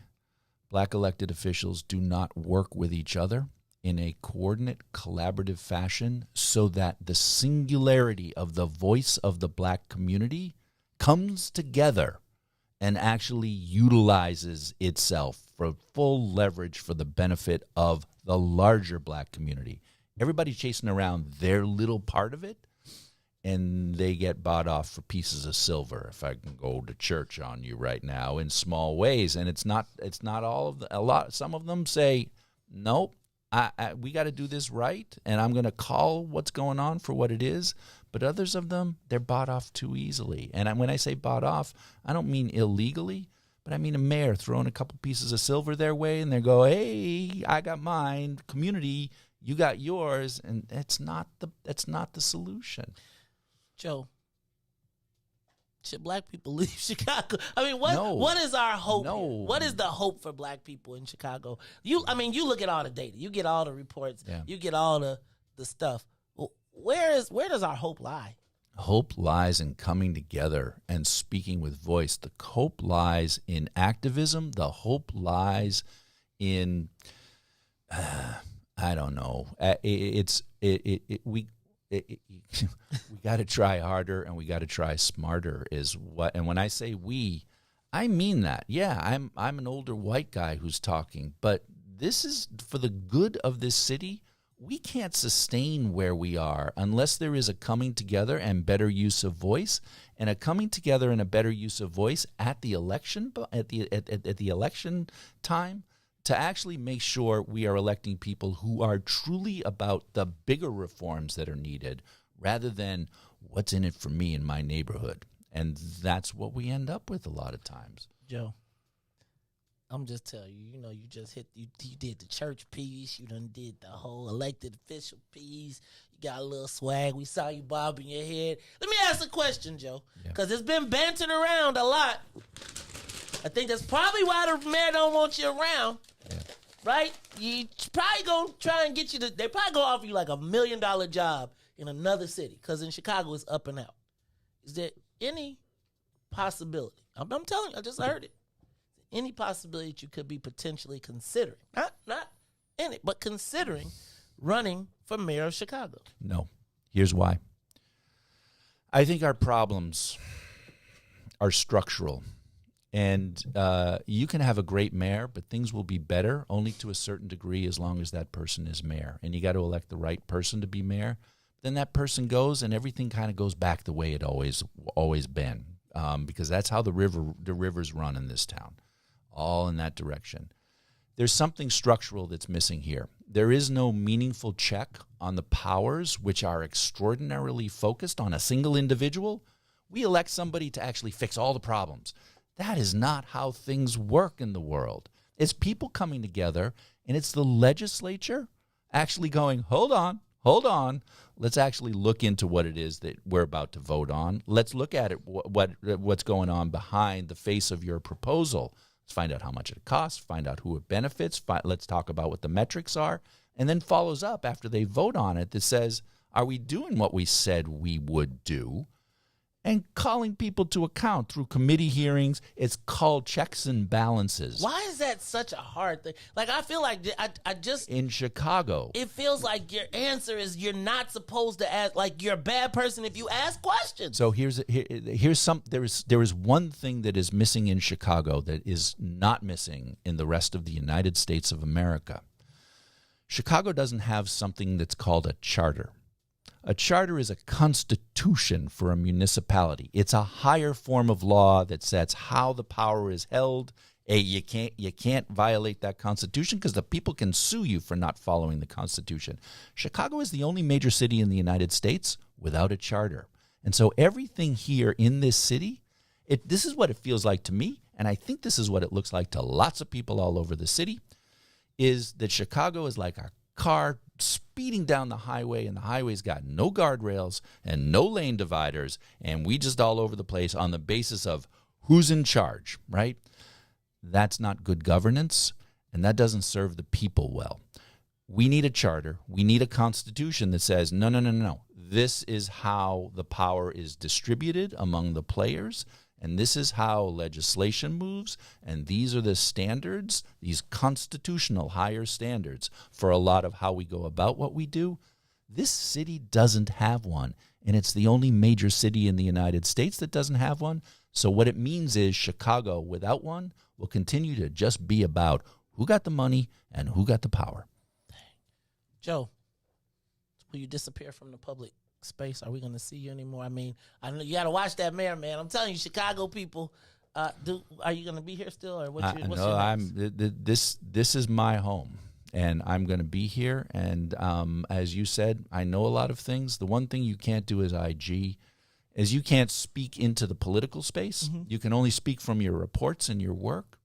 black elected officials do not work with each other in a coordinate, collaborative fashion so that the singularity of the voice of the black community comes together and actually utilizes itself for full leverage for the benefit of the larger black community. Everybody's chasing around their little part of it, and they get bought off for pieces of silver, if I can go to church on you right now, in small ways. And it's not all of the, some of them say, nope, we got to do this right, and I'm going to call what's going on for what it is. But others of them, they're bought off too easily. And when I say bought off, I don't mean illegally, but I mean a mayor throwing a couple pieces of silver their way, and they go, hey, I got mine, community, you got yours, and that's not the solution. Joe, should black people leave Chicago? I mean, what is our hope? No. What is the hope for black people in Chicago? You look at all the data. You get all the reports. Yeah. You get all the stuff. Where does our hope lie? Hope lies in coming together and speaking with voice. The hope lies in activism. The hope lies in, I don't know. We got to try harder and we got to try smarter is what. And when I say we, I mean that. Yeah, I'm an older white guy who's talking, but this is for the good of this city. We can't sustain where we are unless there is a coming together and better use of voice, and a coming together and a better use of voice at the election at the election time to actually make sure we are electing people who are truly about the bigger reforms that are needed rather than what's in it for me in my neighborhood. And that's what we end up with a lot of times. Joe, I'm just telling you, you just you did the church piece. You done did the whole elected official piece. You got a little swag. We saw you bobbing your head. Let me ask a question, Joe, because it's been bantered around a lot. I think that's probably why the mayor don't want you around, right? You probably going to try and get you they probably going to offer you like $1 million job in another city, because in Chicago it's up and out. Is there any possibility? I'm telling you, I just heard it. Any possibility that you could be potentially considering, not in it, but considering running for mayor of Chicago? No. Here's why. I think our problems are structural. And you can have a great mayor, but things will be better only to a certain degree as long as that person is mayor. And you got to elect the right person to be mayor. Then that person goes and everything kind of goes back the way it always been, because that's how the rivers run in this town. All in that direction. There's something structural that's missing here. There is no meaningful check on the powers which are extraordinarily focused on a single individual. We elect somebody to actually fix all the problems. That is not how things work in the world. It's people coming together, and it's the legislature actually going, hold on. Let's actually look into what it is that we're about to vote on. Let's look at it, what's going on behind the face of your proposal. Let's find out how much it costs, find out who it benefits, let's talk about what the metrics are, and then follows up after they vote on it that says, are we doing what we said we would do? And calling people to account through committee hearings. It's called checks and balances. Why is that such a hard thing? Like, I feel like I just... In Chicago. It feels like your answer is you're not supposed to ask, like you're a bad person if you ask questions. So there is one thing that is missing in Chicago that is not missing in the rest of the United States of America. Chicago doesn't have something that's called a charter. A charter is a constitution for a municipality. It's a higher form of law that sets how the power is held. You can't violate that constitution because the people can sue you for not following the Constitution. Chicago is the only major city in the United States without a charter. And so everything here in this city, this is what it feels like to me, and I think this is what it looks like to lots of people all over the city, is that Chicago is like a car speeding down the highway, and the highway's got no guardrails and no lane dividers, and we just all over the place on the basis of who's in charge, right? That's not good governance, and that doesn't serve the people well. We need a charter. We need a constitution that says, no. This is how the power is distributed among the players, and this is how legislation moves, and these are the standards, these constitutional higher standards for a lot of how we go about what we do. This city doesn't have one, and it's the only major city in the United States that doesn't have one. So what it means is Chicago without one will continue to just be about who got the money and who got the power. Joe, will you disappear from the public space? Are we going to see you anymore? I mean, I know you got to watch that mayor, man. I'm telling you, Chicago people, are you going to be here still, or what's your next? This is my home, and I'm going to be here. And as you said, I know a lot of things. The one thing you can't do as IG is you can't speak into the political space. Mm-hmm. You can only speak from your reports and your work.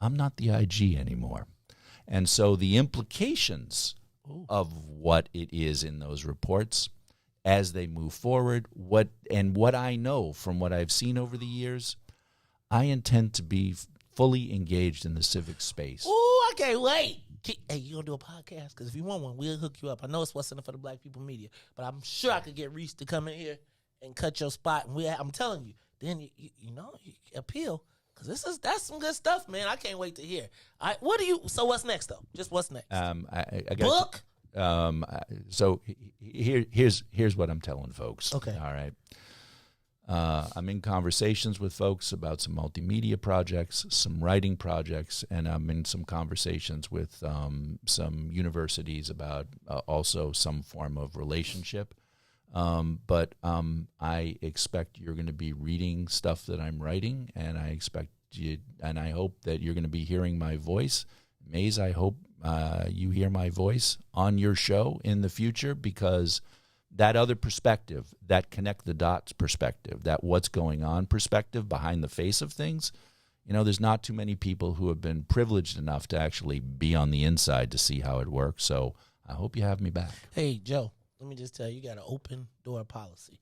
I'm not the IG anymore. And so the implications of what it is in those reports as they move forward, what I know from what I've seen over the years, I intend to be fully engaged in the civic space. Ooh, I can't wait. Hey, you gonna do a podcast? Because if you want one, we'll hook you up. I know it's what's in it for the Black People Media, but I'm sure I could get Riis to come in here and cut your spot. And I'm telling you, then you appeal, because that's some good stuff, man. I can't wait to hear. So what's next though? Just what's next? I got book. So here's what I'm telling folks. Okay. All right. I'm in conversations with folks about some multimedia projects, some writing projects, and I'm in some conversations with some universities about also some form of relationship. But I expect you're going to be reading stuff that I'm writing, and I expect you, and I hope that you're going to be hearing my voice. Maze, I hope you hear my voice on your show in the future, because that other perspective, that connect the dots perspective, that what's going on perspective behind the face of things, there's not too many people who have been privileged enough to actually be on the inside to see how it works. So I hope you have me back. Hey, Joe, let me just tell you, you got an open door policy.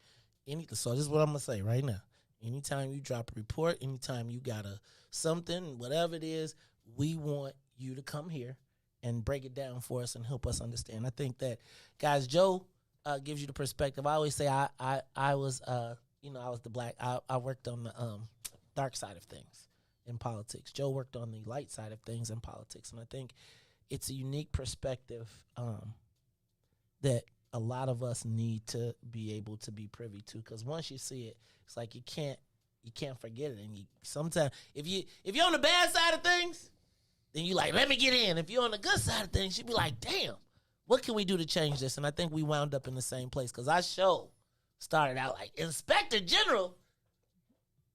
So this is what I'm going to say right now. Anytime you drop a report, anytime you got something, whatever it is, we want you to come here and break it down for us and help us understand. I think that, guys, Joe gives you the perspective. I always say I was, I was the black. I worked on the dark side of things in politics. Joe worked on the light side of things in politics, and I think it's a unique perspective that a lot of us need to be able to be privy to. Because once you see it, it's like you can't forget it. And sometimes if you're on the bad side of things, then you like, let me get in. If you're on the good side of things, you be like, damn, what can we do to change this? And I think we wound up in the same place, because our show started out like Inspector General.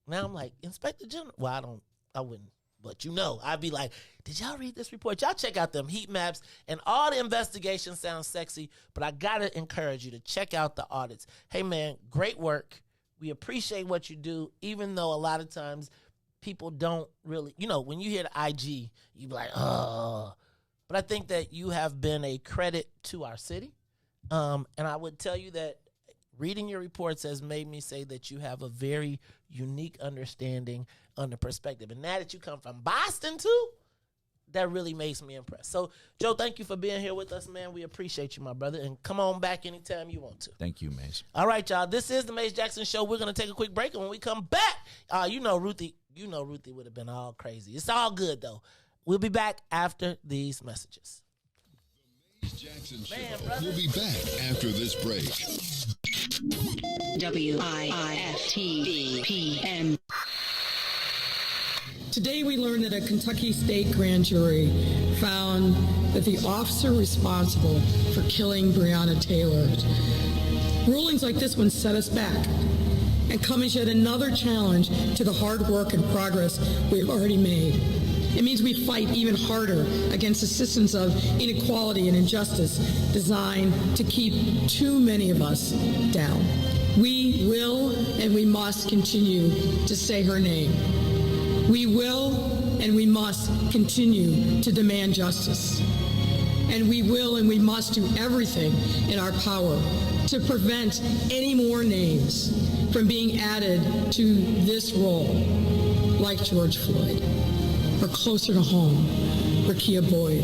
Now I'm like, Inspector General? Well, I wouldn't. But I'd be like, did y'all read this report? Y'all check out them heat maps, and all the investigations sound sexy, but I got to encourage you to check out the audits. Hey, man, great work. We appreciate what you do, even though a lot of times people don't really, when you hear the IG, you be like, oh. But I think that you have been a credit to our city. And I would tell you that reading your reports has made me say that you have a very unique understanding on the perspective. And now that you come from Boston, too, that really makes me impressed. So, Joe, thank you for being here with us, man. We appreciate you, my brother. And come on back anytime you want to. Thank you, Maze. All right, y'all. This is the Maze Jackson Show. We're going to take a quick break. And when we come back, Ruthie would have been all crazy. It's all good, though. We'll be back after these messages. The Maze Jackson Show. We'll be back after this break. WIFTBPM. Today we learned that a Kentucky state grand jury found that the officer responsible for killing Breonna Taylor. Rulings like this one set us back and come as yet another challenge to the hard work and progress we've already made. It means we fight even harder against the systems of inequality and injustice designed to keep too many of us down. We will and we must continue to say her name. We will and we must continue to demand justice. And we will and we must do everything in our power to prevent any more names from being added to this role, like George Floyd, or closer to home, Rekia Boyd,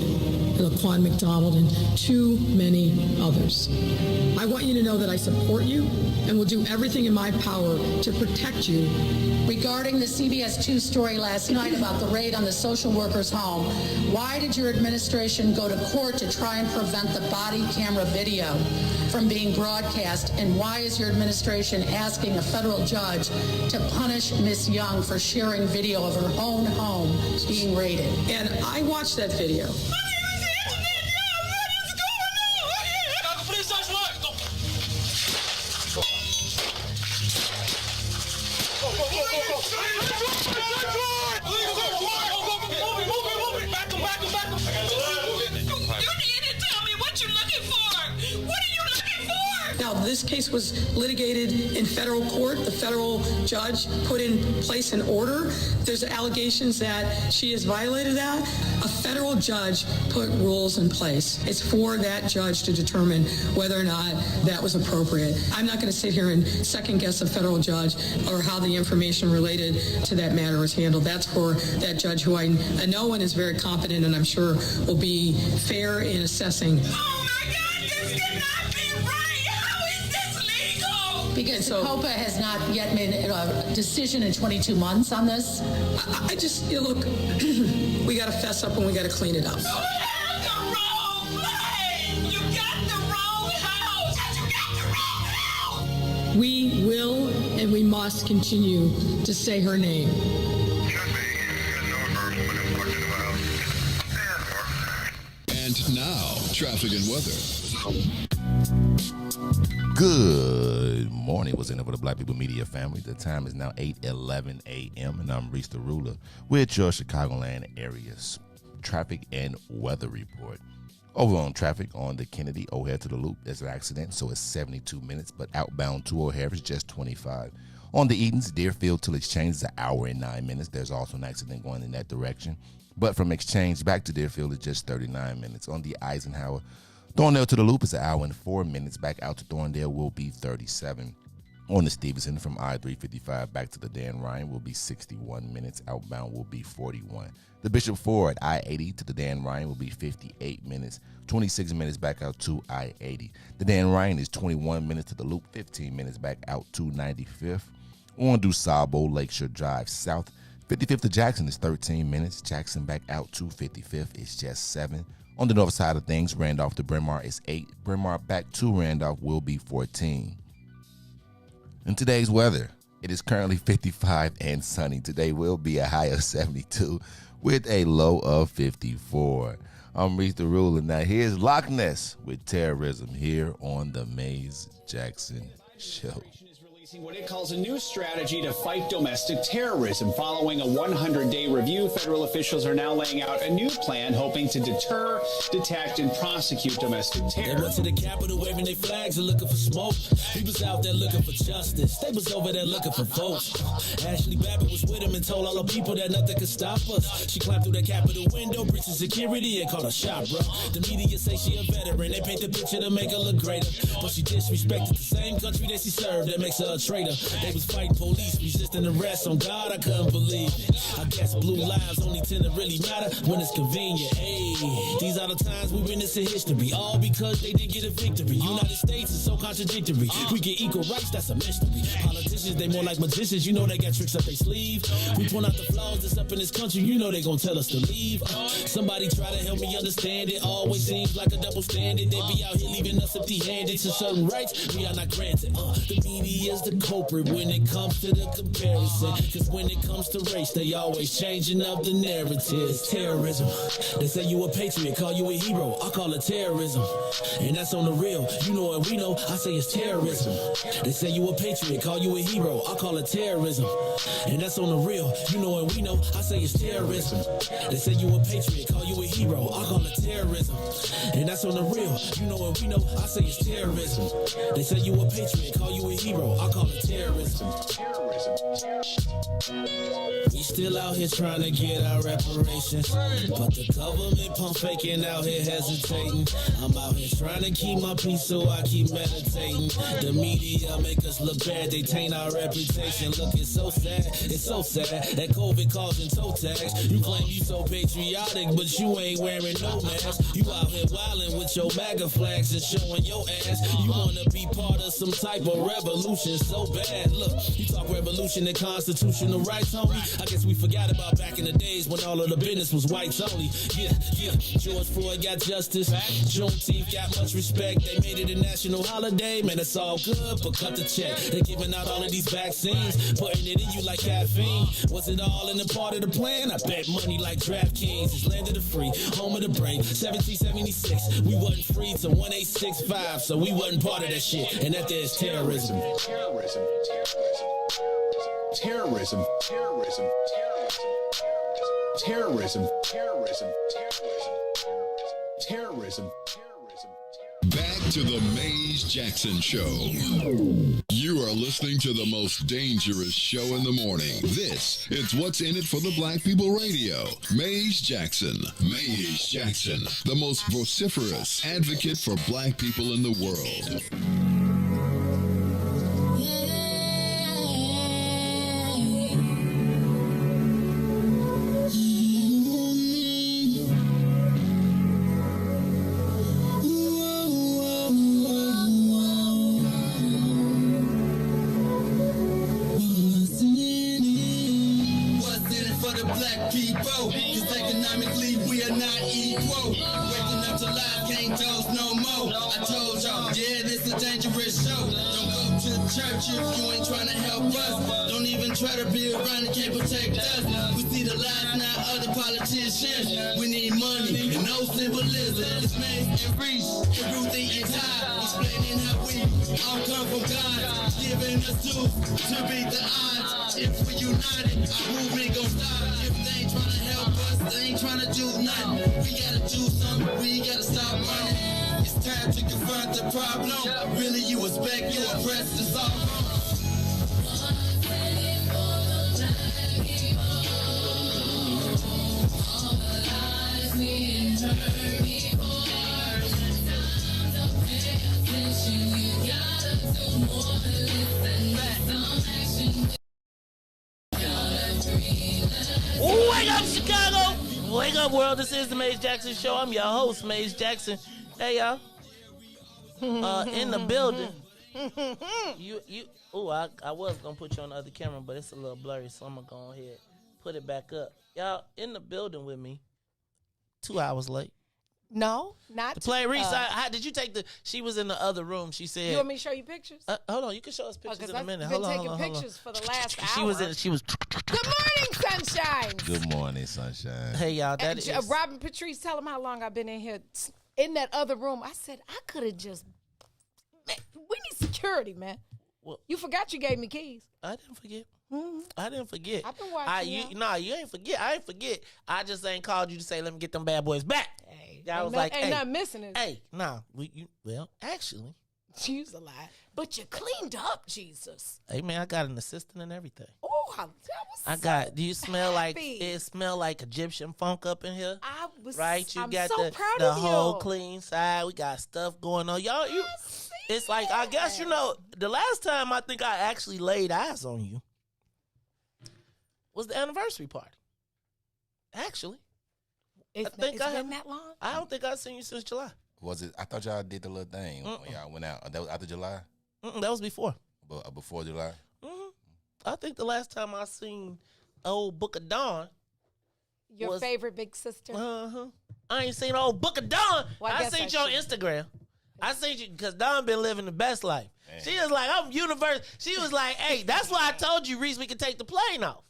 Laquan McDonald, and too many others. I want you to know that I support you and will do everything in my power to protect you. Regarding the CBS 2 story last night about the raid on the social worker's home, why did your administration go to court to try and prevent the body camera video from being broadcast? And why is your administration asking a federal judge to punish Miss Young for sharing video of her own home being raided? And I watched that video. Now, this case was litigated in federal court. The federal judge put in place an order. There's allegations that she has violated that. A federal judge put rules in place. It's for that judge to determine whether or not that was appropriate. I'm not going to sit here and second guess a federal judge or how the information related to that matter was handled. That's for that judge who I know and is very competent and I'm sure will be fair in assessing. Because COPA has not yet made a decision in 22 months on this? I just, look, we got to fess up and we got to clean it up. You have the wrong place! You got the wrong house! You got the wrong house! We will and we must continue to say her name. And now, traffic and weather. Good morning. What's in it for the Black People Media family? The time is now 8:11 a.m. and I'm Riis the Ruler with your Chicagoland area's traffic and weather report. Over on traffic on the Kennedy O'Hare to the Loop, there's an accident, so it's 72 minutes, but outbound to O'Hare is just 25. On the Edens, Deerfield to Exchange is an hour and 9 minutes. There's also an accident going in that direction, but from Exchange back to Deerfield is just 39 minutes. On the Eisenhower, Thorndale to the Loop is an hour and 4 minutes. Back out to Thorndale will be 37. On the Stevenson from I-355 back to the Dan Ryan will be 61 minutes. Outbound will be 41. The Bishop Ford I-80 to the Dan Ryan will be 58 minutes. 26 minutes back out to I-80. The Dan Ryan is 21 minutes to the Loop, 15 minutes back out to 95th. On DuSable Lakeshore Drive South, 55th to Jackson is 13 minutes. Jackson back out to 55th is just 7. On the north side of things, Randolph to Bryn Mawr is 8. Bryn Mawr back to Randolph will be 14. In today's weather, it is currently 55 and sunny. Today will be a high of 72 with a low of 54. I'm Riis the Ruler. Now here's Loch Ness with Terrorism here on the Mays Jackson Show. What it calls a new strategy to fight domestic terrorism. Following a 100-day review, federal officials are now laying out a new plan hoping to deter, detect, and prosecute domestic terror. They went to the Capitol waving their flags and looking for smoke. He was out there looking for justice. They was over there looking for votes. Ashley Babbitt was with him and told all the people that nothing could stop us. She climbed through the Capitol window, breached security, and called a shot, bro. The media say she a veteran. They paint the picture to make her look greater. But she disrespected the same country that she served. That makes her a traitor. They was fighting police, resisting arrest. On God, I couldn't believe it. I guess blue lives only tend to really matter when it's convenient. Hey, these are the times we witness in history, all because they didn't get a victory. United States is so contradictory. We get equal rights, that's a mystery. Politicians, they more like magicians. You know they got tricks up their sleeve. We point out the flaws that's up in this country. You know they gonna tell us to leave. Somebody try to help me understand it. Always seems like a double standard. They be out here leaving us empty-handed. To certain rights we are not granted. The media is the culprit when it comes to the comparison. Cause when it comes to race, they always changing up the narrative. It's terrorism. They say you a patriot, call you a hero. I call it terrorism. And that's on the real. You know what we know, I say it's terrorism. They say you a patriot, call you a hero. I call it terrorism. And that's on the real. You know what we know, I say it's terrorism. They say you a patriot, call you a hero. I call it terrorism. And that's on the real. You know what we know, I say it's terrorism. They say you a patriot, call you a hero. I call it terrorism. We still out here trying to get our reparations, but the government pump faking out here hesitating. I'm out here trying to keep my peace, so I keep meditating. The media make us look bad, they taint our reputation. Look, it's so sad that COVID causing toe tags. You claim you so patriotic, but you ain't wearing no mask. You out here wildin' with your MAGA flags and showing your ass. You wanna be part of some type of revolution so bad. Look, you talk revolution and constitutional rights, homie. I guess we forgot about back in the days when all of the business was whites only. Yeah. George Floyd got justice. Juneteenth got much respect. They made it a national holiday. Man, it's all good, but cut the check. They're giving out all of these vaccines, putting it in you like caffeine. Was it all in the part of the plan? I bet money like DraftKings. It's land of the free, home of the brave. 1776, we wasn't free till 1865, so we wasn't part of that shit. And that there's terrorism. Back to the Mays Jackson Show. You are listening to the most dangerous show in the morning. This is What's in It for the Black People Radio. Mays Jackson. Mays Jackson, the most vociferous advocate for black people in the world. If you ain't trying to help us, don't even try to be around and can't protect us. We see the lies now of the politicians. We need money and no symbolism. It's Mays and Riis and Ruthie and Todd, explaining how we all come from God, giving us tools to beat the odds. If we united, our movement gon' stop. If they ain't trying to help us, they ain't trying to do nothing. We gotta do something, we gotta stop running. It's time to confront the problem. Really, you expect you oppressed to solve wrong. Wake up, Chicago! Wake up, world! This is the Mays Jackson Show. I'm your host, Mays Jackson. Hey, y'all. In the building. I was gonna put you on the other camera, but it's a little blurry, so I'm gonna go ahead put it back up. Y'all in the building with me. 2 hours late. No, not to play Riis. How did you take the? She was in the other room. She said, "You want me to show you pictures?" Hold on, you can show us pictures in a minute. I've been taking pictures for the last hour. She was. Good morning, sunshine. Good morning, sunshine. Hey, y'all. That is Robin Patrice. Tell him how long I've been in here, in that other room. I said I could have just. Man, we need security, man. Well, you forgot you gave me keys. I didn't forget. I didn't forget. I've been watching. You ain't forget. I ain't forget. I just ain't called you to say, let me get them bad boys back. Hey, I was like, ain't nothing missing it. Hey, well, actually. She's a lie. But you cleaned up, Jesus. Hey, man, I got an assistant and everything. Oh, that was do you smell like, it smell like Egyptian funk up in here? Right? You I'm got so the proud of whole you. Clean side. We got stuff going on. Y'all, it's like, I guess, the last time I think I actually laid eyes on you was the anniversary party. Actually. It's been that long? I don't think I've seen you since July. Was it? I thought y'all did the little thing when y'all went out. That was after July? That was before. Before July? I think the last time I seen old Book of Dawn. Your favorite big sister? I ain't seen old Book of Dawn. Well, I seen you on Instagram. I seen you because Dawn been living the best life. Man. She was like, I'm universe. She was like, hey, that's why I told you, Riis, we could take the plane off.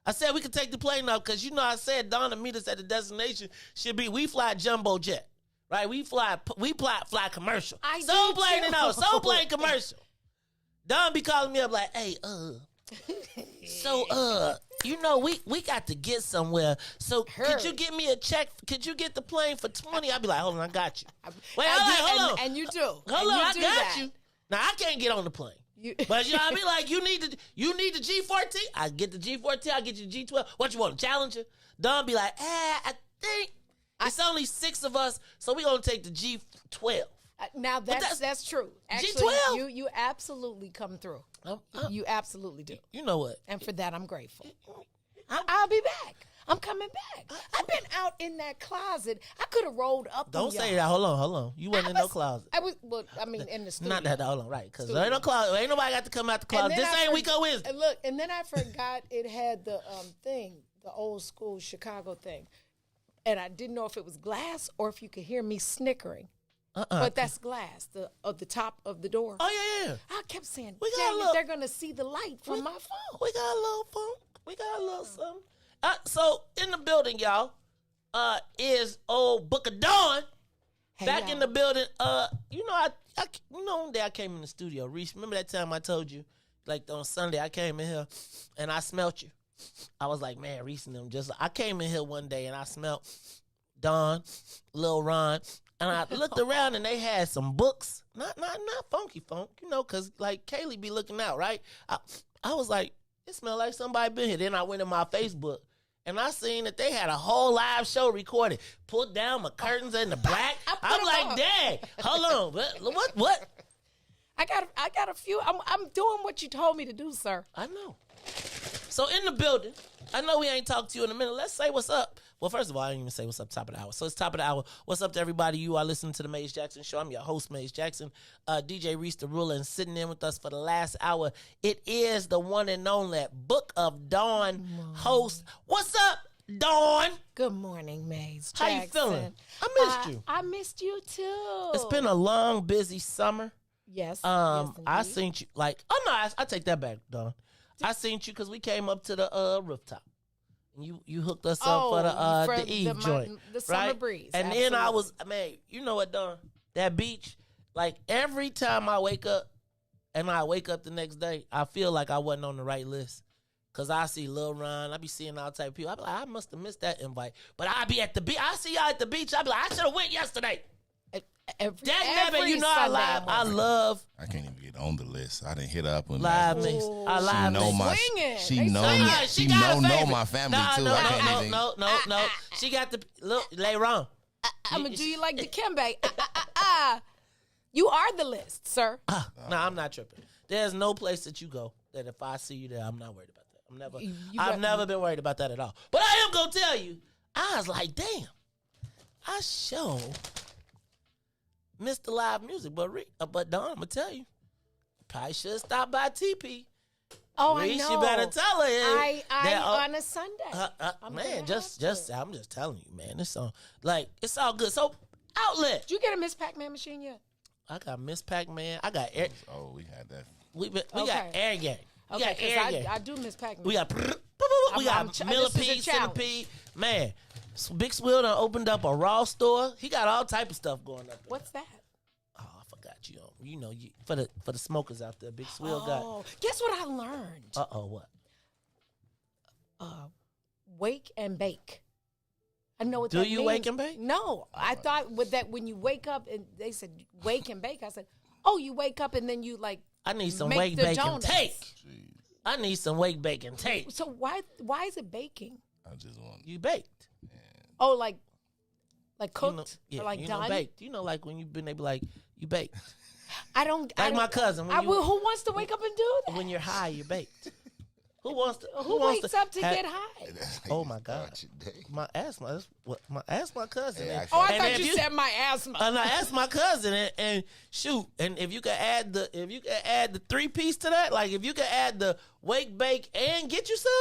I said we could take the plane off because, I said Dawn to meet us at the destination we fly jumbo jet, right? We fly commercial. Soul plane and all. Soul plane commercial. Dawn be calling me up like, hey, we got to get somewhere. So could you get me a check? Could you get the plane for 20? I'd be like, hold on, I got you. Wait, hold on. And you do. Hold on, I got you. Now, I can't get on the plane. But you know what I mean? Like, you need the G14. I get the G14. I get you the G12. What you want, a Challenger? Don be like, I think it's only 6 of us, so we gonna take the G12. Now that's true. Actually, G12. you absolutely come through. You absolutely do. You know what? And for that, I'm grateful. I'll be back. I'm coming back. I've been out in that closet. I could have rolled up. Don't say that. Hold on. You wasn't in no closet. In the studio. Not that. Hold on, right? Because there ain't no closet. Ain't nobody got to come out the closet. This ain't Week of Wisdom. And look, and then I forgot it had the thing, the old school Chicago thing, and I didn't know if it was glass or if you could hear me snickering. But that's glass, the top of the door. Oh yeah. I kept saying, they're gonna see the light from my phone. We got a little funk. We got a little something. So in the building, y'all, is old Book of Dawn. Back in the building. One day I came in the studio. Riis, remember that time I told you, like on Sunday I came in here and I smelt you. I was like, man, Riis and them I came in here one day and I smelt Dawn, Lil Ron, and I looked around and they had some books, not funky funk, because like Kaylee be looking out, right? I was like, it smelled like somebody been here. Then I went to my Facebook and I seen that they had a whole live show recorded. Put down my curtains in the black. I'm like, dang, hold on, what? I got a few. I'm doing what you told me to do, sir. I know. So in the building, I know we ain't talked to you in a minute. Let's say what's up. Well, first of all, I didn't even say what's up top of the hour. So it's top of the hour. What's up to everybody? You are listening to the Maze Jackson Show. I'm your host, Maze Jackson. DJ Riis the Ruler, and sitting in with us for the last hour, it is the one and only Book of Dawn host. What's up, Dawn? Good morning, Maze Jackson. How you feeling? I missed you. I missed you too. It's been a long, busy summer. Yes. I seen you I take that back, Dawn. I seen you because we came up to the rooftop. You hooked us up for the Eve joint, the summer breeze. And then I was, man, you know what, Dawn? That beach, like every time I wake up and I wake up the next day, I feel like I wasn't on the right list. Cause I see Lil Ron, I be seeing all type of people. I be like, I must have missed that invite. But I be at the beach. I see y'all at the beach. I be like, I should have went yesterday. Every I love. I can't even get on the list. I didn't hit up on live mix. I live mix. She know my family too. No. She got the look. Later on. I'm gonna do you like Dikembe. You are the list, sir. No, I'm not tripping. There's no place that you go that if I see you there, I'm not worried about that. I've never been worried about that at all. But I am gonna tell you, I was like, damn, I sure missed the live music, but Dawn, I'm gonna tell you, probably should stop by TP. Oh, Riis, I know. You better tell her. I on a Sunday. Man, I'm just telling you, man. It's all good. So outlet. Did you get a Miss Pac-Man machine yet? I got Miss Pac-Man. I got air. Oh, we had that. We got air game. Okay, because I do Miss Pac-Man. We got millipede, centipede. Man, Big Swill done opened up a raw store. He got all type of stuff going up. What's that? Oh, I forgot you. You know, for the smokers out there, Big Swill got. Oh, guess what I learned? What? Wake and bake. I know what that means. Do you wake and bake? No, I thought with that when you wake up and they said wake and bake. I said, oh, you wake up and then you like. I need some wake, bake, and take. I need some wake, bake, and take. So why is it baking? I just want you baked. Yeah. Oh, like cooked or like done? Baked. You know, like when you've been able, like you baked. I don't. Like my cousin. Who wants to wake up and do that? When you're high, you're baked. Who wakes up to get high? Oh my God! My asthma. My asthma cousin. Yeah, I thought you said my asthma. And I asked my cousin, and shoot, and if you could add the 3-piece to that, like if you could add the wake, bake, and get you some.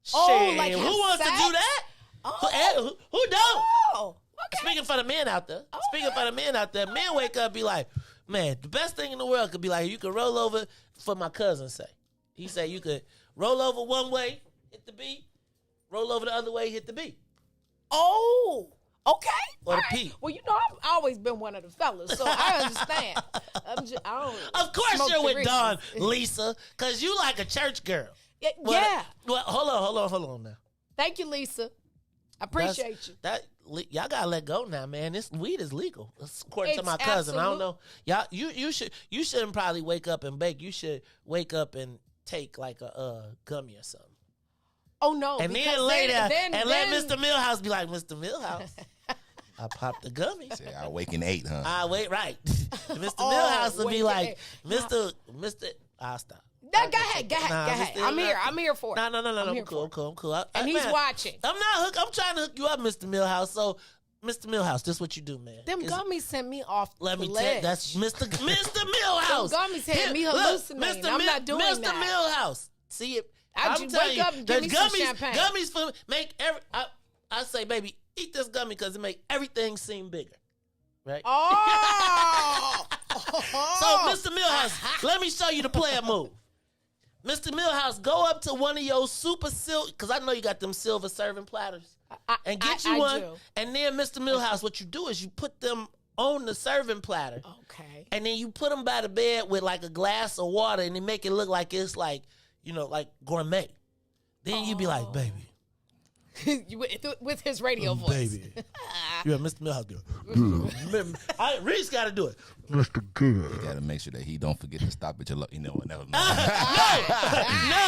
Shit, like who wants to do that? Oh. Who don't? Oh, okay. Speaking for the men out there, men wake up, be like, man, the best thing in the world could be like you could roll over. For my cousin say. He said you could roll over one way, hit the B, roll over the other way, hit the B. Oh, okay. Or the P. Well, you know, I've always been one of the fellas, so I understand. Of course you're with Dawn, Lisa, because you like a church girl. Yeah. Well, hold on now. Thank you, Lisa. I appreciate you. Y'all gotta let go now, man. This weed is legal, according to my cousin. I don't know. Y'all, you shouldn't probably wake up and bake. You should wake up and take like a gummy or something. Oh no! And then lay there and let Mr. Millhouse be like, Mr. Millhouse, I popped the gummy. Say, I wake in 8, huh? I wait right. Mr. Millhouse will be like, Mr. I'll stop. No, go ahead. I'm here for it. No. I'm cool. And he's watching. I'm not hooked. I'm trying to hook you up, Mr. Millhouse. So, Mr. Millhouse, this is what you do, man. Them gummies sent me off Let the me ledge. tell you, that's Mr. Millhouse. Them gummies had me hallucinating. I'm not doing Mr. that. Mr. Millhouse. See it. I I'm just telling wake you, up and give me some champagne. Gummies for make every. I say, baby, eat this gummy because it make everything seem bigger. Right? Oh! So, Mr. Millhouse, let me show you the player move. Mr. Millhouse, go up to one of your super silk, because I know you got them silver serving platters, and get you one. Do. And then, Mr. Millhouse, what you do is you put them on the serving platter. Okay. And then you put them by the bed with like a glass of water, and they make it look like it's like, like gourmet. Then you be like, baby. With his radio voice. Baby. Yeah, Mr. Millhouse do it. Riis got to do it. Mr. Good. You got to make sure that he don't forget to stop at your local, no. No.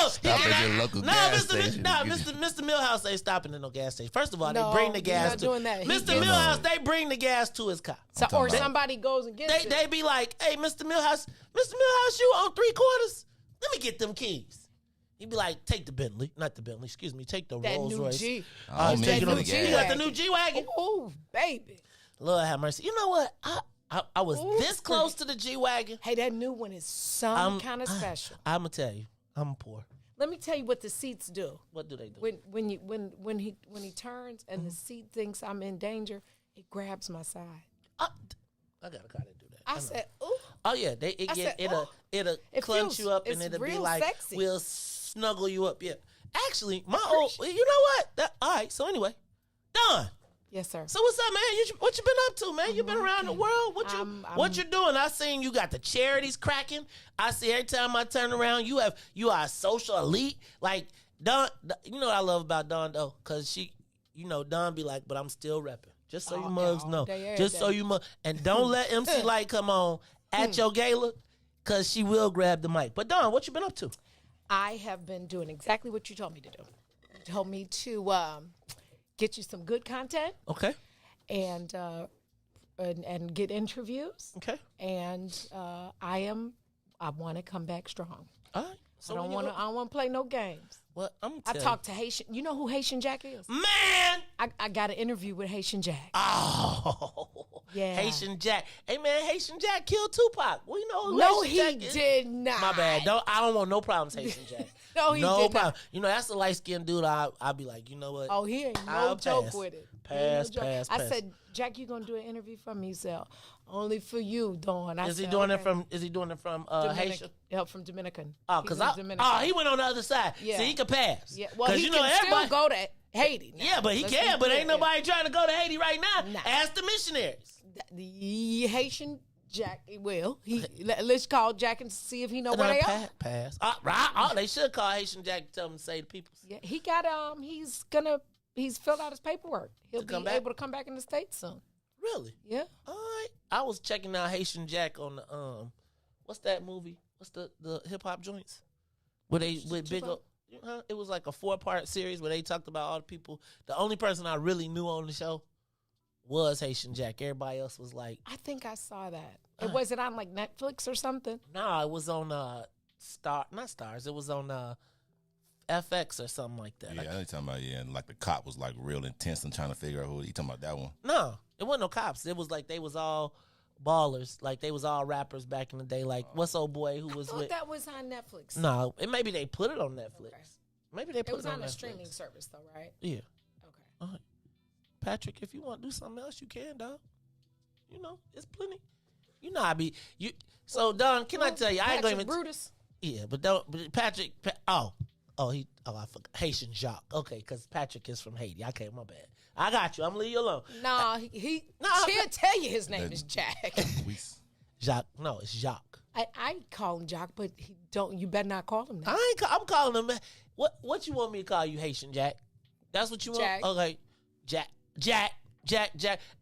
Stop at your local gas station. Mr. Millhouse ain't stopping at no gas station. First of all, No, they bring the he's gas not to doing that. Mr. Millhouse, they bring the gas to his car. Or somebody goes and gets it. They be like, hey, Mr. Millhouse, you on 3/4? Let me get them keys. He'd be like, take the Bentley, not the Bentley, excuse me, take the That Rolls new Royce. G. Oh, man, You got the new G-Wagon? Oh, baby. Lord have mercy. You know what? I was this close to the G-Wagon. Hey, that new one is some kind of special. I'm going to tell you, I'm poor. Let me tell you what the seats do. What do they do? When he turns and the seat thinks I'm in danger, it grabs my side. I got to kind of do that. I said, ooh. Oh, yeah. It'll clench you up and it'll be like, sexy. We'll snuggle you up. Yeah. Actually, you know what? All right. So anyway, Don. Yes, sir. So what's up, man? What you been up to, man? You been around the world? What you doing? I seen you got the charities cracking. I see every time I turn around, you are a social elite. Like Don, you know what I love about Don though, cause she, Don be like, but I'm still repping. Just so you mugs know. Just so you mugs, and don't let MC Light come on at your gala, cause she will grab the mic. But Don, what you been up to? I have been doing exactly what you told me to do. You told me to get you some good content. Okay. And get interviews. Okay. And I want to come back strong. All right. So I don't want to play no games. Well, I talked to Haitian. You know who Haitian Jack is? Man! I got an interview with Haitian Jack. Oh. Yeah. Haitian Jack. Hey, man, Haitian Jack killed Tupac. We know who No, Haitian he Jack is. did not. My bad. I don't want no problems, Haitian Jack. No, he did problem. not. That's a light-skinned dude. I'll be like, you know what? Oh, he ain't no I'll joke pass. with it. Pass. I said, Jack, you gonna do an interview for me? He said, only for you, Dawn. Is he doing it from Haitian? Yeah, from Dominican. Oh, because he went on the other side. Yeah. See, he could pass. Yeah. Well, he can still go to Haiti. Now. Yeah, but he can. But ain't nobody trying to go to Haiti right now. Nah. Ask the missionaries. The Haitian Jack, let's call Jack and see if he know where they are. Pass. They should call Haitian Jack to tell him to say the people. Yeah, he got he's filled out his paperwork. He'll be able to come back in the States soon. Really? Yeah. All right. I was checking out Haitian Jack on the what's that movie? What's the hip hop joints? Where they with big it was like a 4-part series where they talked about all the people. The only person I really knew on the show was Haitian Jack. Everybody else was like, I think I saw that. Was it on like Netflix or something? No, it was on not Stars. It was on FX or something like that. Yeah, I know you're talking about, and like the cop was like real intense and trying to figure out who. You talking about that one? No, it wasn't no cops. It was like they was all ballers. Like they was all rappers back in the day. Like what's old boy who was with? That was on Netflix. No, maybe they put it on Netflix. Okay. Maybe they put it on a Netflix. streaming service though, right? Yeah. Okay. All right. Patrick, if you want to do something else, you can, dog. It's plenty. So Don, can I tell you? I ain't going to Brutus. Yeah, but Patrick. I forgot Haitian Jacques. Okay, because Patrick is from Haiti. Okay, my bad. I got you. I'm gonna leave you alone. Nah, he'll tell you his name is Jack. Jacques. No, it's Jacques. I call him Jacques, but you better not call him that. I'm calling him. What you want me to call you, Haitian Jack? That's what you want? Jack. Okay. Jack.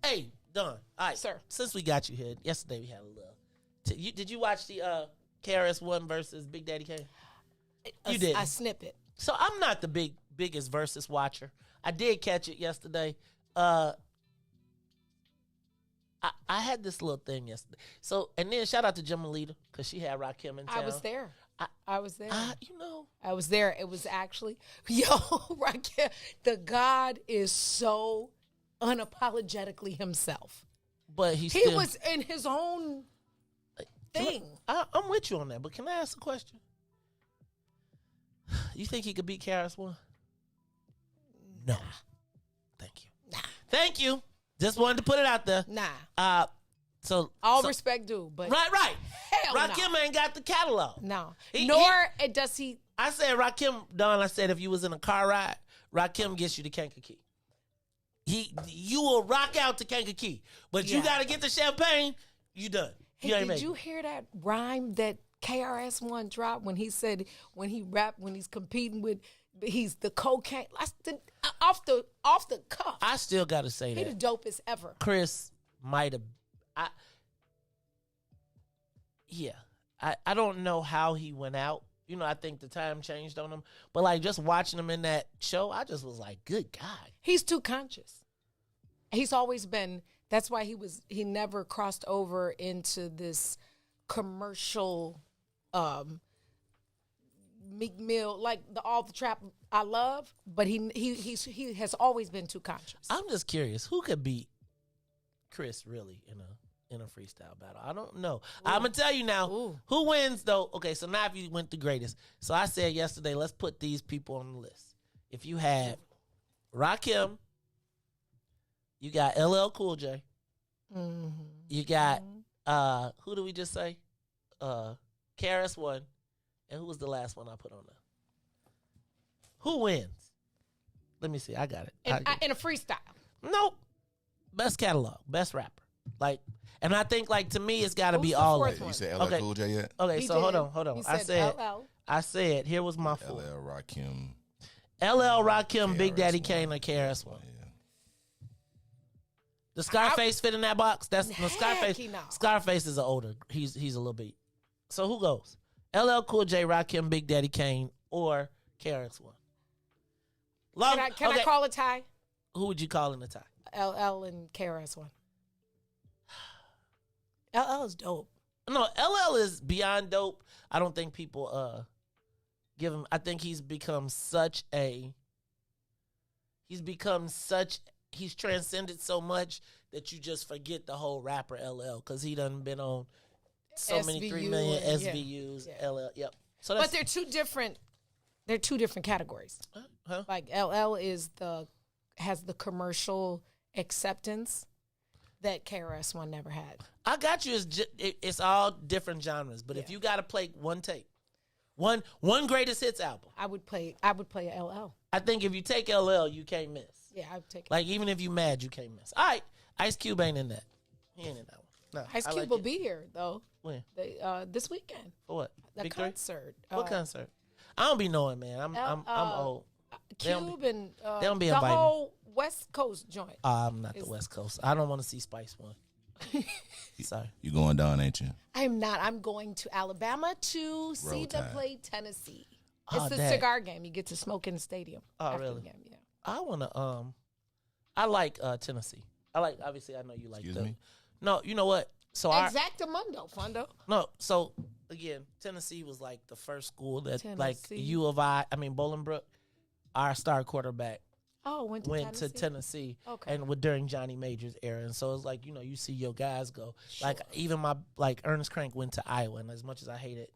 Hey, Don. All right, sir. Since we got you here, yesterday we had a little. Did you watch the KRS-One versus Big Daddy Kane? You did. I snip it. So I'm not the biggest versus watcher. I did catch it yesterday. I had this little thing yesterday. So, and then shout out to Jamalita because she had Rakim in town. I was there. I was there. I was there. It was actually, Rakim, the God is so unapologetically himself. But he was in his own thing. I'm with you on that, but can I ask a question? You think he could beat KRS-One? No. Thank you. Nah. Thank you. Just wanted to put it out there. Nah. So respect due, but right. Hell Rakim ain't got the catalog. No. Does he. I said Rakim, Don. I said if you was in a car ride, Rakim gets you to Kankakee. You will rock out to Kankakee, but you got to get the champagne. You done. Hey, did you hear that rhyme that KRS-One dropped when he said when he rapped when he's competing with he's the cocaine off the cuff. I still got to say he that the dopest ever. Chris might have. I don't know how he went out. You know, I think the time changed on him. But like just watching him in that show, I just was like, good God. He's too conscious. He's always been. That's why he never crossed over into this commercial Meek Mill, like all the trap I love, but he has always been too conscious. I'm just curious, who could beat Chris really in a freestyle battle? I don't know. I'm gonna tell you now. Who wins though? Okay, so now if you went the greatest. So I said yesterday, let's put these people on the list. If you had Rakim, you got LL Cool J. Mm-hmm. You got who did we just say? KRS-One. And who was the last one I put on there? Who wins? Let me see. I got it. In a freestyle. Nope. Best catalog. Best rapper. Like, and I think like to me it's got to be all of it. You said LL Cool J yet? Okay, so hold on. He I said here was my four. LL Rakim. LL Rakim, Big Daddy Kane, or KRS-One. The Scarface fit in that box? That's no Scarface. Scarface is an older. He's a little bit. So who goes? LL Cool J, Rakim, Big Daddy Kane, or KRS-One? Can I call a tie? Who would you call in a tie? LL and KRS-One. LL is dope. No, LL is beyond dope. I don't think people give him. I think he's transcended so much that you just forget the whole rapper LL because he done been on so many 3 million SVUs. Yeah. LL, yep. So but they're two different. They're two different categories. Huh? Like LL has the commercial acceptance that KRS-One never had. I got you. It's all different genres. But if you got to play one tape, one greatest hits album, I would play LL. I think if you take LL, you can't miss. Yeah, I would take it. Like even if you mad, you can't miss. All right, Ice Cube ain't in that. He ain't in that one. No, Ice Cube will be here though. When? This weekend. For what? The Victory? concert. What concert? I don't be knowing, man. I'm old. Cube and they don't be the inviting whole West Coast joint. I'm not the West Coast. I don't want to see Spice One. Sorry. You going down, ain't you? I'm not. I'm going to Alabama to see them play Tennessee. It's the dang. cigar game. You get to smoke in the stadium. Oh, after really? The game, yeah. I want to. I like Tennessee. Obviously, I know you like Excuse me? No, you know what? So Exactamundo, Fondo. No, so again, Tennessee was like the first school that like Tennessee. Bolingbrook, our star quarterback went to Tennessee Okay. and during Johnny Major's era. And so it's like, you see your guys go. Sure. Like even my Ernest Crank went to Iowa, and as much as I hated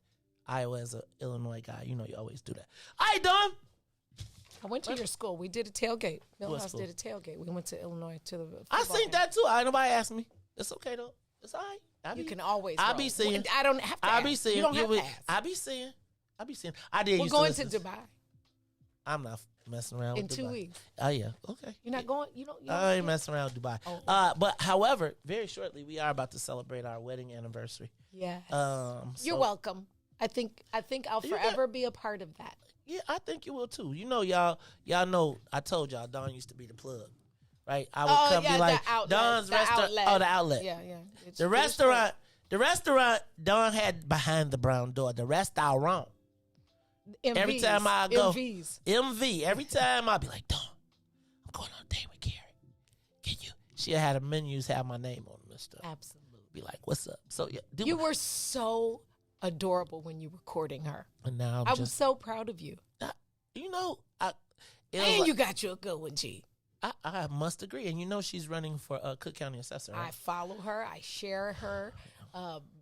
Iowa as an Illinois guy, you always do that. All right, Don. I went to your school. We did a tailgate. Millhouse school? did a tailgate. We went to Illinois to the I football seen game. that too. Nobody asked me. It's okay though. It's all right. You can always. I go. be seeing. I don't have to. I be ask. seeing. You don't have to ask. I be seeing. I did. We're used going to to Dubai I'm not messing around in with Dubai. 2 weeks. Oh yeah. Okay. You're not going. You don't. I ain't messing around with Dubai. Oh. But however, very shortly we are about to celebrate our wedding anniversary. Yes. So- You're welcome. I think I'll forever be a part of that. Yeah, I think you will too. Y'all know. I told y'all Don used to be the plug. right? I would come be like, the outlet, Don's the restaurant. outlet. Oh, the outlet. Yeah. The restaurant, Don had behind the brown door. The restaurant. MVs, every time I go, MV. Every time I'll be like, Don, I'm going on a date with Carrie. Can you? She had a menus have my name on them and stuff. Absolutely. Be like, what's up? So yeah, you were so adorable when you were courting her. And now I was so proud of you. You know, you got you a good one, G. I must agree. And you know she's running for Cook County Assessor, right? I follow her. I share her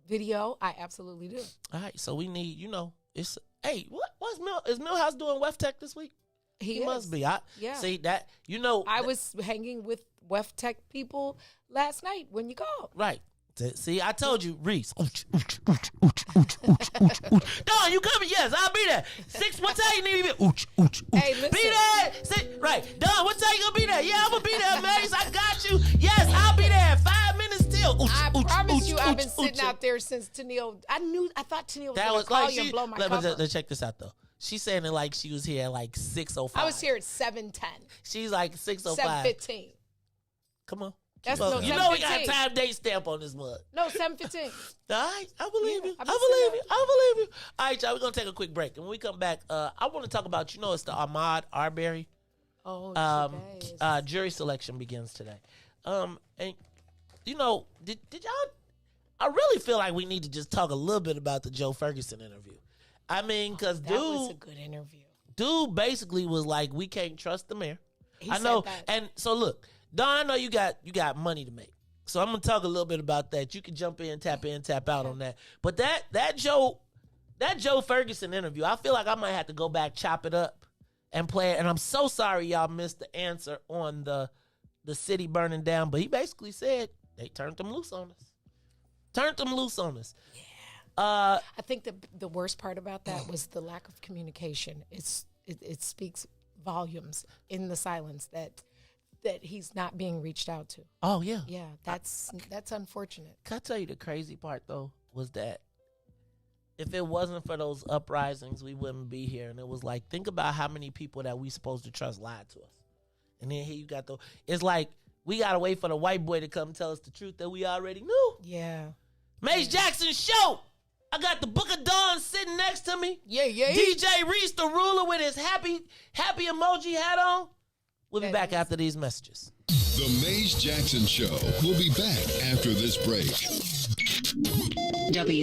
video. I absolutely do. All right, so we need, it's, hey, is Millhouse doing West Tech this week? He must be. See that, I was hanging with West Tech people last night when you called. Right. See, I told you, Riis. Don, you coming? Yes, I'll be there. What time you need to be? Hey, listen. Be there. Right. Don, what time you gonna be there? Yeah, I'm gonna be there, Mace. I got you. Yes, I'll be there in 5 minutes till. I promise you, I've been sitting out there since Tennille. I thought Tennille was gonna call you and blow my cover. Let's check this out though. She's saying it like she was here at like 6:05. I was here at 7:10. She's like 6:05. 7:15. Come on. That's no, we got a time date stamp on this mug. No, 7:15. All right, I believe you. I believe you. All right, y'all, we're going to take a quick break. And when we come back, I want to talk about, it's the Ahmaud Arbery. Jury selection begins today. And, did y'all, I really feel like we need to just talk a little bit about the Joe Ferguson interview. I mean, because that was a good interview. Dude basically was like, we can't trust the mayor. I know. And so look, Don, I know you got money to make. So I'm gonna talk a little bit about that. You can jump in, tap out on that. But that Joe Ferguson interview, I feel like I might have to go back, chop it up, and play it. And I'm so sorry y'all missed the answer on the city burning down. But he basically said they turned them loose on us. Yeah. I think the worst part about that was the lack of communication. It speaks volumes in the silence that he's not being reached out to. Oh, yeah. Yeah, that's unfortunate. Can I tell you the crazy part, though, was that if it wasn't for those uprisings, we wouldn't be here. And it was like, think about how many people that we supposed to trust lied to us. And then here you got it's like we got to wait for the white boy to come tell us the truth that we already knew. Yeah. Mace Jackson Show. I got the Book of Dawn sitting next to me. Yeah. DJ Riis, the ruler, with his happy emoji hat on. We'll be back after these messages. The Mace Jackson Show will be back after this break. WIIFTBPM.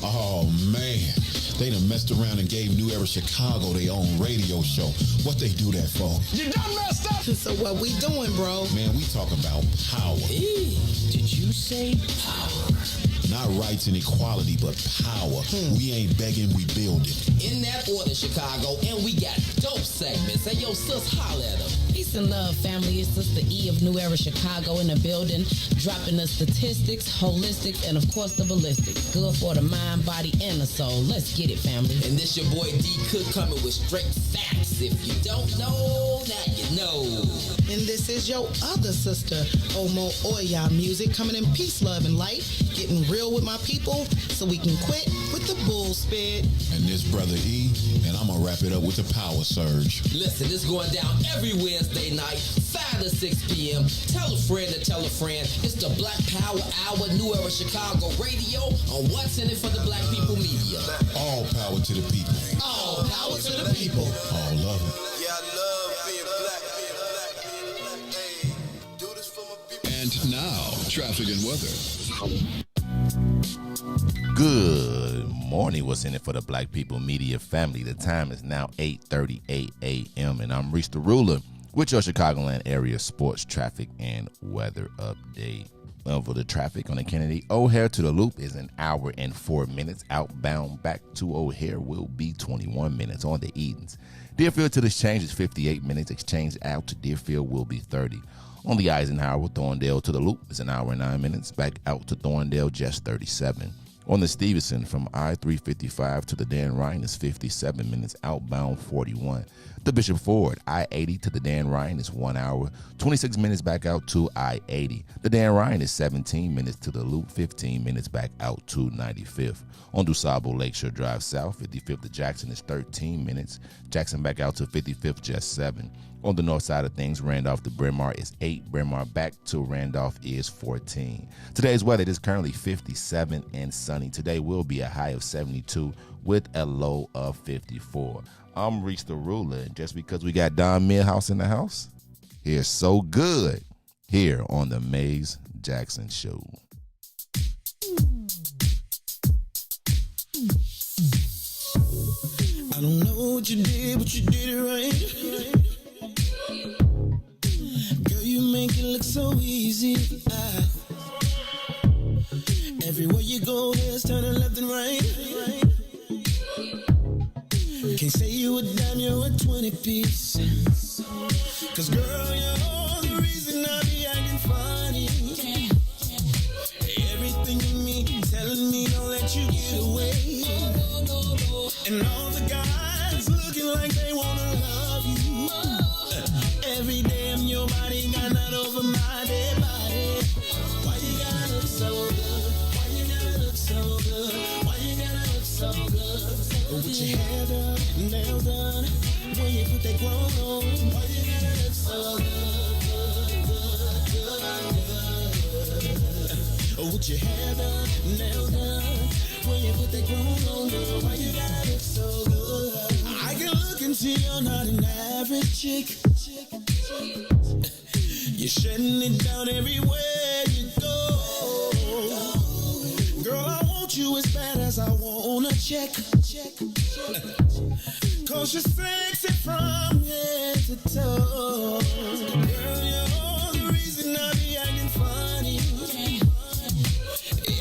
Oh, man. They done messed around and gave New Era Chicago their own radio show. What they do that for? You done messed up! So what we doing, bro? Man, we talk about power. Did you say power? Not rights and equality, but power. We ain't begging, we building. In that order, Chicago, and we got dope segments. Hey, yo, sis, holla at them. Peace and love, family. It's Sister E of New Era Chicago in the building, dropping the statistics, holistic, and of course the ballistics. Good for the mind, body, and the soul. Let's get it, family. And this your boy D Cook coming with straight facts. If you don't know, now you know. And this is your other sister, Omo Oya Music, coming in peace, love, and light, getting real with my people so we can quit with the bull spit. And this brother E, and I'm gonna wrap it up with the power surge. Listen, it's going down every Wednesday night, 5 to 6 p.m. Tell a friend to tell a friend. It's the Black Power Hour, New Era Chicago Radio on What's in It for the Black People Media. All power to the people. All power to the people. All love it. Yeah, I love being black. Hey, do this for my people. And now, traffic and weather. Good morning. What's in it for the Black People Media family? The time is now 8:38 a.m. and I'm Riis the Ruler with your Chicagoland area sports, traffic, and weather update. Well, for the traffic on the Kennedy O'Hare to the Loop is an hour and 4 minutes. Outbound back to O'Hare will be 21 minutes on the Edens. Deerfield to the Exchange is 58 minutes. Exchange out to Deerfield will be 30. On the Eisenhower, Thorndale to the Loop is an hour and 9 minutes. Back out to Thorndale, just 37. On the Stevenson, from I-355 to the Dan Ryan is 57 minutes. Outbound 41. The Bishop Ford, I-80 to the Dan Ryan is 1 hour, 26 minutes back out to I-80. The Dan Ryan is 17 minutes to the Loop, 15 minutes back out to 95th. On DuSable Lakeshore Drive South, 55th to Jackson is 13 minutes. Jackson back out to 55th, just 7. On the north side of things, Randolph to Bryn Mawr is 8. Bryn Mawr back to Randolph is 14. Today's weather is currently 57 and sunny. Today will be a high of 72 with a low of 54. I'm Riis the Ruler, and just because we got Don Millhouse in the house, here's So Good here on the Maze Jackson Show. I don't know what you did, but you did it right. Girl, you make it look so easy. Everywhere you go, heads turning left and right. Can't say you a dime, you're a 20-piece. Cause girl, you're the reason I be acting funny. Everything in me telling me don't let you get away. And all the guys looking like they wanna love you. Every day I'm your body, got none over my dead body. Why you gotta look so good? Why you gotta look so good? Why you gotta look so good? With your hair done, nails done, when you put that grown on, why you gotta look so good? With your hair done, nails done, when you put that grown on, girl, why you gotta look so good? I can look and see you're not an average chick. You're shutting it down everywhere you go. Girl, I want you as bad as I want a check. Cause you're sexy from head to toe. Girl, you're the reason I be acting funny.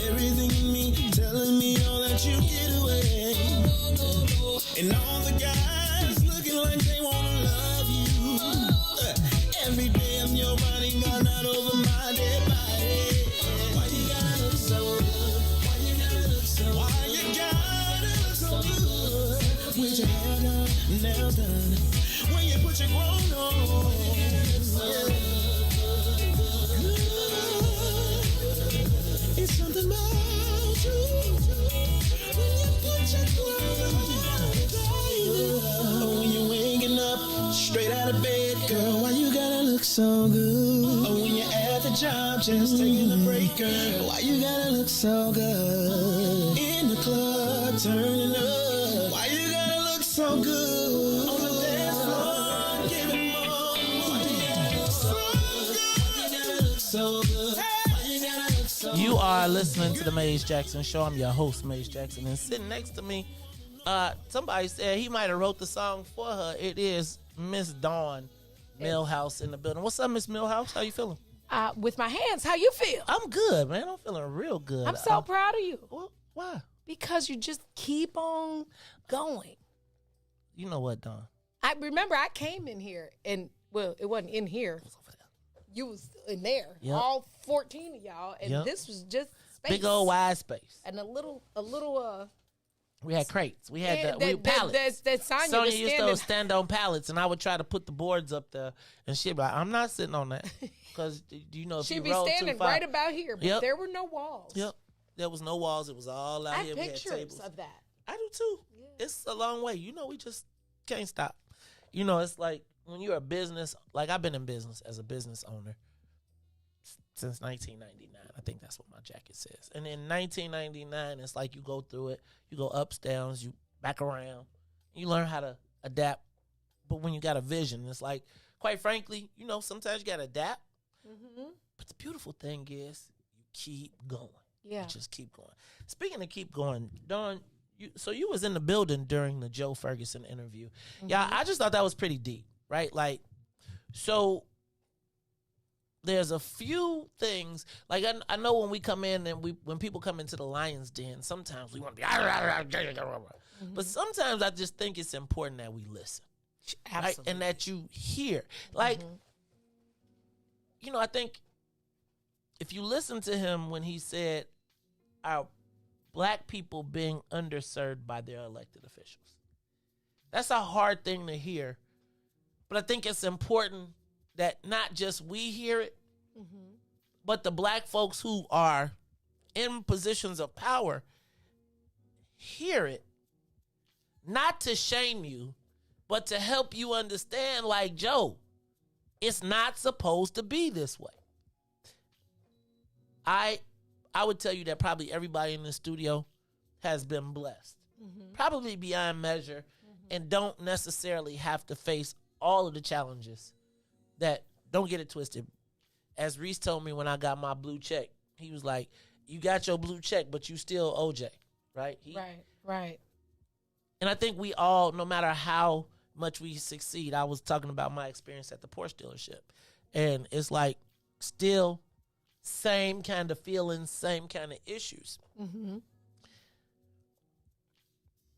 Everything in me telling me don't let you get away. And all the guys looking like they wanna love you. Every day I'm your body, got not over my dead body. Why you gotta look so good? Why you gotta look so good? Why you gotta look so good? With your hair done, nails done, when you put your grown on. It's something about you when you put your grown on. When you're waking up straight out of bed, girl, why you gotta look so good? Or when you're at the job just taking a break, girl, why you gotta look so good? In the club turning up, why you gotta look so good? On the dance floor giving more, why you gotta look so good? Why you gotta look so good? Why you gotta look so good? You are listening to the Maze Jackson Show. I'm your host, Maze Jackson, and sitting next to me, somebody said he might have wrote the song for her. It is Miss Dawn Millhouse in the building. What's up, Miss Millhouse? How you feeling? With my hands, how you feel? I'm good, man. I'm feeling real good. I'm so proud of you. Why? Because you just keep on going. You know what, Dawn? I remember I came in here, and, well, it wasn't in here. It was over there. You was in there, Yep. all 14 of y'all, and Yep. this was just space. Big old wide space. And a little, We had crates. We had yeah, pallets. that Sonya Sonya was used standing. to stand on pallets, and I would try to put the boards up there, and she'd be like, "I'm not sitting on that," because you know if She'd you be roll standing too far, right about here, but Yep. there were no walls. Yep, there was no walls. It was all out I here. have We had pictures tables. of that. I do too. It's a long way. You know, we just can't stop. You know, it's like when you're a business. Like I've been in business as a business owner since 1999. I think that's what my jacket says. And in 1999, it's like you go through it. You go ups, downs, you back around. You learn how to adapt. But when you got a vision, it's like, quite frankly, you know, sometimes you got to adapt. Mm-hmm. But the beautiful thing is you keep going. Yeah. You just keep going. Speaking of keep going, Dawn, you was in the building during the Joe Ferguson interview. Mm-hmm. Yeah, I just thought that was pretty deep, right? Like, so there's a few things, like I know when we come in and when people come into the Lion's Den, sometimes we want to be, but sometimes I just think it's important that we listen. Right? And that you hear. Like, you know, I think if you listen to him when he said our black people being underserved by their elected officials, that's a hard thing to hear But I think it's important that not just we hear it, but the black folks who are in positions of power hear it, not to shame you, but to help you understand, like, Joe, it's not supposed to be this way. I would tell you that probably everybody in the studio has been blessed, probably beyond measure, and don't necessarily have to face all of the challenges that, don't get it twisted. As Riis told me when I got my blue check, he was like, you got your blue check, but you still OJ, right? Right. And I think we all, no matter how much we succeed, I was talking about my experience at the Porsche dealership, and it's like still same kind of feelings, same kind of issues.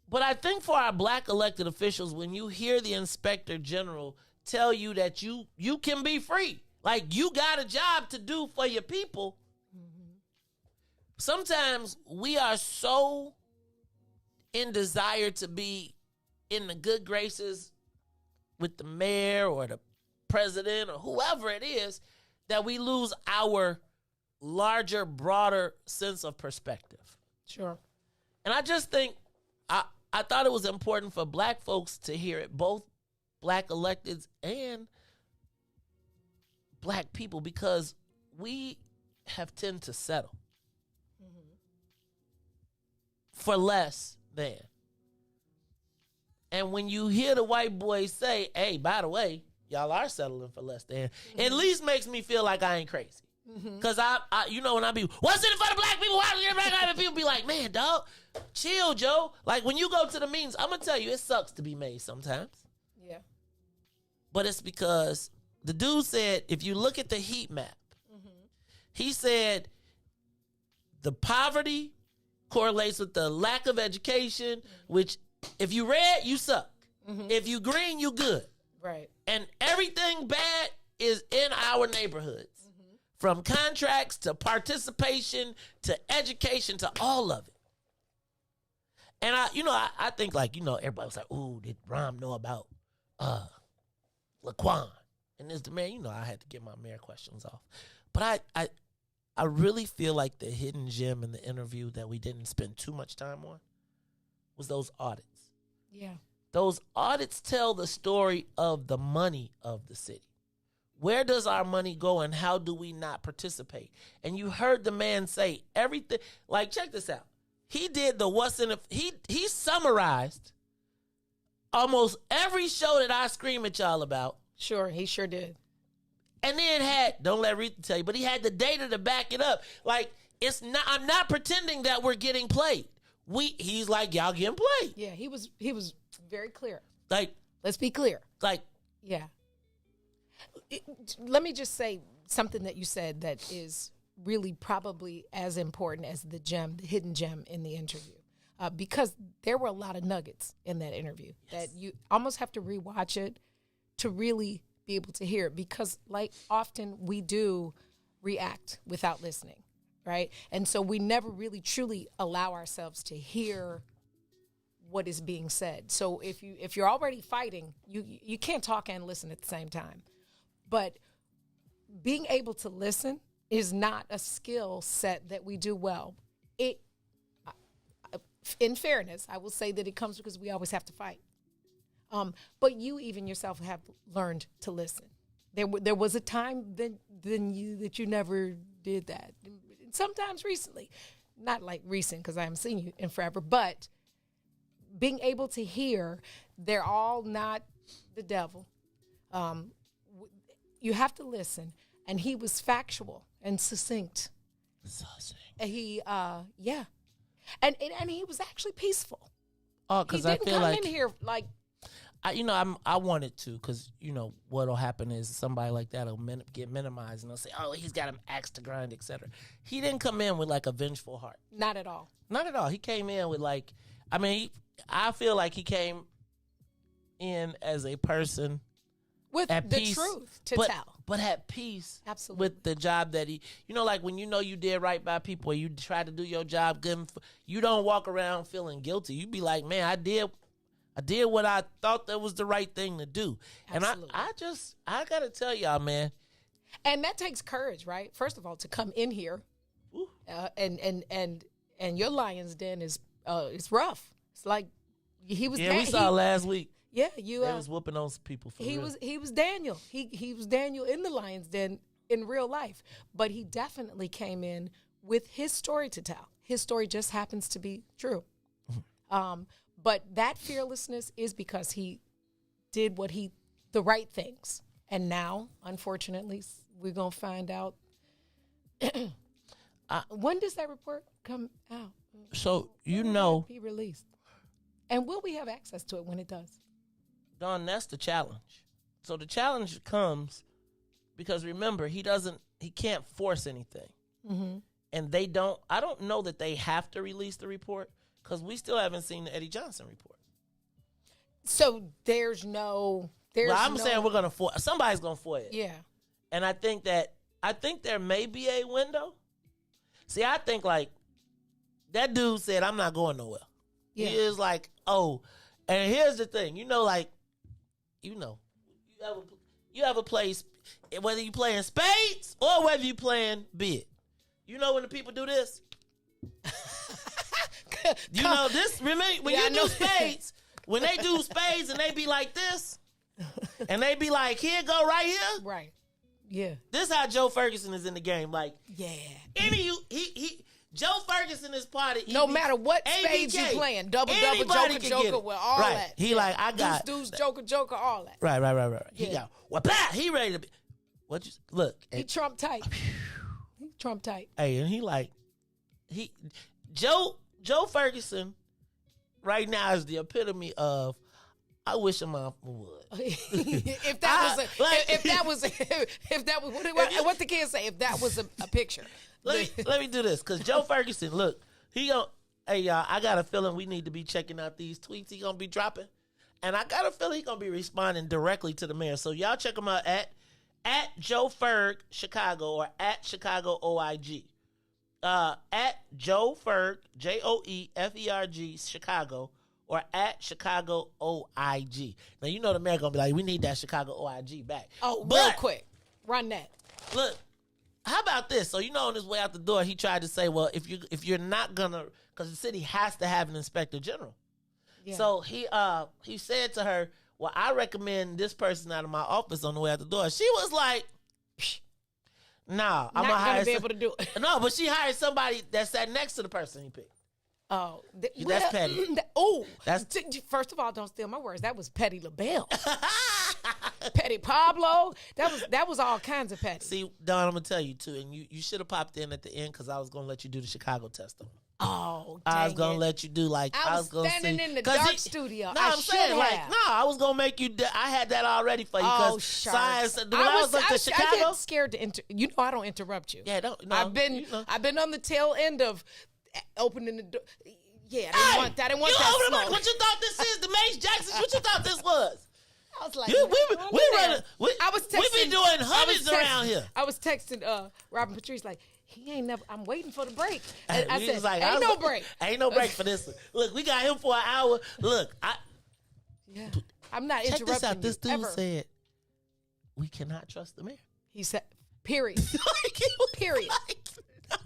But I think for our black elected officials, when you hear the inspector general tell you that you can be free, like you got a job to do for your people, sometimes we are so in desire to be in the good graces with the mayor or the president or whoever it is that we lose our larger, broader sense of perspective. Sure. And I just think, I thought it was important for black folks to hear it, both black electeds and black people, because we have tend to settle for less than. And when you hear the white boys say, hey, by the way, y'all are settling for less than, at least makes me feel like I ain't crazy. Because I you know, when I be, what's in it for the black people? Why do the black people be like, man, dog, chill, Joe. Like, when you go to the meetings, I'm going to tell you, it sucks to be made sometimes. Yeah. But it's because the dude said, if you look at the heat map, he said the poverty correlates with the lack of education, which if you red, you suck. If you green, you good. Right. And everything bad is in our neighborhoods. From contracts to participation to education to all of it. And I think, like, everybody was like, ooh, did Rom know about Laquan? And this the man, I had to get my mayor questions off. But I really feel like the hidden gem in the interview that we didn't spend too much time on was those audits. Yeah. Those audits tell the story of the money of the city. Where does our money go and how do we not participate? And you heard the man say everything. Like, check this out. He did the what's in it. He summarized almost every show that I scream at y'all about. Sure, he sure did. And then don't let Ruthie tell you, but he had the data to back it up. Like, I'm not pretending that we're getting played. He's like, y'all getting played. Yeah, he was very clear. Like, let's be clear. Like, yeah. Let me just say something that you said that is really probably as important as the hidden gem in the interview, because there were a lot of nuggets in that interview that you almost have to rewatch it to really be able to hear it, because like often we do react without listening, right? And so we never really truly allow ourselves to hear what is being said. So if you're already fighting, you can't talk and listen at the same time. But being able to listen is not a skill set that we do well. In fairness, I will say that it comes because we always have to fight. But you even yourself have learned to listen. There was a time that you never did that. Sometimes recently, not like recent because I haven't seen you in forever, but being able to hear, they're all not the devil. You have to listen, and he was factual and succinct. And he was actually peaceful. Oh, because I feel like he didn't come in here like. I wanted to, because what'll happen is somebody like that will get minimized, and they'll say, "Oh, he's got an axe to grind, etc." He didn't come in with like a vengeful heart. Not at all. Not at all. He came in with I feel like he came in as a person with at the peace, truth to tell, but at peace, absolutely, with the job that he, like when you did right by people, or you try to do your job good, you don't walk around feeling guilty. You be like, man, I did what I thought that was the right thing to do. Absolutely. And I got to tell y'all, man. And that takes courage, right? First of all, to come in here, and your lion's den is it's rough. It's like he was. Yeah, we saw last week. Yeah, they was whooping on some people. He was Daniel. He was Daniel in the lion's den in real life, but he definitely came in with his story to tell. His story just happens to be true. But that fearlessness is because he did the right things. And now, unfortunately, we're going to find out. When does that report come out? So, Be released. And will we have access to it when it does? Dawn, that's the challenge. So the challenge comes because, remember, he can't force anything. Mm-hmm. And I don't know that they have to release the report because we still haven't seen the Eddie Johnson report. So I'm saying we're going to somebody's going to FOIA it. Yeah. And I think there may be a window. See, I think like that dude said, I'm not going nowhere. Yeah. He is like, and here's the thing, you have a place, whether you playing spades or whether you playing bid. You know when the people do this? You know this? Remember when you do spades, when they do spades and they be like this, and they be like, here, go right here. Right. Yeah. This how Joe Ferguson is in the game. Like, yeah. Joe Ferguson is part of no matter what spades you playing, double, joker, with all that. He like, I got deuce, joker, all that. Right. Yeah. He got he ready to be. Look? He Trump tight. Hey, and Joe Ferguson right now is the epitome of I wish a mom would. If that was what the kids say, if that was a picture. Let me do this, because Joe Ferguson, look, hey y'all, I got a feeling we need to be checking out these tweets he gonna be dropping. And I got a feeling he gonna be responding directly to the mayor. So y'all check him out at Joe Ferg Chicago or at Chicago OIG. At Joe Ferg, JoeFerg Chicago, or at Chicago OIG. Now you know the mayor gonna be like, we need that Chicago OIG back. Real quick. Run that. Look. How about this? So, on his way out the door, he tried to say, well, if you're not gonna, because the city has to have an inspector general. Yeah. So he said to her, well, I recommend this person out of my office on the way out the door. She was like, nah, I'm not gonna be able to do it. No, but she hired somebody that sat next to the person he picked. Oh, that's petty. First of all, don't steal my words. That was Petty LaBelle. Petty Pablo. That was all kinds of petty. See, Don, I'm gonna tell you too, and you should have popped in at the end because I was gonna let you do the Chicago testimony. Oh, I was gonna let you do I was gonna standing in the dark studio. No, I'm saying I was gonna make you. I had that already for you because science. I get scared to I don't interrupt you. Yeah, don't. I've been on the tail end of opening the door. Yeah, I didn't want that. What you thought this is? The Mace Jackson? What you thought this was? I was like, we been doing hundreds around here. I was texting Robin Patrice like, he ain't never. I'm waiting for the break. And I said, like, ain't no break. Ain't no break for this one. Look, we got him for an hour. Look, I'm not interrupting. Check this out. This dude ever. said, we cannot trust the mayor. He said, period. Period. No.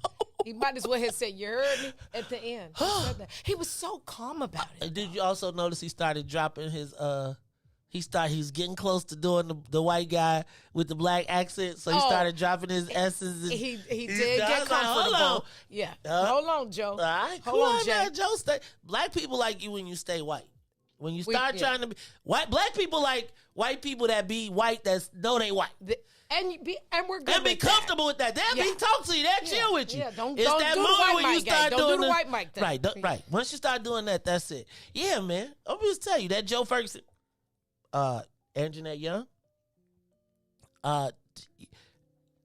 He might as well have said, you heard me at the end. He was so calm about it. Did you also notice he started dropping his he's getting close to doing the white guy with the black accent, so he started dropping his S's. And he did get comfortable. Hold on. Yeah. Hold on, Joe. All right, hold on, Jay. Joe. Black people like you when you stay white. When you start trying to be white, black people like white people that be white that know they white. And we're good. And be comfortable with that. They'll be talk to you. They'll chill with you. Yeah, don't it's do that the moment white when you mic start don't doing do the white mic thing. Right. Once you start doing that, that's it. Yeah, man. I'm just tell you that Joe Ferguson, Anjanet Young.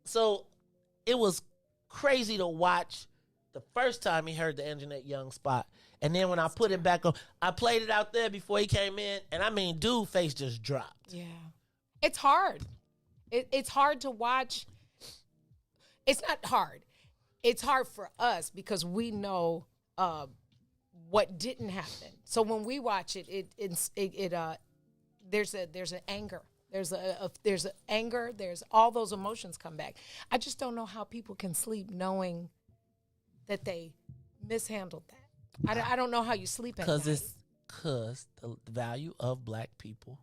So it was crazy to watch the first time he heard the Anjanet Young spot. And then when I put it back on, I played it out there before he came in. And I mean, dude face just dropped. Yeah. It's hard. It's hard to watch. It's not hard. It's hard for us because we know what didn't happen. So when we watch it, there's an anger. There's an anger. There's all those emotions come back. I just don't know how people can sleep knowing that they mishandled that. I don't know how you sleep at night. Because the value of black people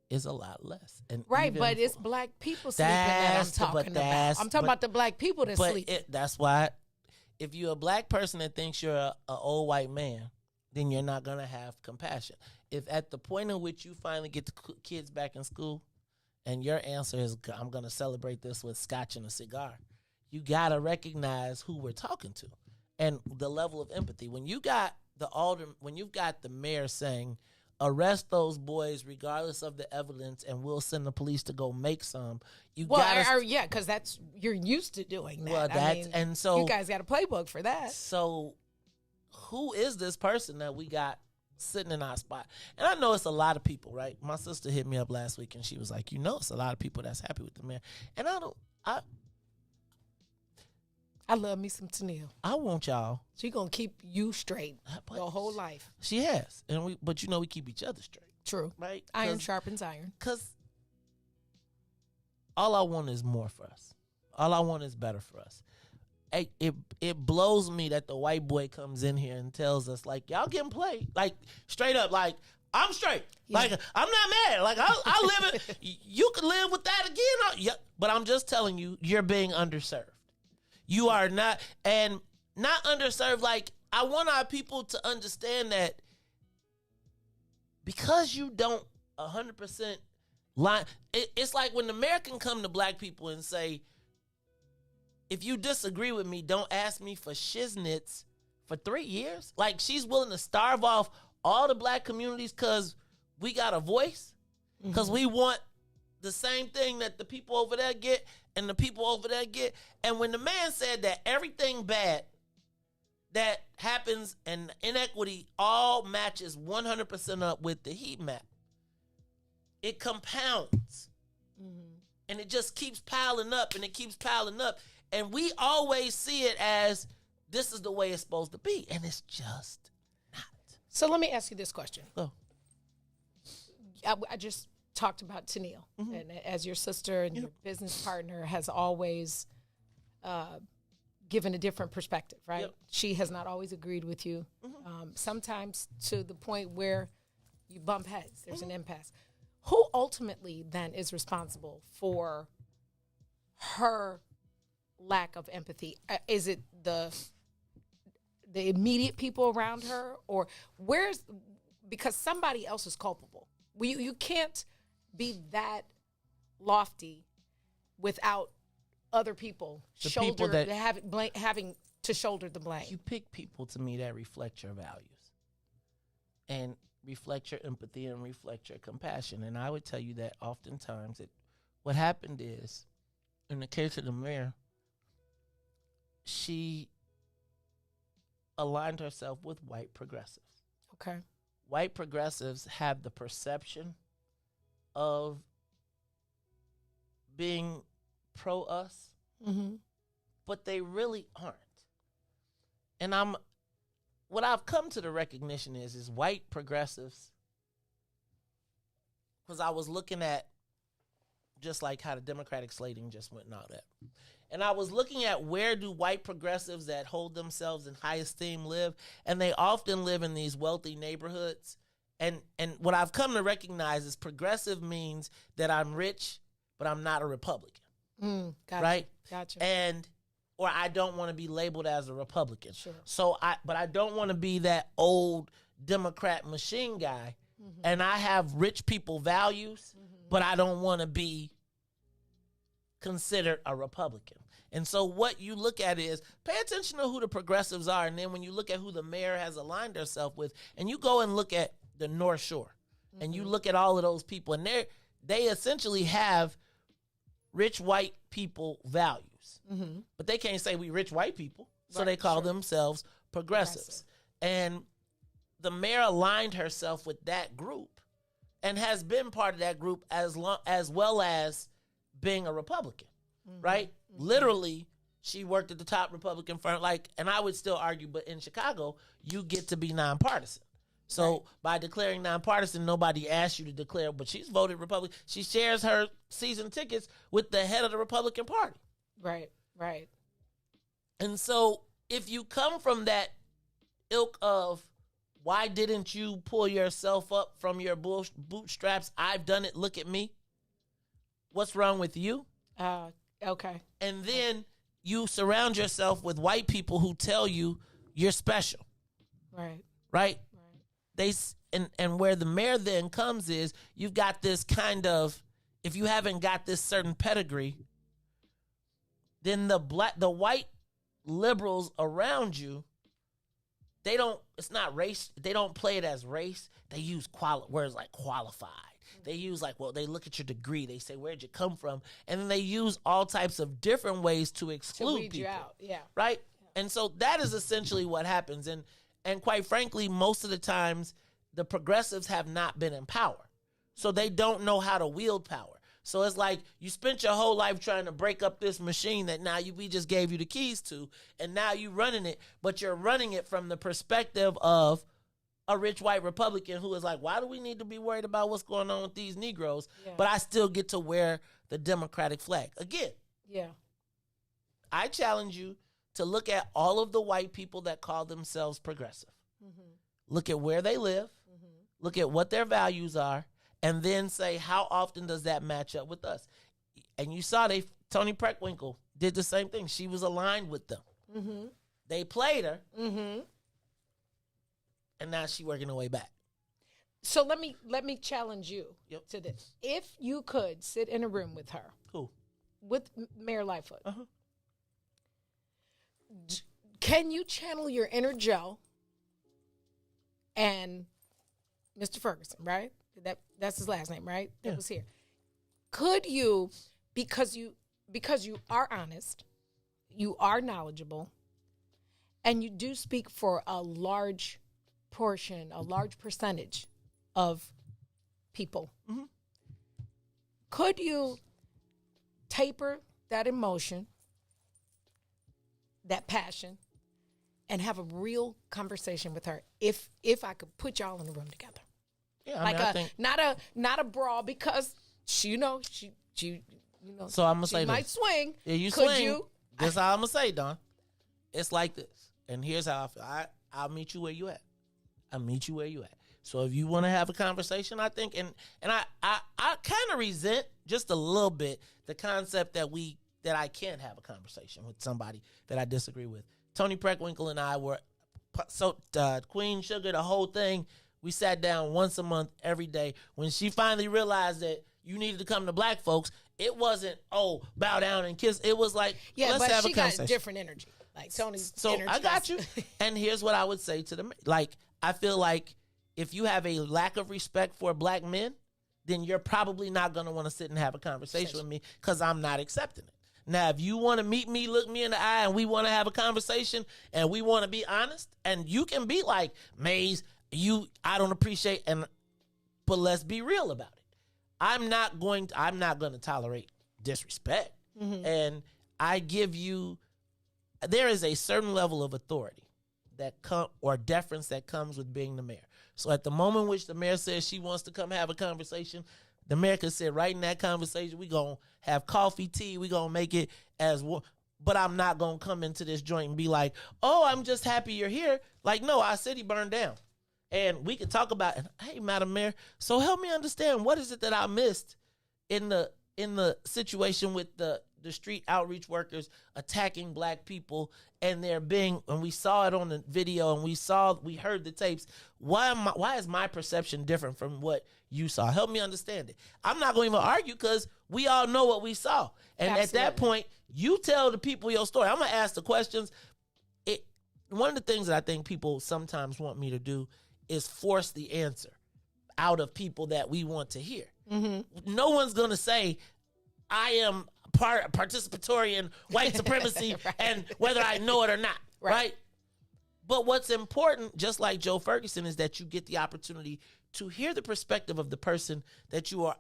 is a lot less. And right, but it's black people sleeping that I'm talking about. I'm talking about the black people that sleep. That's why if you're a black person that thinks you're an old white man, then you're not going to have compassion. If at the point in which you finally get the kids back in school and your answer is, I'm going to celebrate this with scotch and a cigar, you got to recognize who we're talking to and the level of empathy. When you got when you've got the mayor saying, arrest those boys regardless of the evidence and we'll send the police to go make some, because that's, you're used to doing that. Well, and so you guys got a playbook for that. So who is this person that we got sitting in our spot? And I know it's a lot of people, right? My sister hit me up last week and she was like, it's a lot of people that's happy with the mayor. And I love me some Tennille. I want y'all. She gonna keep you straight your whole life. She has, but we keep each other straight. True, right? Iron sharpens iron. Because all I want is more for us. All I want is better for us. It blows me that the white boy comes in here and tells us like, y'all getting played, like straight up, like I'm straight, like I'm not mad, like I live it. You can live with that again, but I'm just telling you, you're being underserved. You are not, and not underserved. Like, I want our people to understand that because you don't 100% line. It's like when the American come to black people and say, if you disagree with me, don't ask me for shiznits for 3 years. Like, she's willing to starve off all the black communities because we got a voice, because we want the same thing that the people over there get and the people over there get. And when the man said that everything bad that happens and inequity all matches 100% up with the heat map, it compounds. And it just keeps piling up and it keeps piling up. And we always see it as this is the way it's supposed to be. And it's just not. So let me ask you this question. Oh. I just talked about Tennille, and as your sister and your business partner has always given a different perspective, right? She has not always agreed with you, sometimes to the point where you bump heads. There's an impasse. Who ultimately then is responsible for her lack of empathy? Is it the immediate people around her, or because somebody else is culpable? You can't be that lofty without other people having to shoulder the blame. You pick people to me that reflect your values and reflect your empathy and reflect your compassion. And I would tell you that oftentimes what happened is, in the case of the mayor, she aligned herself with white progressives. Okay. White progressives have the perception of being pro-us, but they really aren't. And what I've come to the recognition is white progressives, because I was looking at just like how the Democratic slating just went and all that. And I was looking at where do white progressives that hold themselves in high esteem live, and they often live in these wealthy neighborhoods. And what I've come to recognize is progressive means that I'm rich, but I'm not a Republican. Gotcha. Right? Gotcha. Or I don't want to be labeled as a Republican. Sure. But I don't want to be that old Democrat machine guy. And I have rich people values, but I don't want to be considered a Republican. And so what you look at is pay attention to who the progressives are. And then when you look at who the mayor has aligned herself with, and you go and look at the North Shore, and you look at all of those people, and they essentially have rich white people values. But they can't say we rich white people, so they call themselves progressives. And the mayor aligned herself with that group and has been part of that group as well as being a Republican, right? Literally, She worked at the top Republican firm. And I would still argue, but in Chicago, you get to be nonpartisan. So by declaring nonpartisan, nobody asked you to declare, but she's voted Republican. She shares her season tickets with the head of the Republican Party. Right. And so if you come from that ilk of, why didn't you pull yourself up from your bootstraps? I've done it. Look at me. What's wrong with you? Okay. And then you surround yourself with white people who tell you you're special. Right? And where the mayor then comes is, you've got this kind of, if you haven't got this certain pedigree, then the white liberals around you, it's not race. They don't play it as race. They use words like qualified. They use they look at your degree. They say, where'd you come from? And then they use all types of different ways to exclude people. You out. Yeah. Right? And so that is essentially what happens. And quite frankly, most of the times, the progressives have not been in power. So they don't know how to wield power. So it's like you spent your whole life trying to break up this machine that now we just gave you the keys to, and now you running it, but you're running it from the perspective of a rich white Republican who is like, why do we need to be worried about what's going on with these Negroes? Yeah. But I still get to wear the Democratic flag. Again, I challenge you to look at all of the white people that call themselves progressive. Mm-hmm. Look at where they live, look at what their values are, and then say, how often does that match up with us? And you saw Toni Preckwinkle did the same thing. She was aligned with them. Mm-hmm. They played her, and now she's working her way back. So let me challenge you to this. If you could sit in a room with her, with Mayor Lightfoot, can you channel your inner Joe and Mr. Ferguson, right? That's his last name, right? That was here. Could you, because you are honest, you are knowledgeable, and you do speak for a large portion, a large percentage of people, could you taper that emotion, that passion, and have a real conversation with her if I could put y'all in the room together? Yeah, I think not a brawl, because she So I'm gonna say might this. swing. Yeah, you Could swing. you? This is how I'm gonna say, Don. It's like this, and here's how I feel. I'll meet you where you at. I'll meet you where you at. So if you want to have a conversation, I think, and I kind of resent just a little bit the concept that I can't have a conversation with somebody that I disagree with. Toni Preckwinkle and I were Queen Sugar, the whole thing. We sat down once a month, every day. When she finally realized that you needed to come to black folks, it wasn't, bow down and kiss. It was like, let's have a conversation. Got different energy. Like Tony's energy. I got you. And here's what I would say to them. Like, I feel like if you have a lack of respect for black men, then you're probably not going to want to sit and have a conversation with me, because I'm not accepting it. Now, if you want to meet me, look me in the eye, and we want to have a conversation, and we want to be honest, and you can be like, Maze, I don't appreciate, but let's be real about it. I'm not going to tolerate disrespect. Mm-hmm. And I give you, there is a certain level of authority or deference that comes with being the mayor. So at the moment in which the mayor says she wants to come have a conversation, the mayor can sit right in that conversation. We're going to have coffee, tea. We're going to make it as well. But I'm not going to come into this joint and be like, I'm just happy you're here. Like, no, our city burned down. And we could talk about, hey, Madam Mayor, so help me understand, what is it that I missed in the situation with the street outreach workers attacking black people, and and we saw it on the video, and we heard the tapes. Why is my perception different from what you saw? Help me understand it. I'm not going to even argue, because we all know what we saw. And Absolutely. At that point, you tell the people your story. I'm going to ask the questions. One of the things that I think people sometimes want me to do is force the answer out of people that we want to hear. Mm-hmm. No one's going to say, I am participatory in white supremacy right. And whether I know it or not, right? But what's important, just like Joe Ferguson, is that you get the opportunity to hear the perspective of the person that you are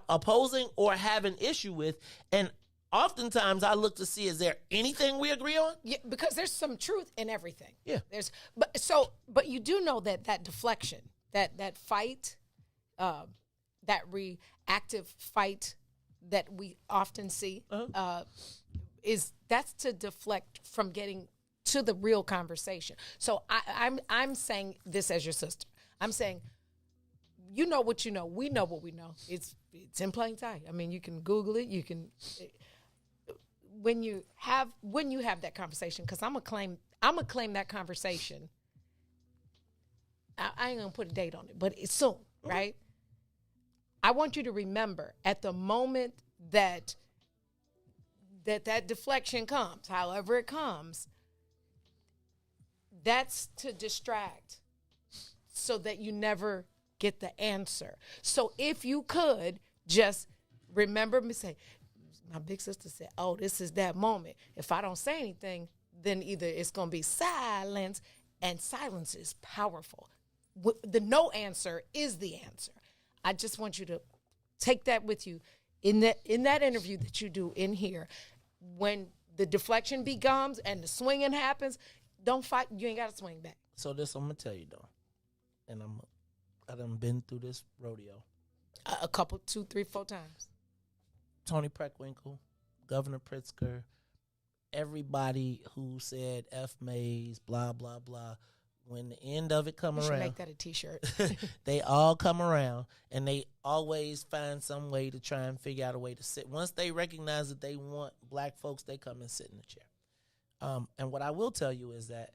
opposing or have an issue with. And oftentimes I look to see, is there anything we agree on? Yeah, because there's some truth in everything. Yeah. But you do know that deflection, that fight, that reactive fight that we often see, that's to deflect from getting to the real conversation. So I'm saying this as your sister. I'm saying, you know what you know. We know what we know. It's in plain sight. I mean, you can Google it. You can when you have that conversation. Because I'm gonna claim that conversation. I ain't gonna put a date on it, but it's soon, right? I want you to remember at the moment that deflection comes, however it comes, that's to distract so that you never get the answer. So if you could just remember me say, my big sister said, oh, this is that moment. If I don't say anything, then either it's going to be silence, and silence is powerful. The no answer is the answer. I just want you to take that with you in that interview that you do in here. When the deflection becomes and the swinging happens, don't fight. You ain't got to swing back. So this I'm going to tell you, though. And I done been through this rodeo. A couple, 2, 3, 4 times. Tony Preckwinkle, Governor Pritzker, everybody who said F Mays, blah, blah, blah. When the end of it come You around. should make that a T-shirt. They all come around, and they always find some way to try and figure out a way to sit. Once they recognize that they want black folks, they come and sit in the chair. And what I will tell you is that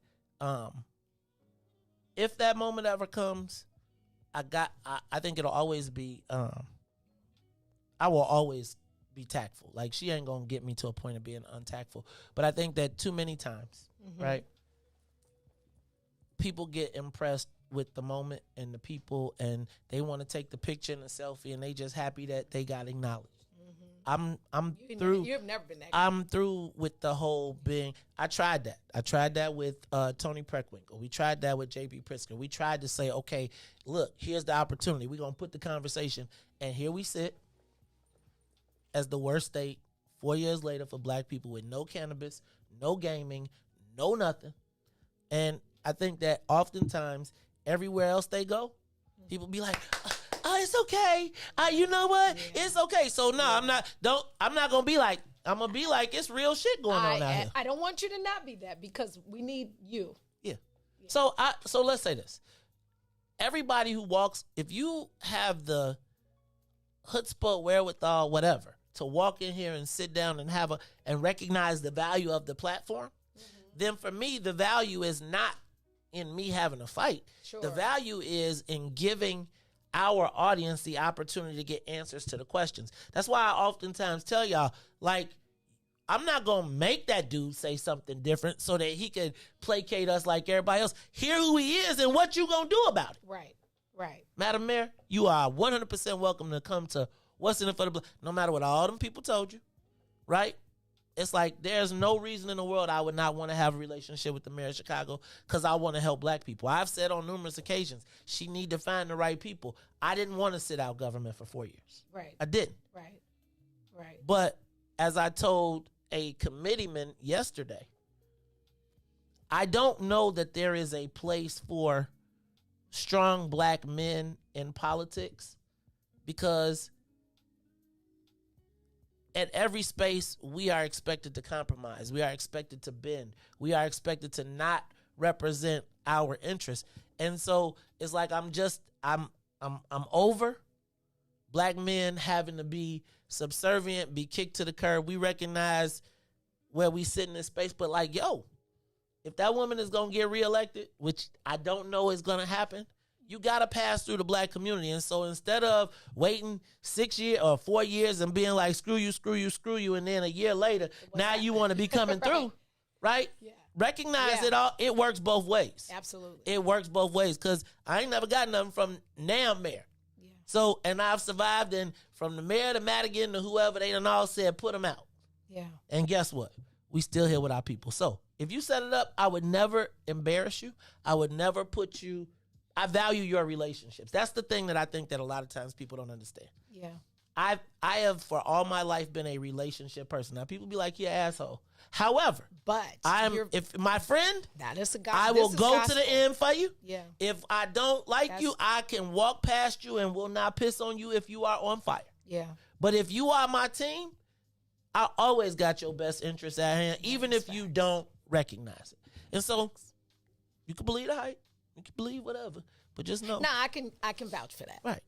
if that moment ever comes, I think it'll always be, I will always be tactful. Like, she ain't going to get me to a point of being untactful. But I think that too many times, right, people get impressed with the moment and the people, and they want to take the picture and the selfie, and they just happy that they got acknowledged. I'm through. You've never been that. I'm through with the whole being. I tried that. I tried that with Tony Preckwinkle. We tried that with J.B. Pritzker. We tried to say, okay, look, here's the opportunity. We're gonna put the conversation, and here we sit as the worst state 4 years later for black people with no cannabis, no gaming, no nothing. And I think that oftentimes everywhere else they go, people be like, oh, it's okay. You know what? Yeah. It's okay. So no, I'm not gonna be like, I'm gonna be like, it's real shit going on out here. I don't want you to not be that, because we need you. Yeah. So let's say this. Everybody who walks, if you have the chutzpah, wherewithal, whatever, to walk in here and sit down and and recognize the value of the platform, then for me, the value is not in me having a fight. Sure. The value is in giving our audience the opportunity to get answers to the questions. That's why I oftentimes tell y'all, like, I'm not going to make that dude say something different so that he could placate us like everybody else. Hear who he is and what you going to do about it. Right. Madam Mayor, you are 100% welcome to come to What's in it for the Black, no matter what all them people told you, right? It's like there's no reason in the world I would not want to have a relationship with the mayor of Chicago, because I want to help black people. I've said on numerous occasions, she need to find the right people. I didn't want to sit out government for 4 years. Right. I didn't. Right. But as I told a committeeman yesterday, I don't know that there is a place for strong black men in politics, because at every space, we are expected to compromise. We are expected to bend. We are expected to not represent our interests. And so it's like I'm over black men having to be subservient, be kicked to the curb. We recognize where we sit in this space, but like, yo, if that woman is going to get reelected, which I don't know is going to happen, you got to pass through the black community. And so instead of waiting 6 years or 4 years and being like, screw you, and then a year later, now you want to be coming through, right? Yeah. Recognize it all. It works both ways. Absolutely. It works both ways, because I ain't never got nothing from now mayor. Yeah. So, and I've survived, and from the mayor to Madigan to whoever, they done all said, put them out. Yeah. And guess what? We still here with our people. So if you set it up, I would never embarrass you. I would never put you. I value your relationships. That's the thing that I think that a lot of times people don't understand. Yeah. I have for all my life been a relationship person. Now people be like, "You're an asshole." However, if my friend, that is a I will go to the end for you. Yeah. If I don't like you, I can walk past you and will not piss on you if you are on fire. Yeah. But if you are my team, I always got your best interest at hand, even if you don't recognize it. And so you can believe the hype, you can believe whatever, but just know. No, I can vouch for that. Right.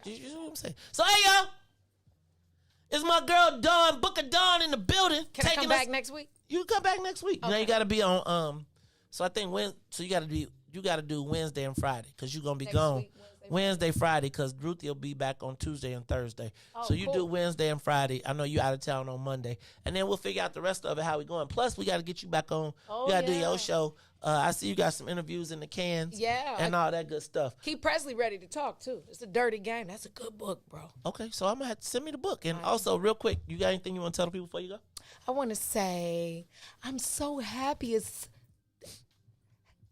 You know what I'm saying? So hey y'all, it's my girl Dawn, Booker Dawn in the building. Can I come back next week? You can come back next week. Okay. Now you got to be on. So I think you got to do Wednesday and Friday because you're gonna be gone. Wednesday, Friday, because Ruthie will be back on Tuesday and Thursday. Oh, so you cool. do Wednesday and Friday. I know you out of town on Monday. And then we'll figure out the rest of it, how we going. Plus, we got to get you back on. Oh, you got to do your show. I see you got some interviews in the cans. Yeah. And all that good stuff. Keep Presley ready to talk, too. It's a dirty game. That's a good book, bro. Okay, so I'm going to have to send me the book. And also, real quick, you got anything you want to tell the people before you go? I want to say I'm so happy.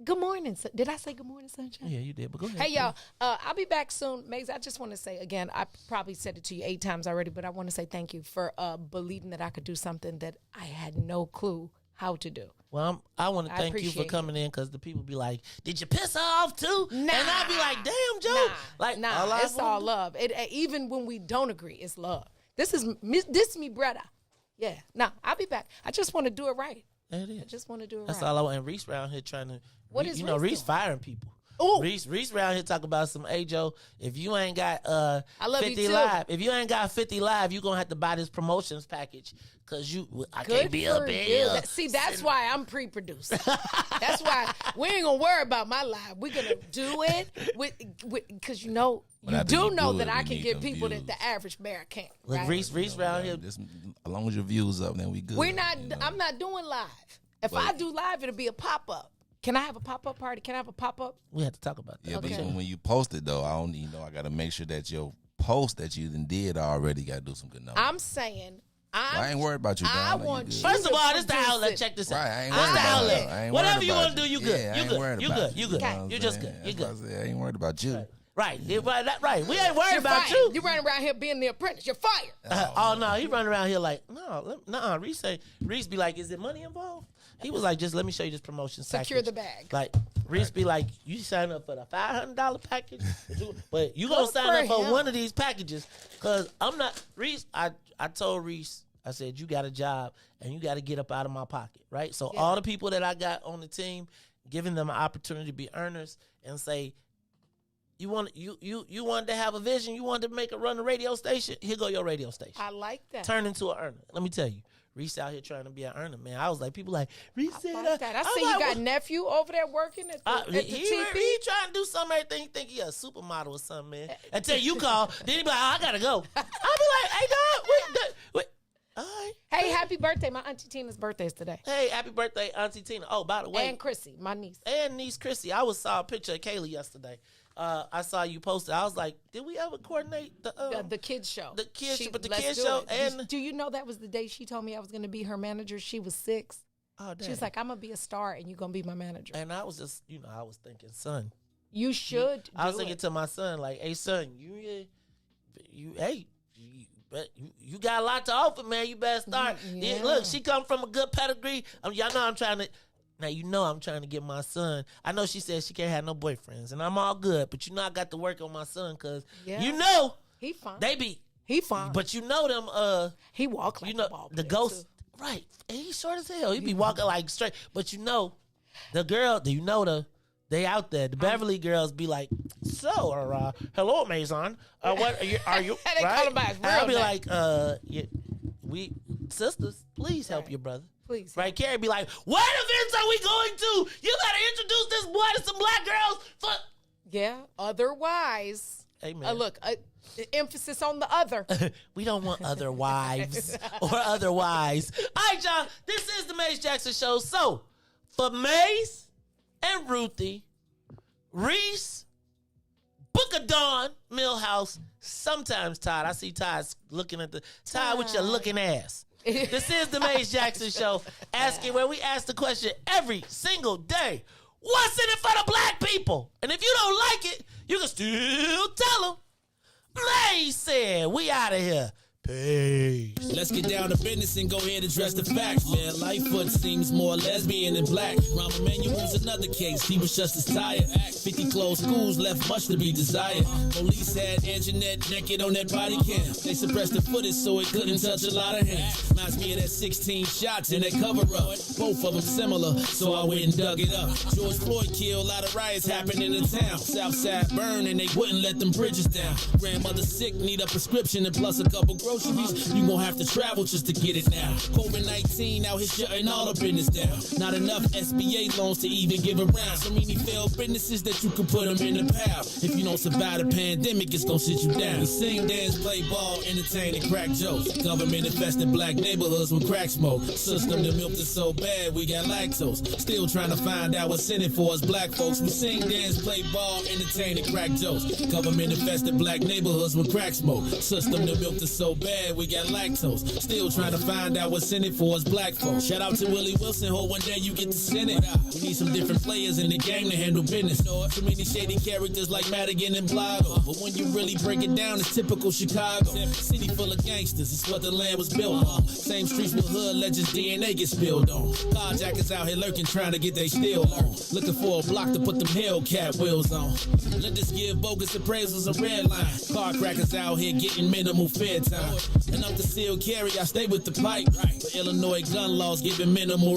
Good morning. Did I say good morning, Sunshine? Yeah, you did, but go ahead. Hey, y'all. I'll be back soon. Maze, I just want to say, again, I probably said it to you 8 times already, but I want to say thank you for believing that I could do something that I had no clue how to do. Well, I want to thank you for coming in because the people be like, did you piss her off too? Nah. And I be like, damn, Joe. It's all love. Even when we don't agree, it's love. This is me, brother. Yeah. Nah, I'll be back. I just want to do it right. It is. I just want to do it That's right. all I want. And Riis around here trying to, What is Riis Riis doing? firing people. Ooh. Riis around here talk about some, hey, Joe, if you ain't got I love 50 you too. live, if you ain't got 50 live, you going to have to buy this promotions package because I can't be up in here. See, that's why I'm pre-produced. That's why we ain't going to worry about my live. We're going to do it because you know that I can get people that the average bear can't. Look, Right? Riis around here. As long as your views up, then we good. I'm not doing live. If I do live, it'll be a pop-up. Can I have a pop-up party? Can I have a pop-up? We have to talk about that. Yeah, Okay. but when you post it, though, I got to make sure that your post that you did already got to do some good numbers. I'm saying, I ain't worried about you, Don. I want you. First of all, this the produce outlet. it. Check this Right, out. I ain't This worried the about outlet. you. I ain't Whatever worried you about want to do, you good. Yeah, I You ain't good. worried You about good. You good. know what I'm You just saying? good. You good. That's what I said. I ain't worried about you. Right. Right. We ain't worried about fired. you. You running around here being the apprentice. You're fired. Oh no, he running around here like, no. Riis be like, is there money involved? He was like, just let me show you this promotion package. Secure the bag. Like, Riis be like, you sign up for the $500 package, but you gonna Good sign for up for him. one of these packages because I'm not Riis. I told Riis, I said, you got a job and you got to get up out of my pocket, right? So all the people that I got on the team, giving them an opportunity to be earners and say, you wanted to have a vision, you wanted to run a radio station, here go your radio station. I like that. Turn into an earner. Let me tell you, Riis out here trying to be an earner, man. I was like, people like, Riis said like that. I see you got nephew over there working at the TP. He trying to do something, everything. He think he a supermodel or something, man. Until you call, then he be like, I gotta go. I'll be like, hey, dog, wait. All right. Hey, happy birthday. My Auntie Tina's birthday is today. Hey, happy birthday, Auntie Tina. Oh, by the way. And Chrissy, my niece. And niece Chrissy. I saw a picture of Kaylee yesterday. I saw you posted. I was like, did we ever coordinate the kids show? The kids Let's do show. it. And do you know that was the day she told me I was going to be her manager? She was 6. Oh, she was like, I'm going to be a star and you're going to be my manager. And I was just, I was thinking, son. You should I was thinking to my son, like, hey, son, you got a lot to offer, man. You better start. Yeah. Look, she come from a good pedigree. Y'all know I'm trying to. Now, I'm trying to get my son. I know she said she can't have no boyfriends, and I'm all good. But I got to work on my son because he fine. He fine. But them. He walk like a ball the player, ghost. too. Right. And he's short as hell. He be walking like straight. But the girl. They out there. The Beverly girls be like, so, hello, Maison. What are you? They right? call him by his And I'll be real like, we sisters, please help your brother. Please. Right? Carrie be like, what events are we going to? You better introduce this boy to some black girls. Yeah. Otherwise, Amen. Look, emphasis on the other. We don't want other wives or otherwise. All right, y'all. This is the Maze Jackson Show. So, for Maze and Ruthie, Riis, Booker Dawn, Millhouse, sometimes Todd. I see Todd's looking at Todd with your looking ass. This is the Maze Jackson Show, where we ask the question every single day, what's in it for the black people? And if you don't like it, you can still tell them. Fleissner. We out of here. Peace. Let's get down to business and go ahead and address the facts, man. Lightfoot seems more lesbian than black. Rahm Emanuel's another case. He was just as tired. 50 closed schools left much to be desired. Police had Anjanet naked on that body cam. They suppressed the footage so it couldn't touch a lot of hands. Reminds me of that 16 shots in that cover up. Both of them similar, so I went and dug it up. George Floyd killed, a lot of riots happened in the town. Southside burned and they wouldn't let them bridges down. Grandmother sick, need a prescription and plus a couple groceries. You gon' have to travel just to get it now. COVID-19 out here shutting all the business down. Not enough SBA loans to even give around. So many failed businesses that you can put them in the pile. If you don't survive the pandemic, it's gon' sit you down. We sing, dance, play ball, entertain, and crack jokes. Government infested black neighborhoods with crack smoke. System that milked us so bad, we got lactose. Still trying to find out what's in it for us black folks. We sing, dance, play ball, entertain, and crack jokes. Government infested black neighborhoods with crack smoke. System that milked us so bad, we got lactose. Still trying to find out what's in it for us black folks. Shout out to Willie Wilson, hope one day you get to send it. We need some different players in the game to handle business. So many shady characters like Madigan and Blotto. But when you really break it down, it's typical Chicago. City full of gangsters, it's what the land was built on. Same streets with hood legends, DNA gets spilled on. Carjackers out here lurking, trying to get they steel on. Looking for a block to put them Hellcat wheels on. Let this give bogus appraisals a red line. Car crackers out here getting minimal fair time. And I'm the seal carry, I stay with the pipe. But Illinois gun laws giving minimal